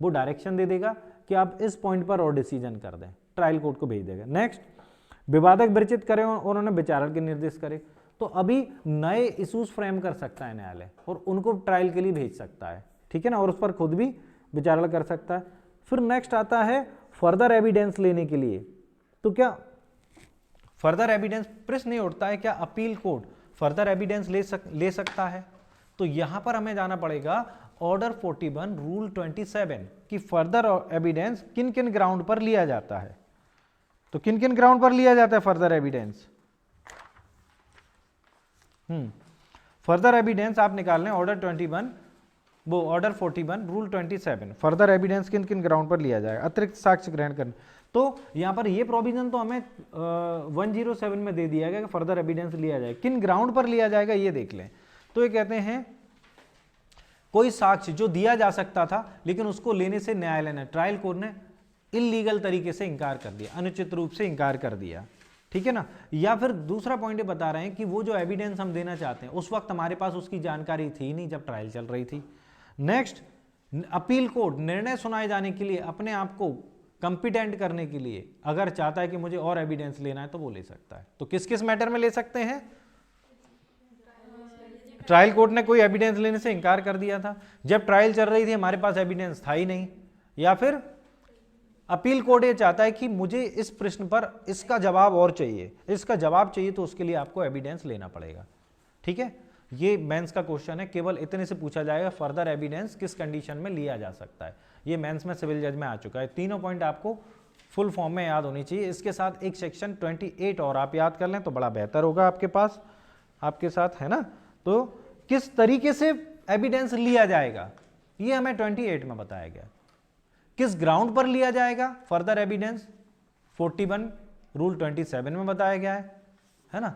वो डायरेक्शन दे देगा कि आप इस पॉइंट पर और डिसीजन कर दें, ट्रायल कोर्ट को भेज देगा। नेक्स्ट, विवादक विरचित करें और उन्हें विचारण के निर्देश करे। तो अभी नए इशूज फ्रेम कर सकता है न्यायालय और उनको ट्रायल के लिए भेज सकता है, ठीक है ना, और उस पर खुद भी विचारण कर सकता है। फिर नेक्स्ट आता है फर्दर एविडेंस लेने के लिए। तो क्या फर्दर एविडेंस प्रश्न नहीं उठता है, क्या अपील कोर्ट फर्दर एविडेंस ले सकता है? तो यहां पर हमें जाना पड़ेगा ऑर्डर 41 रूल 27 की फर्दर एविडेंस किन किन ग्राउंड पर लिया जाता है। तो किन किन ग्राउंड पर लिया जाता है फर्दर एविडेंस? फर्दर एविडेंस आप निकाल लें, ऑर्डर 21 वो ऑर्डर 41 रूल 27, फर्दर एविडेंस किन किन ग्राउंड पर लिया जाएगा, अतिरिक्त साक्ष्य ग्रहण करने। तो यहां पर ये प्रोविजन तो हमें 107 में दे दिया गया कि फर्दर एविडेंस लिया जाए, किन ग्राउंड पर लिया जाएगा ये देख लें। तो ये कहते हैं कोई साक्ष्य जो दिया जा सकता था लेकिन उसको लेने से न्यायालय ने, ट्रायल कोर्ट ने इलीगल तरीके से इंकार कर दिया, अनुचित रूप से इंकार कर दिया, ठीक है ना। या फिर दूसरा पॉइंट ये बता रहे हैं कि वो जो एविडेंस हम देना चाहते हैं उस वक्त हमारे पास उसकी जानकारी थी नहीं जब ट्रायल चल रही थी। नेक्स्ट, अपील कोर्ट निर्णय सुनाए जाने के लिए अपने आप को कंपिटेंट करने के लिए अगर चाहता है कि मुझे और एविडेंस लेना है तो वो ले सकता है। तो किस किस मैटर में ले सकते हैं? ट्रायल कोर्ट ने कोई एविडेंस लेने से इंकार कर दिया था, जब ट्रायल चल रही थी हमारे पास एविडेंस था ही नहीं, या फिर अपील कोर्ट ये चाहता है कि मुझे इस प्रश्न पर इसका जवाब और चाहिए, इसका जवाब चाहिए, तो उसके लिए आपको एविडेंस लेना पड़ेगा, ठीक है। ये मेंस का क्वेश्चन है, केवल इतने से पूछा जाएगा फर्दर एविडेंस किस कंडीशन में लिया जा सकता है। ये मेंस में सिविल जज में आ चुका है। तीनों पॉइंट आपको फुल फॉर्म में याद होनी चाहिए। इसके साथ एक सेक्शन 28 और आप याद कर लें तो बड़ा बेहतर होगा आपके पास, आपके साथ, है ना। तो किस तरीके से एविडेंस लिया जाएगा ये हमें 28 में बताया गया। किस ग्राउंड पर लिया जाएगा फर्दर एविडेंस 41 रूल 27 में बताया गया है ना।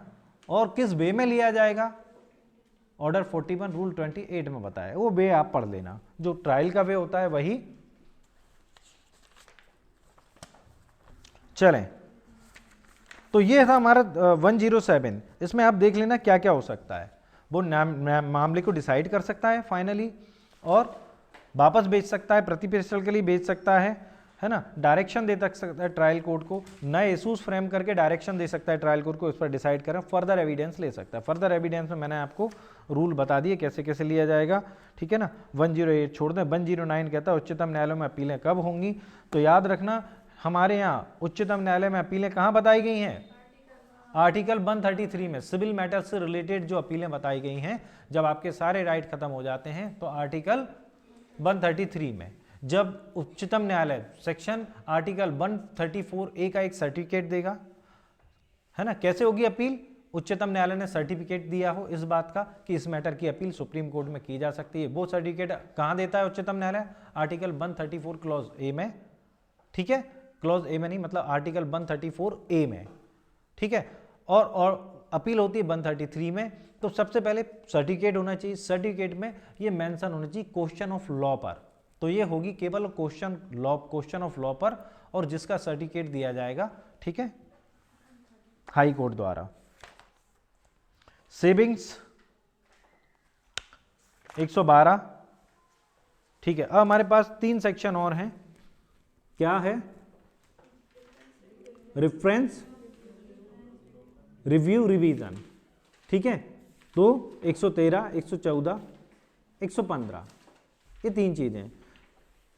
और किस वे में लिया जाएगा ऑर्डर 41 रूल 28 में बताया। वो वे आप पढ़ लेना, जो ट्रायल का वे होता है वही। चलें, तो ये था हमारा 107। इसमें आप देख लेना क्या क्या हो सकता है। वो मामले को डिसाइड कर सकता है फाइनली, और वापस भेज सकता है, प्रतिप्रेषण के लिए भेज सकता है ना। डायरेक्शन दे सकता है ट्रायल कोर्ट को, नए इशूज फ्रेम करके डायरेक्शन दे सकता है ट्रायल कोर्ट को, इस पर डिसाइड करें। फर्दर एविडेंस ले सकता है। फर्दर एविडेंस में मैंने आपको रूल बता दिए कैसे कैसे लिया जाएगा, ठीक है ना। 108 छोड़ दें। 109 कहता है उच्चतम न्यायालय में अपीलें कब होंगी। तो याद रखना हमारे यहाँ उच्चतम न्यायालय में अपीलें कहाँ बताई गई हैं? आर्टिकल 133 में सिविल मैटर्स से रिलेटेड जो अपीलें बताई गई हैं, जब आपके सारे राइट खत्म हो जाते हैं तो आर्टिकल 133 में जब उच्चतम न्यायालय सेक्शन आर्टिकल 134A का एक सर्टिफिकेट देगा, है ना। कैसे होगी अपील? उच्चतम न्यायालय ने सर्टिफिकेट दिया हो इस बात का कि इस मैटर की अपील सुप्रीम कोर्ट में की जा सकती है। वो सर्टिफिकेट कहां देता है उच्चतम न्यायालय? आर्टिकल 134 क्लॉज ए में, ठीक है। क्लॉज ए में नहीं, मतलब आर्टिकल 134A में, ठीक है। और अपील होती है 133 में। तो सबसे पहले सर्टिफिकेट होना चाहिए। सर्टिफिकेट में ये मेंशन होना चाहिए क्वेश्चन ऑफ लॉ पर। तो ये होगी केवल क्वेश्चन ऑफ लॉ पर, और जिसका सर्टिफिकेट दिया जाएगा, ठीक है, हाई कोर्ट द्वारा। सेविंग्स 112, ठीक है। अब हमारे पास 3 सेक्शन और हैं। क्या है? रेफरेंस, रिव्यू, रिवीजन, ठीक है। तो 113, 114, 115, ये 3 चीजें।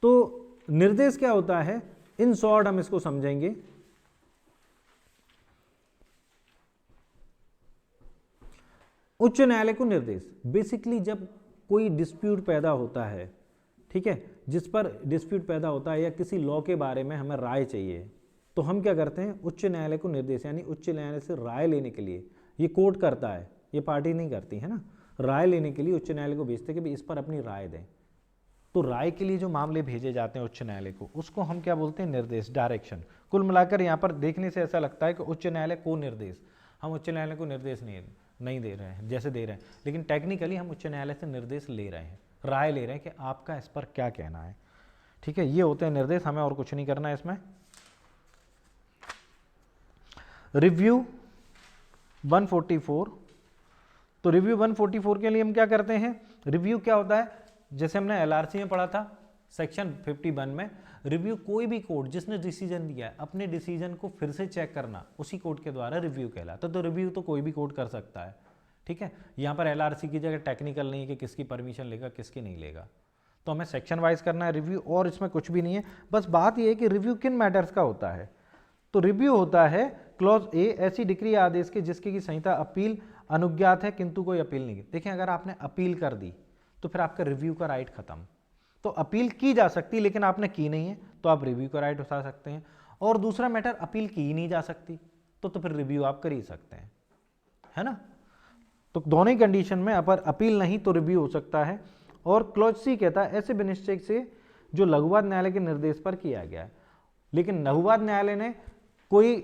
तो निर्देश क्या होता है, इन शॉर्ट हम इसको समझेंगे। उच्च न्यायालय को निर्देश, बेसिकली जब कोई डिस्प्यूट पैदा होता है, ठीक है, जिस पर डिस्प्यूट पैदा होता है या किसी लॉ के बारे में हमें राय चाहिए, तो हम क्या करते हैं, उच्च न्यायालय को निर्देश, यानी उच्च न्यायालय से राय लेने के लिए, ये कोर्ट करता है, ये पार्टी नहीं करती है ना, राय लेने के लिए उच्च न्यायालय को भेजते हैं कि इस पर अपनी राय दें। तो राय के लिए जो मामले भेजे जाते हैं उच्च न्यायालय को, उसको हम क्या बोलते हैं, निर्देश, डायरेक्शन। कुल मिलाकर यहाँ पर देखने से ऐसा लगता है कि उच्च न्यायालय को निर्देश, हम उच्च न्यायालय को निर्देश नहीं दे रहे हैं, जैसे दे रहे हैं, लेकिन टेक्निकली हम उच्च न्यायालय से निर्देश ले रहे हैं, राय ले रहे हैं कि आपका इस पर क्या कहना है। ठीक है, ये होते हैं निर्देश, हमें और कुछ नहीं करना है इसमें। रिव्यू 144, तो रिव्यू 144 के लिए हम क्या करते हैं, रिव्यू क्या होता है, जैसे हमने एलआरसी में पढ़ा था सेक्शन 51 में, रिव्यू कोई भी कोर्ट जिसने डिसीजन दिया है अपने डिसीजन को फिर से चेक करना, उसी कोर्ट के द्वारा रिव्यू कहलाता है। तो रिव्यू तो कोई भी कोर्ट कर सकता है, ठीक है। यहाँ पर एलआरसी की जगह टेक्निकल नहीं है कि किसकी परमिशन लेगा किसकी नहीं लेगा, तो हमें सेक्शन वाइज करना है रिव्यू, और इसमें कुछ भी नहीं है। बस बात यह है कि रिव्यू किन मैटर्स का होता है, तो रिव्यू होता है क्लॉज ए, ऐसी डिक्री या आदेश के जिसकी की संहिता अपील अनुज्ञात है किंतु कोई अपील नहीं की। देखिए, अगर आपने अपील कर दी तो फिर आपका रिव्यू का राइट खत्म। तो अपील की जा सकती लेकिन आपने की नहीं है, तो आप रिव्यू का राइट उठा सकते हैं। और दूसरा मैटर, अपील की ही नहीं जा सकती तो फिर रिव्यू आप कर ही सकते हैं, है ना। तो दोनों ही कंडीशन में अपर अपील नहीं तो रिव्यू हो सकता है। और क्लॉज सी कहता है ऐसे विनिश्चय से जो लघुवाद न्यायालय के निर्देश पर किया गया है, लेकिन लघुवाद न्यायालय ने कोई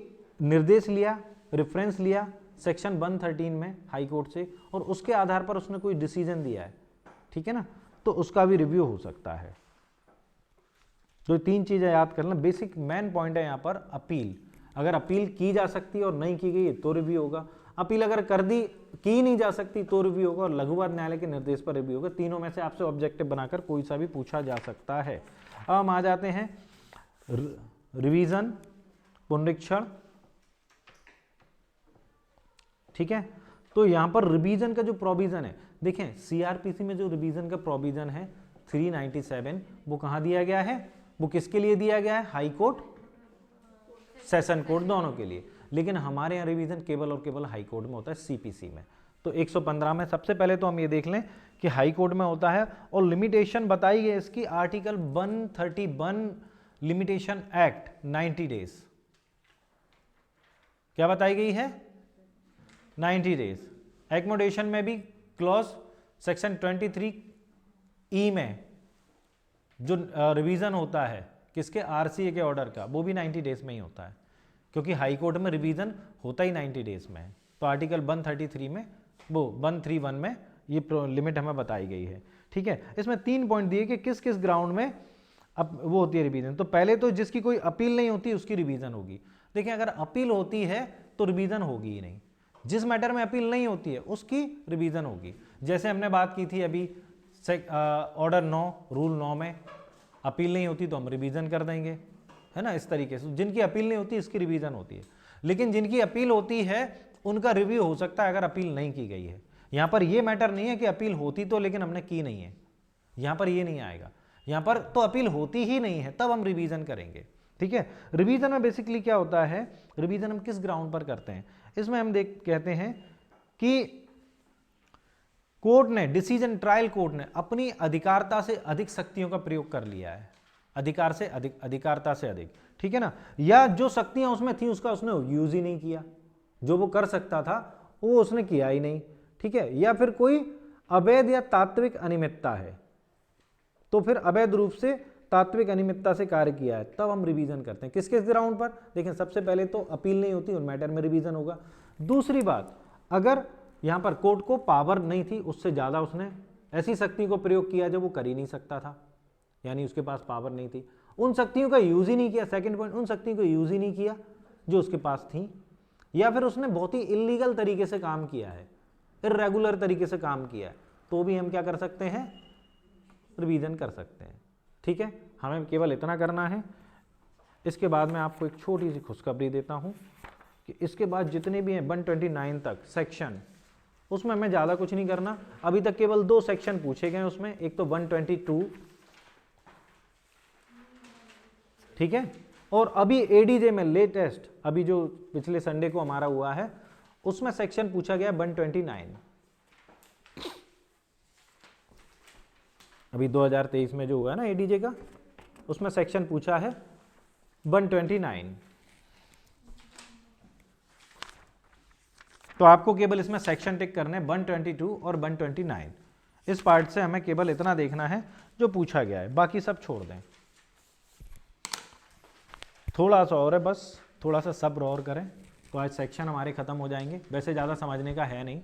निर्देश लिया, रेफरेंस लिया सेक्शन 113 में हाई कोर्ट से, और उसके आधार पर उसने कोई डिसीजन दिया है, ठीक है ना, तो उसका भी रिव्यू हो सकता है। तो 3 चीजें याद कर लेना, बेसिक मेन पॉइंट है यहाँ पर अपील। अगर अपील की जा सकती है और नहीं की गई तो रिव्यू होगा, अपील अगर कर दी की नहीं जा सकती तो रिव्यू होगा, और लघुवाद न्यायालय के निर्देश पर रिव्यू होगा। तीनों में से आपसे ऑब्जेक्टिव बनाकर कोई सा भी पूछा जा सकता है। अब हम आ जाते हैं रिवीजन, पुनरीक्षण, ठीक है। तो यहां पर रिवीजन का जो प्रोविजन है, देखें सीआरपीसी में जो रिवीजन का प्रोविजन है 397, वो कहां दिया गया है, वो किसके लिए दिया गया है, हाई कोर्ट, सेशन कोर्ट, दोनों के लिए। लेकिन हमारे यहाँ रिवीजन केवल और केवल हाई कोर्ट में होता है, सीपीसी में। तो 115 में सबसे पहले तो हम ये देख लें कि हाई कोर्ट में होता है, और लिमिटेशन बताई गई इसकी आर्टिकल 131 लिमिटेशन एक्ट 90 डेज। क्या बताई गई है, 90 डेज। एकोमोडेशन में भी क्लॉज सेक्शन 23E में जो रिवीजन होता है किसके, आरसीए के ऑर्डर का, वो भी 90 डेज में ही होता है, क्योंकि हाई कोर्ट में रिवीजन होता ही 90 डेज में है। तो आर्टिकल 133 में, वो 131 में ये लिमिट हमें बताई गई है, ठीक है। इसमें 3 पॉइंट दिए कि किस किस ग्राउंड में अब वो होती है रिवीजन। तो पहले तो जिसकी कोई अपील नहीं होती उसकी रिवीजन होगी। देखिए, अगर अपील होती है तो रिवीजन होगी ही नहीं, जिस मैटर में अपील नहीं होती है उसकी रिवीजन होगी। जैसे हमने बात की थी अभी ऑर्डर 9 रूल 9 में अपील नहीं होती तो हम रिवीजन कर देंगे, है ना। इस तरीके से जिनकी अपील नहीं होती इसकी रिवीजन होती है, लेकिन जिनकी अपील होती है उनका रिव्यू हो सकता है अगर अपील नहीं की गई है। यहाँ पर ये मैटर नहीं है कि अपील होती तो लेकिन हमने की नहीं है, यहाँ पर ये नहीं आएगा। यहाँ पर तो अपील होती ही नहीं है तब हम रिवीजन करेंगे, ठीक है। रिवीजन में बेसिकली क्या होता है, रिवीजन हम किस ग्राउंड पर करते हैं, इसमें हम कहते हैं कि कोर्ट ने डिसीजन, ट्रायल कोर्ट ने अपनी अधिकारता से अधिक शक्तियों का प्रयोग कर लिया है, अधिकार से अधिक, अधिकारता से अधिक, ठीक है ना, या जो शक्तियां उसमें थी उसका उसने यूज ही नहीं किया, जो वो कर सकता था वो उसने किया ही नहीं, ठीक है। या फिर कोई अवैध या तात्विक अनियमितता है, तो फिर अवैध रूप से तात्विक अनियमितता से कार्य किया है, तब हम रिवीजन करते हैं। किस किस ग्राउंड पर, देखें सबसे पहले तो अपील नहीं होती और मैटर में रिवीजन होगा। दूसरी बात, अगर यहां पर कोर्ट को पावर नहीं थी, उससे ज्यादा उसने ऐसी शक्ति को प्रयोग किया जो वो कर ही नहीं सकता था, यानी उसके पास पावर नहीं थी, उन शक्तियों का यूज ही नहीं किया। सेकंड पॉइंट, उन शक्तियों को यूज ही नहीं किया जो उसके पास थी, या फिर उसने बहुत ही इलीगल तरीके से काम किया है, इर्रेगुलर तरीके से काम किया है, तो भी हम क्या कर सकते हैं, रिवीजन कर सकते हैं, ठीक है। हमें केवल इतना करना है। इसके बाद मैं आपको एक छोटी सी खुशखबरी देता हूं कि इसके बाद जितने भी हैं 129 तक सेक्शन उसमें हमें ज़्यादा कुछ नहीं करना। अभी तक केवल 2 सेक्शन पूछे गए उसमें, एक तो 122, ठीक है, और अभी एडीजे में लेटेस्ट अभी जो पिछले संडे को हमारा हुआ है उसमें सेक्शन पूछा गया 129। अभी 2023 में जो हुआ है ना एडीजे का, उसमें सेक्शन पूछा है 129। तो आपको केवल इसमें सेक्शन टिक करने 122 और 129। इस पार्ट से हमें केवल इतना देखना है जो पूछा गया है, बाकी सब छोड़ दें। थोड़ा सा और है, बस थोड़ा सा सब्र और करें तो आज सेक्शन हमारे खत्म हो जाएंगे। वैसे ज़्यादा समझने का है नहीं।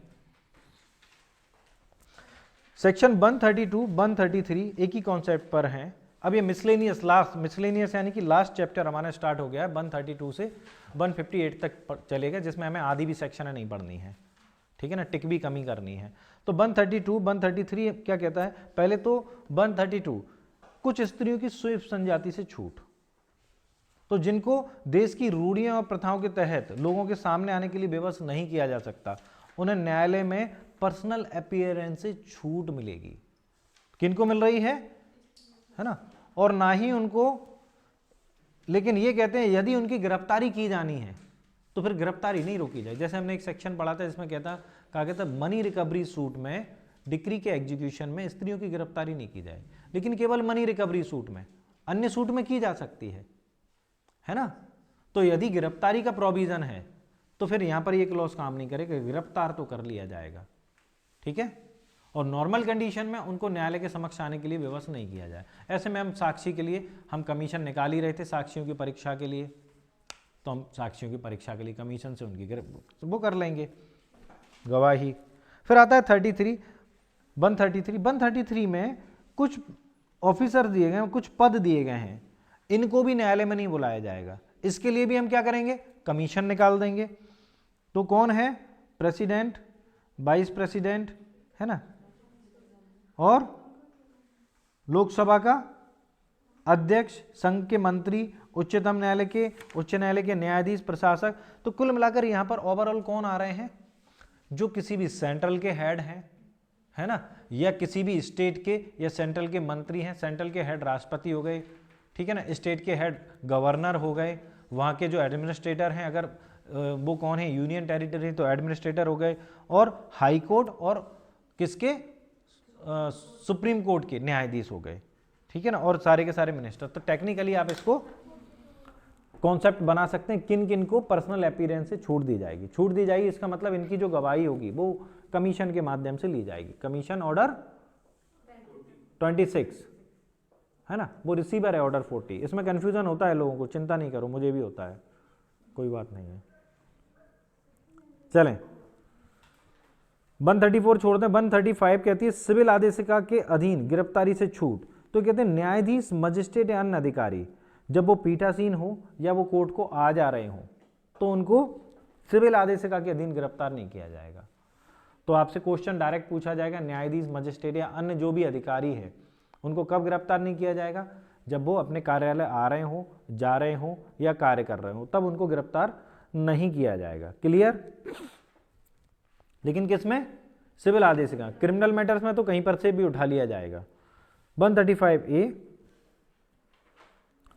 सेक्शन 132, 133 एक ही कॉन्सेप्ट पर हैं। अब ये मिसलेनियस यानी कि लास्ट चैप्टर हमारा स्टार्ट हो गया है 132 से 158 तक चलेगा, जिसमें हमें आधी भी सेक्शन नहीं पढ़नी है, ठीक है ना, टिक भी कमी करनी है। तो 132, 133 क्या कहता है? पहले तो 132 कुछ स्त्रियों की स्वीप संजाति से छूट, तो जिनको देश की रूढ़ियों और प्रथाओं के तहत लोगों के सामने आने के लिए विवश नहीं किया जा सकता, उन्हें न्यायालय में पर्सनल अपीयरेंस से छूट मिलेगी। किनको मिल रही है ना? और ना ही उनको, लेकिन ये कहते हैं यदि उनकी गिरफ्तारी की जानी है तो फिर गिरफ्तारी नहीं रोकी जाए। जैसे हमने एक सेक्शन पढ़ा था जिसमें कहा गया था मनी रिकवरी सूट में, डिक्री के एग्जीक्यूशन में स्त्रियों की गिरफ्तारी नहीं की जाए, लेकिन केवल मनी रिकवरी सूट में, अन्य सूट में की जा सकती है ना। तो यदि गिरफ्तारी का प्रोविजन है तो फिर यहां पर ये क्लॉज काम नहीं करेगा, गिरफ्तार तो कर लिया जाएगा, ठीक है। और नॉर्मल कंडीशन में उनको न्यायालय के समक्ष आने के लिए विवश नहीं किया जाए। ऐसे में हम साक्षी के लिए हम कमीशन निकाल ही रहे थे साक्षियों की परीक्षा के लिए, तो हम साक्षियों की परीक्षा के लिए कमीशन से उनकी वो कर लेंगे गवाही। फिर आता है 133 में कुछ ऑफिसर दिए गए हैं, कुछ पद दिए गए हैं, इनको भी न्यायालय में नहीं बुलाया जाएगा। इसके लिए भी हम क्या करेंगे? कमीशन निकाल देंगे। तो कौन है? प्रेसिडेंट, वाइस प्रेसिडेंट, है ना, और लोकसभा का अध्यक्ष, संघ के मंत्री, उच्च न्यायालय के न्यायाधीश, प्रशासक। तो कुल मिलाकर यहां पर ओवरऑल कौन आ रहे हैं? जो किसी भी सेंट्रल के हेड हैं, है ना, या किसी भी स्टेट के या सेंट्रल के मंत्री हैं। सेंट्रल के हेड राष्ट्रपति हो गए, ठीक है ना, स्टेट के हेड गवर्नर हो गए, वहाँ के जो एडमिनिस्ट्रेटर हैं अगर वो कौन है, यूनियन टेरिटरी, तो एडमिनिस्ट्रेटर हो गए, और हाई कोर्ट और किसके, सुप्रीम कोर्ट के न्यायाधीश हो गए, ठीक है ना, और सारे के सारे मिनिस्टर। तो टेक्निकली आप इसको कॉन्सेप्ट बना सकते हैं किन किन को पर्सनल अपीयरेंस से छूट दी जाएगी। छूट दी जाएगी इसका मतलब इनकी जो गवाही होगी वो कमीशन के माध्यम से ली जाएगी। कमीशन ऑर्डर 26, है ना, वो रिसीवर है ऑर्डर 40। इसमें कंफ्यूजन होता है लोगों को, चिंता नहीं करो, मुझे भी होता है, कोई बात नहीं है। चलें 134 छोड़ दें। 135 कहती है सिविल आदेशिका के अधीन गिरफ्तारी से छूट। तो कहते हैं न्यायाधीश, मजिस्ट्रेट या अन्य अधिकारी जब वो पीठासीन हो या वो कोर्ट को आ जा रहे हो तो उनको सिविल आदेशिका के अधीन गिरफ्तार नहीं किया जाएगा। तो आपसे क्वेश्चन डायरेक्ट पूछा जाएगा, न्यायाधीश, मजिस्ट्रेट या अन्य जो भी अधिकारी है उनको कब गिरफ्तार नहीं किया जाएगा? जब वो अपने कार्यालय आ रहे हो, जा रहे हो या कार्य कर रहे हो, तब उनको गिरफ्तार नहीं किया जाएगा। क्लियर? लेकिन किसमें? सिविल आदेशिका। क्रिमिनल मैटर्स में तो कहीं पर से भी उठा लिया जाएगा। 135A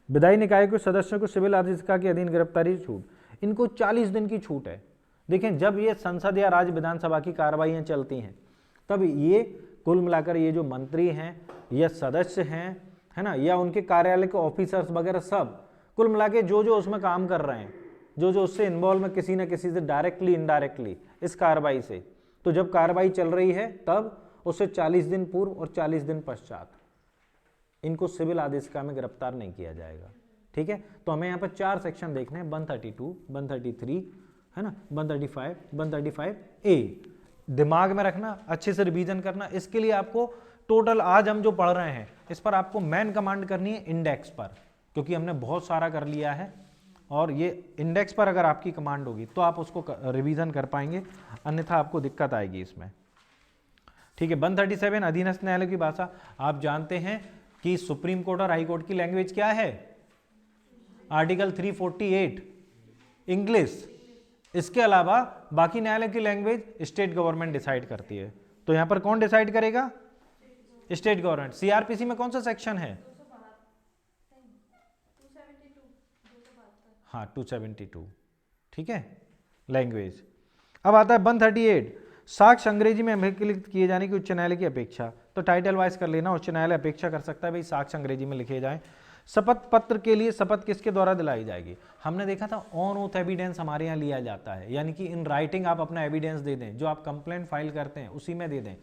विधायी निकाय के सदस्यों को सिविल आदेशिका के अधीन गिरफ्तारी छूट। इनको 40 दिन की छूट है। देखें, जब ये संसद या राज्य विधानसभा की कार्रवाइयां चलती हैं तब ये कुल मिलाकर ये जो मंत्री हैं या सदस्य हैं, है ना, या उनके कार्यालय के ऑफिसर्स वगैरह सब कुल मिला के जो जो उसमें काम कर रहे हैं, जो जो उससे इन्वॉल्व है किसी न किसी से डायरेक्टली इनडायरेक्टली इस कार्रवाई से, तो जब कार्रवाई चल रही है तब उससे 40 दिन पूर्व और 40 दिन पश्चात इनको सिविल आदेशिका में गिरफ्तार नहीं किया जाएगा। ठीक है, तो हमें यहाँ पर 4 सेक्शन देखने हैं, 132, 133, है ना, 135, 135A। दिमाग में रखना, अच्छे से रिवीजन करना। इसके लिए आपको टोटल आज हम जो पढ़ रहे हैं इस पर आपको मैन कमांड करनी है इंडेक्स पर, क्योंकि हमने बहुत सारा कर लिया है और ये इंडेक्स पर अगर आपकी कमांड होगी तो आप उसको रिवीजन कर पाएंगे, अन्यथा आपको दिक्कत आएगी इसमें। ठीक है, 137 अधीनस्थ न्यायालय की भाषा। आप जानते हैं कि सुप्रीम कोर्ट और हाई कोर्ट की लैंग्वेज क्या है? आर्टिकल 348 इंग्लिश, इसके अलावा बाकी न्यायालय की लैंग्वेज स्टेट गवर्नमेंट डिसाइड करती है। तो यहां पर कौन डिसाइड करेगा? State government. सीआरपीसी में कौन सा सेक्शन है? हाँ 272, ठीक है, लैंग्वेज। अब आता है 138, साक्ष्य अंग्रेजी में अभिलिखित किए जाने की उच्च न्यायालय की अपेक्षा। तो टाइटल वाइज कर लेना, उच्च न्यायालय अपेक्षा कर सकता है भाई साक्ष्य अंग्रेजी में लिखे जाएं। शपथ पत्र के लिए शपथ किसके द्वारा दिलाई जाएगी? हमने देखा था ऑन ओथ एविडेंस हमारे यहाँ लिया जाता है, यानी कि इन राइटिंग आप अपना एविडेंस दे दें, जो आप कंप्लेंट फाइल करते हैं उसी में दे दें,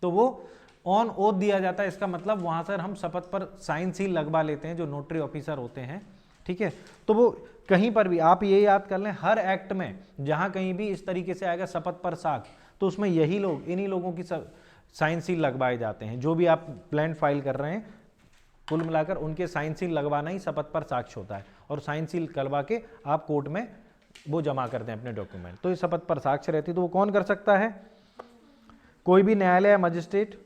तो वो ऑन ओथ दिया जाता है। इसका मतलब वहां से हम शपथ पर साइन सील लगवा लेते हैं जो नोटरी ऑफिसर होते हैं, ठीक है। तो वो कहीं पर भी आप ये याद कर लें, हर एक्ट में जहां कहीं भी इस तरीके से आएगा शपथ पर साक्ष्य, तो उसमें यही लोग, इन्हीं लोगों की साइन सील लगवाए जाते हैं। जो भी आप प्लान फाइल कर रहे हैं कुल मिलाकर उनके साइन सील लगवाना ही शपथ पर साक्ष्य होता है, और साइन सील करवा के आप कोर्ट में वो जमा करते हैं अपने डॉक्यूमेंट। तो ये शपथ पर साक्ष्य रहती है। तो वो कौन कर सकता है? कोई भी न्यायालय या मजिस्ट्रेट।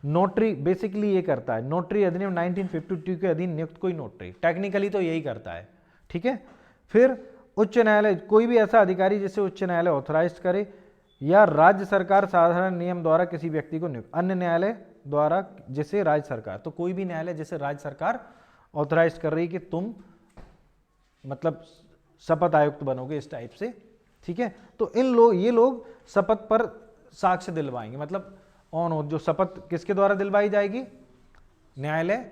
नोटरी बेसिकली ये करता है, नोटरी अधिनियम 1952 के अधीन नियुक्त कोई नोटरी, टेक्निकली तो यही करता है, ठीक है। फिर उच्च न्यायालय, कोई भी ऐसा अधिकारी जिसे उच्च न्यायालय ऑथराइज करे, या राज्य सरकार साधारण नियम द्वारा किसी व्यक्ति को नियुक्त, अन्य न्यायालय द्वारा जिसे राज्य सरकार, तो कोई भी न्यायालय जिसे राज्य सरकार ऑथराइज कर रही कि तुम मतलब शपथ आयुक्त बनोगे इस टाइप से, ठीक है। तो ये लोग शपथ पर साक्ष्य दिलवाएंगे। मतलब ऑन ओथ जो शपथ किसके द्वारा दिलवाई जाएगी? न्यायालय,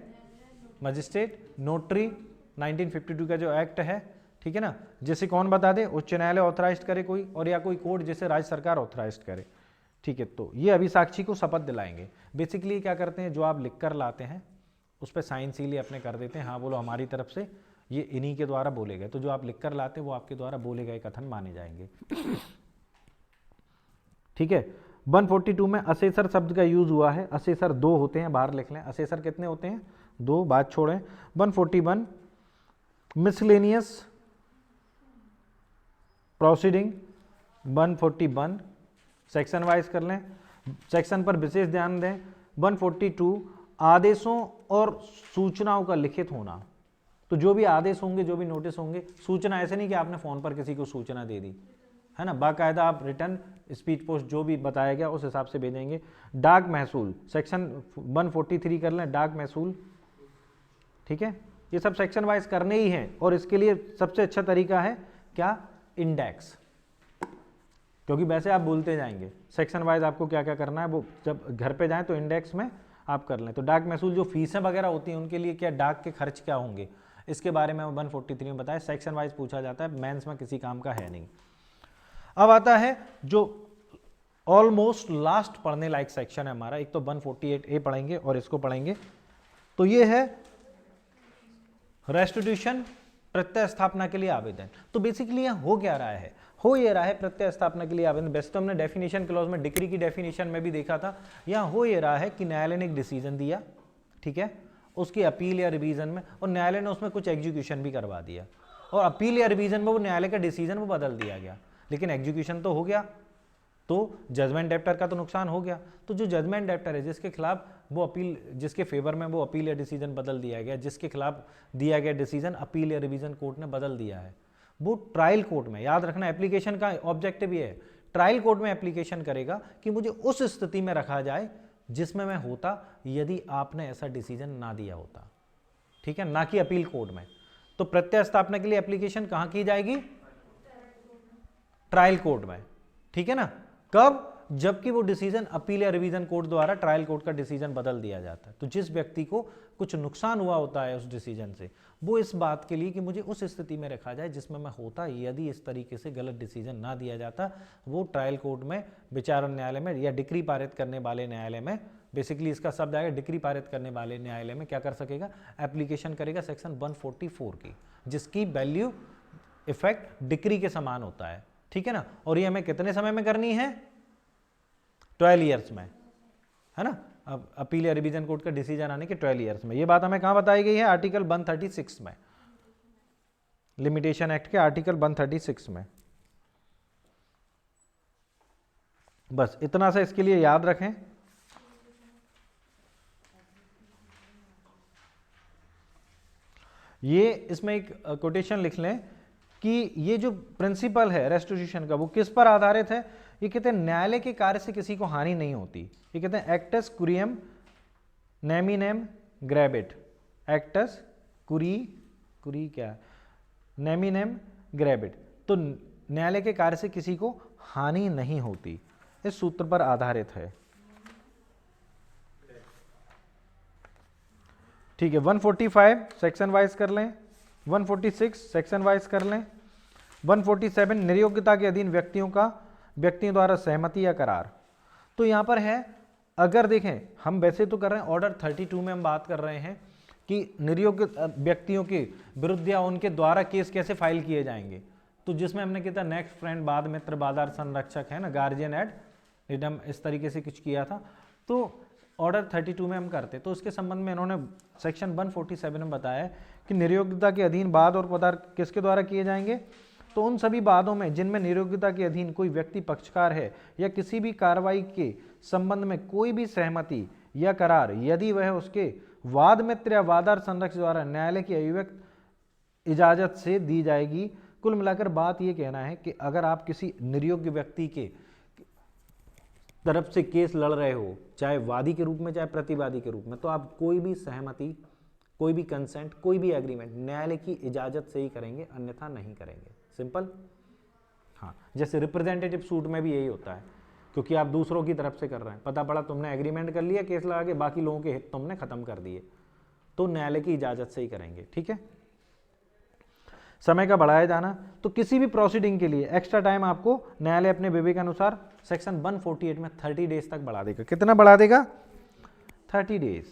मजिस्ट्रेट, नोटरी, 1952 का जो एक्ट है, ठीक है ना, जिसे कौन बता दे? उच्च न्यायालय ऑथराइज करे कोई, और या कोई कोर्ट जिसे राज्य सरकार ऑथराइज करे, ठीक है। तो ये अभी साक्षी को शपथ दिलाएंगे। बेसिकली क्या करते हैं, जो आप लिख कर लाते हैं उस पर साइन सील अपने कर देते हैं, हाँ बोलो हमारी तरफ से ये इन्हीं के द्वारा बोले गए। तो जो आप लिख कर लाते हैं वो आपके द्वारा बोले गए कथन माने जाएंगे, ठीक है। 142 में असेसर शब्द का यूज हुआ है। असेसर 2 होते हैं, बाहर लिख लें। असेसर कितने होते हैं? 2, बात छोड़ें। 141 मिसलेनियस प्रोसीडिंग। 141 सेक्शन वाइज कर लें, सेक्शन पर विशेष ध्यान दें। 142 आदेशों और सूचनाओं का लिखित होना। तो जो भी आदेश होंगे, जो भी नोटिस होंगे, सूचना ऐसे नहीं कि आपने फोन पर किसी को सूचना दे दी, है ना, बाकायदा आप रिटर्न, स्पीड पोस्ट जो भी बताया गया उस हिसाब से भेजेंगे। डाक महसूल, सेक्शन 143 कर लें, डाक महसूल, ठीक है। ये सब सेक्शन वाइज करने ही हैं, और इसके लिए सबसे अच्छा तरीका है क्या? इंडेक्स, क्योंकि वैसे आप भूलते जाएंगे। सेक्शन वाइज आपको क्या क्या करना है वो जब घर पे जाएं तो इंडेक्स में आप कर लें। तो डाक महसूल जो फीसें वगैरह होती हैं उनके लिए क्या डाक के खर्च क्या होंगे, इसके बारे में 143 में बताया। सेक्शन वाइज पूछा जाता है, मेंस में किसी काम का है नहीं। अब आता है जो ऑलमोस्ट लास्ट पढ़ने लायक सेक्शन है हमारा, एक तो 148A पढ़ेंगे और इसको पढ़ेंगे। तो ये है रेस्टिट्यूशन, प्रत्यय स्थापना के लिए आवेदन। तो बेसिकली यहां हो क्या रहा है? हो ये रहा है प्रत्यय स्थापना के लिए आवेदन। वैसे तो हमने डेफिनेशन क्लॉज में डिक्री की डेफिनेशन में भी देखा था। यहां हो ये रहा है कि न्यायालय ने एक डिसीजन दिया, ठीक है, उसकी अपील या रिवीजन में, और न्यायालय ने उसमें कुछ एग्जीक्यूशन भी करवा दिया, और अपील या रिवीजन में वो न्यायालय का डिसीजन वो बदल दिया गया, लेकिन एग्जीक्यूशन तो हो गया। तो जजमेंट डेप्टर का तो नुकसान हो गया। तो जो जजमेंट डेप्टर है, जिसके खिलाफ वो अपील, जिसके फेवर में वो अपील या डिसीजन बदल दिया गया, जिसके खिलाफ दिया गया डिसीजन अपील या रिवीजन कोर्ट ने बदल दिया है, वो ट्रायल कोर्ट में, याद रखना एप्लीकेशन का ऑब्जेक्टिव ये है, ट्रायल कोर्ट में एप्लीकेशन करेगा कि मुझे उस स्थिति में रखा जाए जिसमें मैं होता यदि आपने ऐसा डिसीजन ना दिया होता, ठीक है, ना कि अपील कोर्ट में। तो प्रत्यय स्थापना के लिए एप्लीकेशन कहां की जाएगी? ट्रायल कोर्ट में, ठीक है ना। कब? जबकि वो डिसीजन अपील या रिवीजन कोर्ट द्वारा ट्रायल कोर्ट का डिसीजन बदल दिया जाता है। तो जिस व्यक्ति को कुछ नुकसान हुआ होता है उस डिसीजन से, वो इस बात के लिए कि मुझे उस स्थिति में रखा जाए जिसमें मैं होता यदि इस तरीके से गलत डिसीजन ना दिया जाता, वो ट्रायल कोर्ट में, विचारण न्यायालय में, या डिक्री पारित करने वाले न्यायालय में, बेसिकली इसका शब्द आएगा डिक्री पारित करने वाले न्यायालय में क्या कर सकेगा? एप्लीकेशन करेगा सेक्शन 144 की, जिसकी वैल्यू इफेक्ट डिक्री के समान होता है, ठीक है ना। और ये हमें कितने समय में करनी है? 12 ईयर्स में, है ना। अब अपील या रिवीजन कोर्ट का डिसीजन आने के 12 ईयर्स में। ये बात हमें कहां बताई गई है? आर्टिकल 136 में, लिमिटेशन एक्ट के आर्टिकल 136 में। बस इतना सा इसके लिए याद रखें। ये इसमें एक कोटेशन लिख लें कि ये जो प्रिंसिपल है रेस्टिट्यूशन का वो किस पर आधारित है, ये कहते हैं न्यायालय के कार्य से किसी को हानि नहीं होती। ये कहते हैं एक्टस कुरियम नेमिनेम ग्रेबिट, एक्टस कुरी क्या नेमिनेम ग्रेबिट, तो न्यायालय के कार्य से किसी को हानि नहीं होती, इस सूत्र पर आधारित है। ठीक है, 145 सेक्शन वाइज कर लें, 146 सेक्शन वाइज कर लें, 147 निर्योग्यता के अधीन व्यक्तियों द्वारा सहमति या करार। तो यहां पर है, अगर देखें हम वैसे तो कर रहे हैं ऑर्डर 32 में हम बात कर रहे हैं कि निरयोग्य व्यक्तियों के विरुद्ध या उनके द्वारा केस कैसे फाइल किए जाएंगे, तो जिसमें हमने किया था नेक्स्ट फ्रेंड, बाद मित्र, बाधार संरक्षक है ना, गार्जियन एड लिटम, इस तरीके से कुछ किया था। तो ऑर्डर 32 में हम करते, तो उसके संबंध में इन्होंने सेक्शन 147 में बताया कि निर्योग्यता के अधीन वाद और पदार्थ किसके द्वारा किए जाएंगे, तो उन सभी वादों में जिनमें निर्योग्यता के अधीन कोई व्यक्ति पक्षकार है या किसी भी कार्रवाई के संबंध में कोई भी सहमति या करार, यदि वह उसके वाद मित्र या वादार संरक्षक द्वारा न्यायालय की अभिव्यक्त इजाजत से दी जाएगी। कुल मिलाकर बात यह कहना है कि अगर आप किसी निर्योग्य व्यक्ति के तरफ से केस लड़ रहे हो, चाहे वादी के रूप में चाहे प्रतिवादी के रूप में, तो आप कोई भी सहमति, कोई भी कंसेंट, कोई भी एग्रीमेंट न्यायालय की इजाजत से ही करेंगे, अन्यथा नहीं करेंगे। सिंपल। हाँ, जैसे रिप्रेजेंटेटिव सूट में भी यही होता है, क्योंकि आप दूसरों की तरफ से कर रहे हैं, पता पड़ा तुमने एग्रीमेंट कर लिया केस लगा के, बाकी लोगों के हित तुमने खत्म कर दिए, तो न्यायालय की इजाजत से ही करेंगे। ठीक है, समय का बढ़ाया जाना, तो किसी भी प्रोसीडिंग के लिए एक्स्ट्रा टाइम आपको न्यायालय अपने विवेकानुसार सेक्शन 148 में 30 डेज तक बढ़ा देगा। कितना बढ़ा देगा? 30 डेज।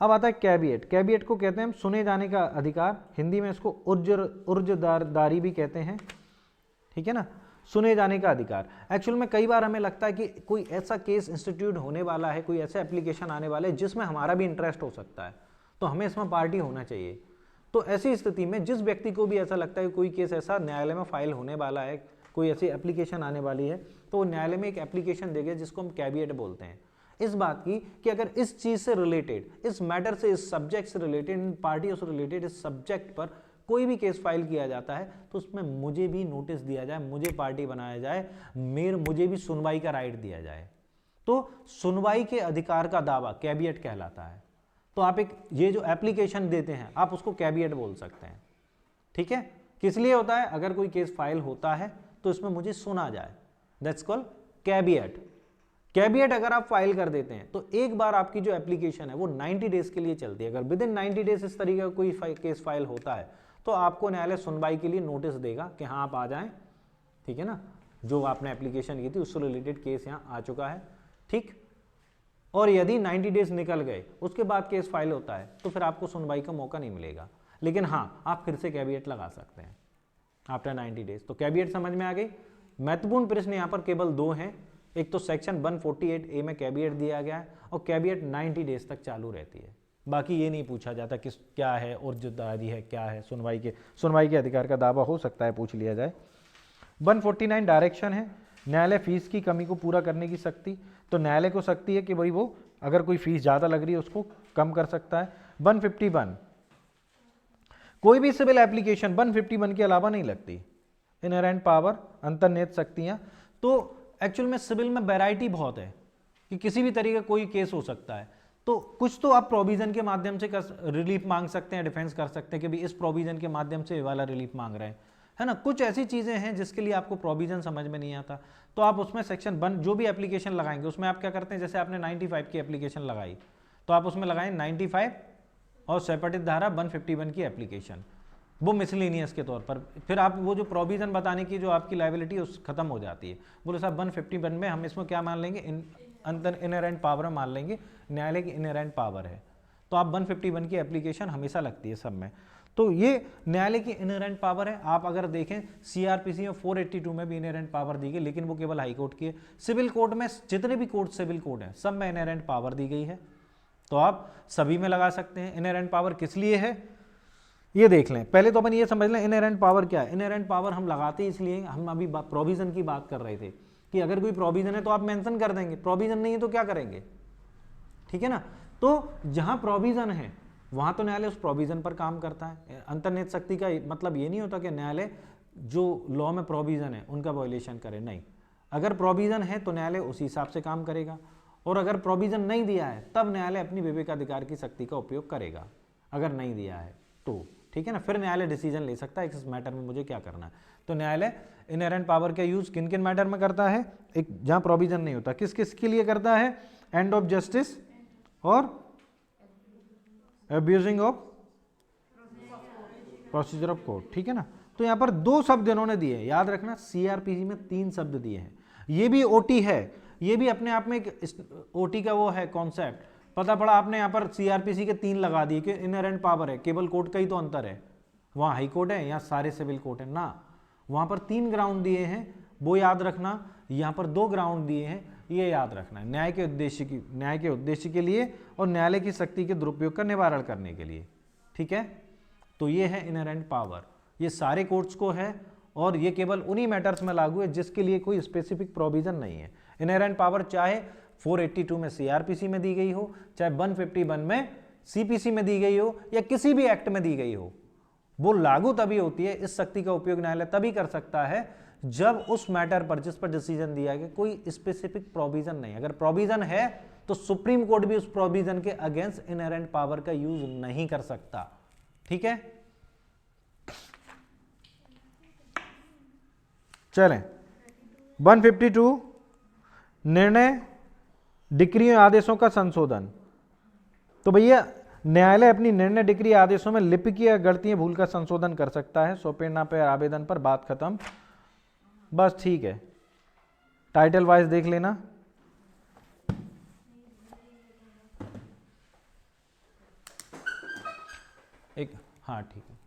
अब आता है कैबिएट। कैबिएट को कहते हैं हम सुने जाने का अधिकार, हिंदी में इसको उर्जदारी भी कहते हैं। ठीक है ना, सुने जाने का अधिकार। एक्चुअल में कई बार हमें लगता है कि कोई ऐसा केस इंस्टीट्यूट होने वाला है, कोई ऐसा एप्लीकेशन आने वाला है जिसमें हमारा भी इंटरेस्ट हो सकता है, तो हमें इसमें पार्टी होना चाहिए। तो ऐसी स्थिति में जिस व्यक्ति को भी ऐसा लगता है कोई केस ऐसा न्यायालय में फाइल होने वाला है, कोई ऐसी एप्लीकेशन आने वाली है, तो वो न्यायालय में एक एप्लीकेशन देगा जिसको हम कैबिएट बोलते हैं, इस बात की कि अगर इस चीज से रिलेटेड, इस मैटर से, इस सब्जेक्ट से रिलेटेड, इन पार्टियों से रिलेटेड इस सब्जेक्ट पर कोई भी केस फाइल किया जाता है तो उसमें मुझे भी नोटिस दिया जाए, मुझे पार्टी बनाया जाए, मुझे भी सुनवाई का राइट दिया जाए। तो सुनवाई के अधिकार का दावा कैबिएट कहलाता है। तो आप एक ये जो एप्लीकेशन देते हैं आप उसको कैबिएट बोल सकते हैं। ठीक है, किस लिए होता है? अगर कोई केस फाइल होता है तो इसमें मुझे सुना जाए, दैट्स कॉल्ड कैबिएट। कैबिएट अगर आप फाइल कर देते हैं तो एक बार आपकी जो एप्लीकेशन है वो 90 डेज के लिए चलती है। अगर विद इन 90 डेज इस तरीके का कोई केस फाइल होता है तो आपको न्यायालय सुनवाई के लिए नोटिस देगा कि हाँ आप आ जाएं। ठीक है ना, जो आपने एप्लीकेशन की थी उससे रिलेटेड केस यहाँ आ चुका है। ठीक, और यदि 90 डेज निकल गए उसके बाद केस फाइल होता है तो फिर आपको सुनवाई का मौका नहीं मिलेगा, लेकिन हाँ आप फिर से कैबिएट लगा सकते हैं आफ्टर 90 डेज। तो कैबिएट समझ में आ गई। महत्वपूर्ण प्रश्न यहाँ पर केवल दो हैं, एक तो सेक्शन 148A में कैबिएट दिया गया है और कैबिएट 90 डेज तक चालू रहती है। बाकी ये नहीं पूछा जाता कि क्या है उर्जदारी है, क्या है सुनवाई के अधिकार का दावा हो सकता है, पूछ लिया जाए। 149 डायरेक्शन है, न्यायालय फीस की कमी को पूरा करने की शक्ति। तो न्यायालय को शक्ति है कि भाई वो अगर कोई फीस ज़्यादा लग रही है उसको कम कर सकता है। 151 कोई भी सिविल एप्लीकेशन 151 के अलावा नहीं लगती। इनहेरेंट पावर, अंतर्निहित शक्तियां। तो एक्चुअल में सिविल में वैरायटी बहुत है कि किसी भी तरीके का कोई केस हो सकता है। तो कुछ तो आप प्रोविजन के माध्यम से रिलीफ मांग सकते हैं, डिफेंस कर सकते हैं कि भाई इस प्रोविजन के माध्यम से ये वाला रिलीफ मांग रहे हैं, है ना। कुछ ऐसी चीजें हैं जिसके लिए आपको प्रोविजन समझ में नहीं आता, तो आप उसमें सेक्शन 1 जो भी एप्लीकेशन लगाएंगे उसमें आप क्या करते हैं, जैसे आपने 95 की एप्लीकेशन लगाई तो आप उसमें लगाएं 95 और सेपरेटिव धारा 151 की एप्लीकेशन, वो मिसलेनियस के तौर पर। फिर आप वो जो प्रोविजन बताने की जो आपकी लायबिलिटी है उस खत्म हो जाती है। बोले साहब 151 में हम इसमें क्या मान लेंगे, इनहेरेंट पावर मान लेंगे, न्यायालय की इनहेरेंट पावर है, तो आप 151 की एप्लीकेशन हमेशा लगती है सब में। तो ये न्यायालय की इनहेरेंट पावर है। आप अगर देखें सीआरपीसी में 482 में भी इनहेरेंट पावर दी गई, लेकिन वो केवल हाई कोर्ट की है। सिविल कोर्ट में जितने भी कोर्ट सिविल कोर्ट हैं सब में इनहेरेंट पावर दी गई है, तो आप सभी में लगा सकते हैं। इनहेरेंट पावर किस लिए है ये देख लें। पहले तो अपन ये समझ लें इनहेरेंट पावर क्या है। इनहेरेंट पावर हम लगाते इसलिए, हम अभी प्रोविजन की बात कर रहे थे कि अगर कोई प्रोविजन है तो आप मेंशन कर देंगे, प्रोविजन नहीं है तो क्या करेंगे, ठीक है ना। तो जहां प्रोविजन है वहां तो न्यायालय उस प्रोविजन पर काम करता है। अंतर्निहित शक्ति का मतलब ये नहीं होता कि न्यायालय जो लॉ में प्रोविज़न है उनका वायलेशन करे, नहीं। अगर प्रोविज़न है तो न्यायालय उसी हिसाब से काम करेगा, और अगर प्रोविज़न नहीं दिया है तब न्यायालय अपनी विवेकाधिकार की शक्ति का उपयोग करेगा, अगर नहीं दिया है तो, ठीक है ना। फिर न्यायालय डिसीजन ले सकता है इस मैटर में मुझे क्या करना है। तो न्यायालय इनहेरेंट पावर का यूज किन किन मैटर में करता है, एक जहां प्रोविजन नहीं होता, किस किस के लिए करता है, एंड ऑफ जस्टिस और abusing of procedure of court, ठीक है ना। तो यहां पर 2 शब्द इन्होंने दिए, याद रखना सीआरपीसी में 3 शब्द दिए हैं। ये भी ओटी है, ये भी अपने आप में एक ओटी का वो है कॉन्सेप्ट, पता पड़ा आपने यहाँ पर सीआरपीसी के 3 लगा दिए कि इनहेरेंट पावर है, केवल कोर्ट का ही तो अंतर है, वहाँ हाई कोर्ट है यहाँ सारे सिविल कोर्ट है ना, वहाँ पर 3 ग्राउंड दिए हैं वो याद रखना, यहाँ पर 2 ग्राउंड दिए हैं ये याद रखना, न्याय के उद्देश्य के लिए और न्यायालय की शक्ति के दुरुपयोग का निवारण करने के लिए, ठीक है। तो ये है इनहेरेंट पावर, ये सारे कोर्ट्स को है और ये केवल उन्हीं मैटर्स में लागू है जिसके लिए कोई स्पेसिफिक प्रोविजन नहीं है। इनहेरेंट पावर चाहे 482 में सीआरपीसी में दी गई हो, चाहे 151 में सीपीसी में दी गई हो, या किसी भी एक्ट में दी गई हो, वो लागू तभी होती है, इस शक्ति का उपयोग न्यायालय तभी कर सकता है जब उस मैटर पर जिस पर डिसीजन दिया गया कोई स्पेसिफिक प्रोविजन नहीं। अगर प्रोविजन है तो सुप्रीम कोर्ट भी उस प्रोविजन के अगेंस्ट इनहेरेंट पावर का यूज नहीं कर सकता, ठीक है। चलें 152 निर्णय डिक्री आदेशों का संशोधन। तो भैया न्यायालय अपनी निर्णय डिक्री आदेशों में लिपिक या गलतियां भूल का संशोधन कर सकता है, सौंपे पे आवेदन पर, बात खत्म, बस ठीक है। टाइटल वाइज देख लेना। एक हाँ ठीक है।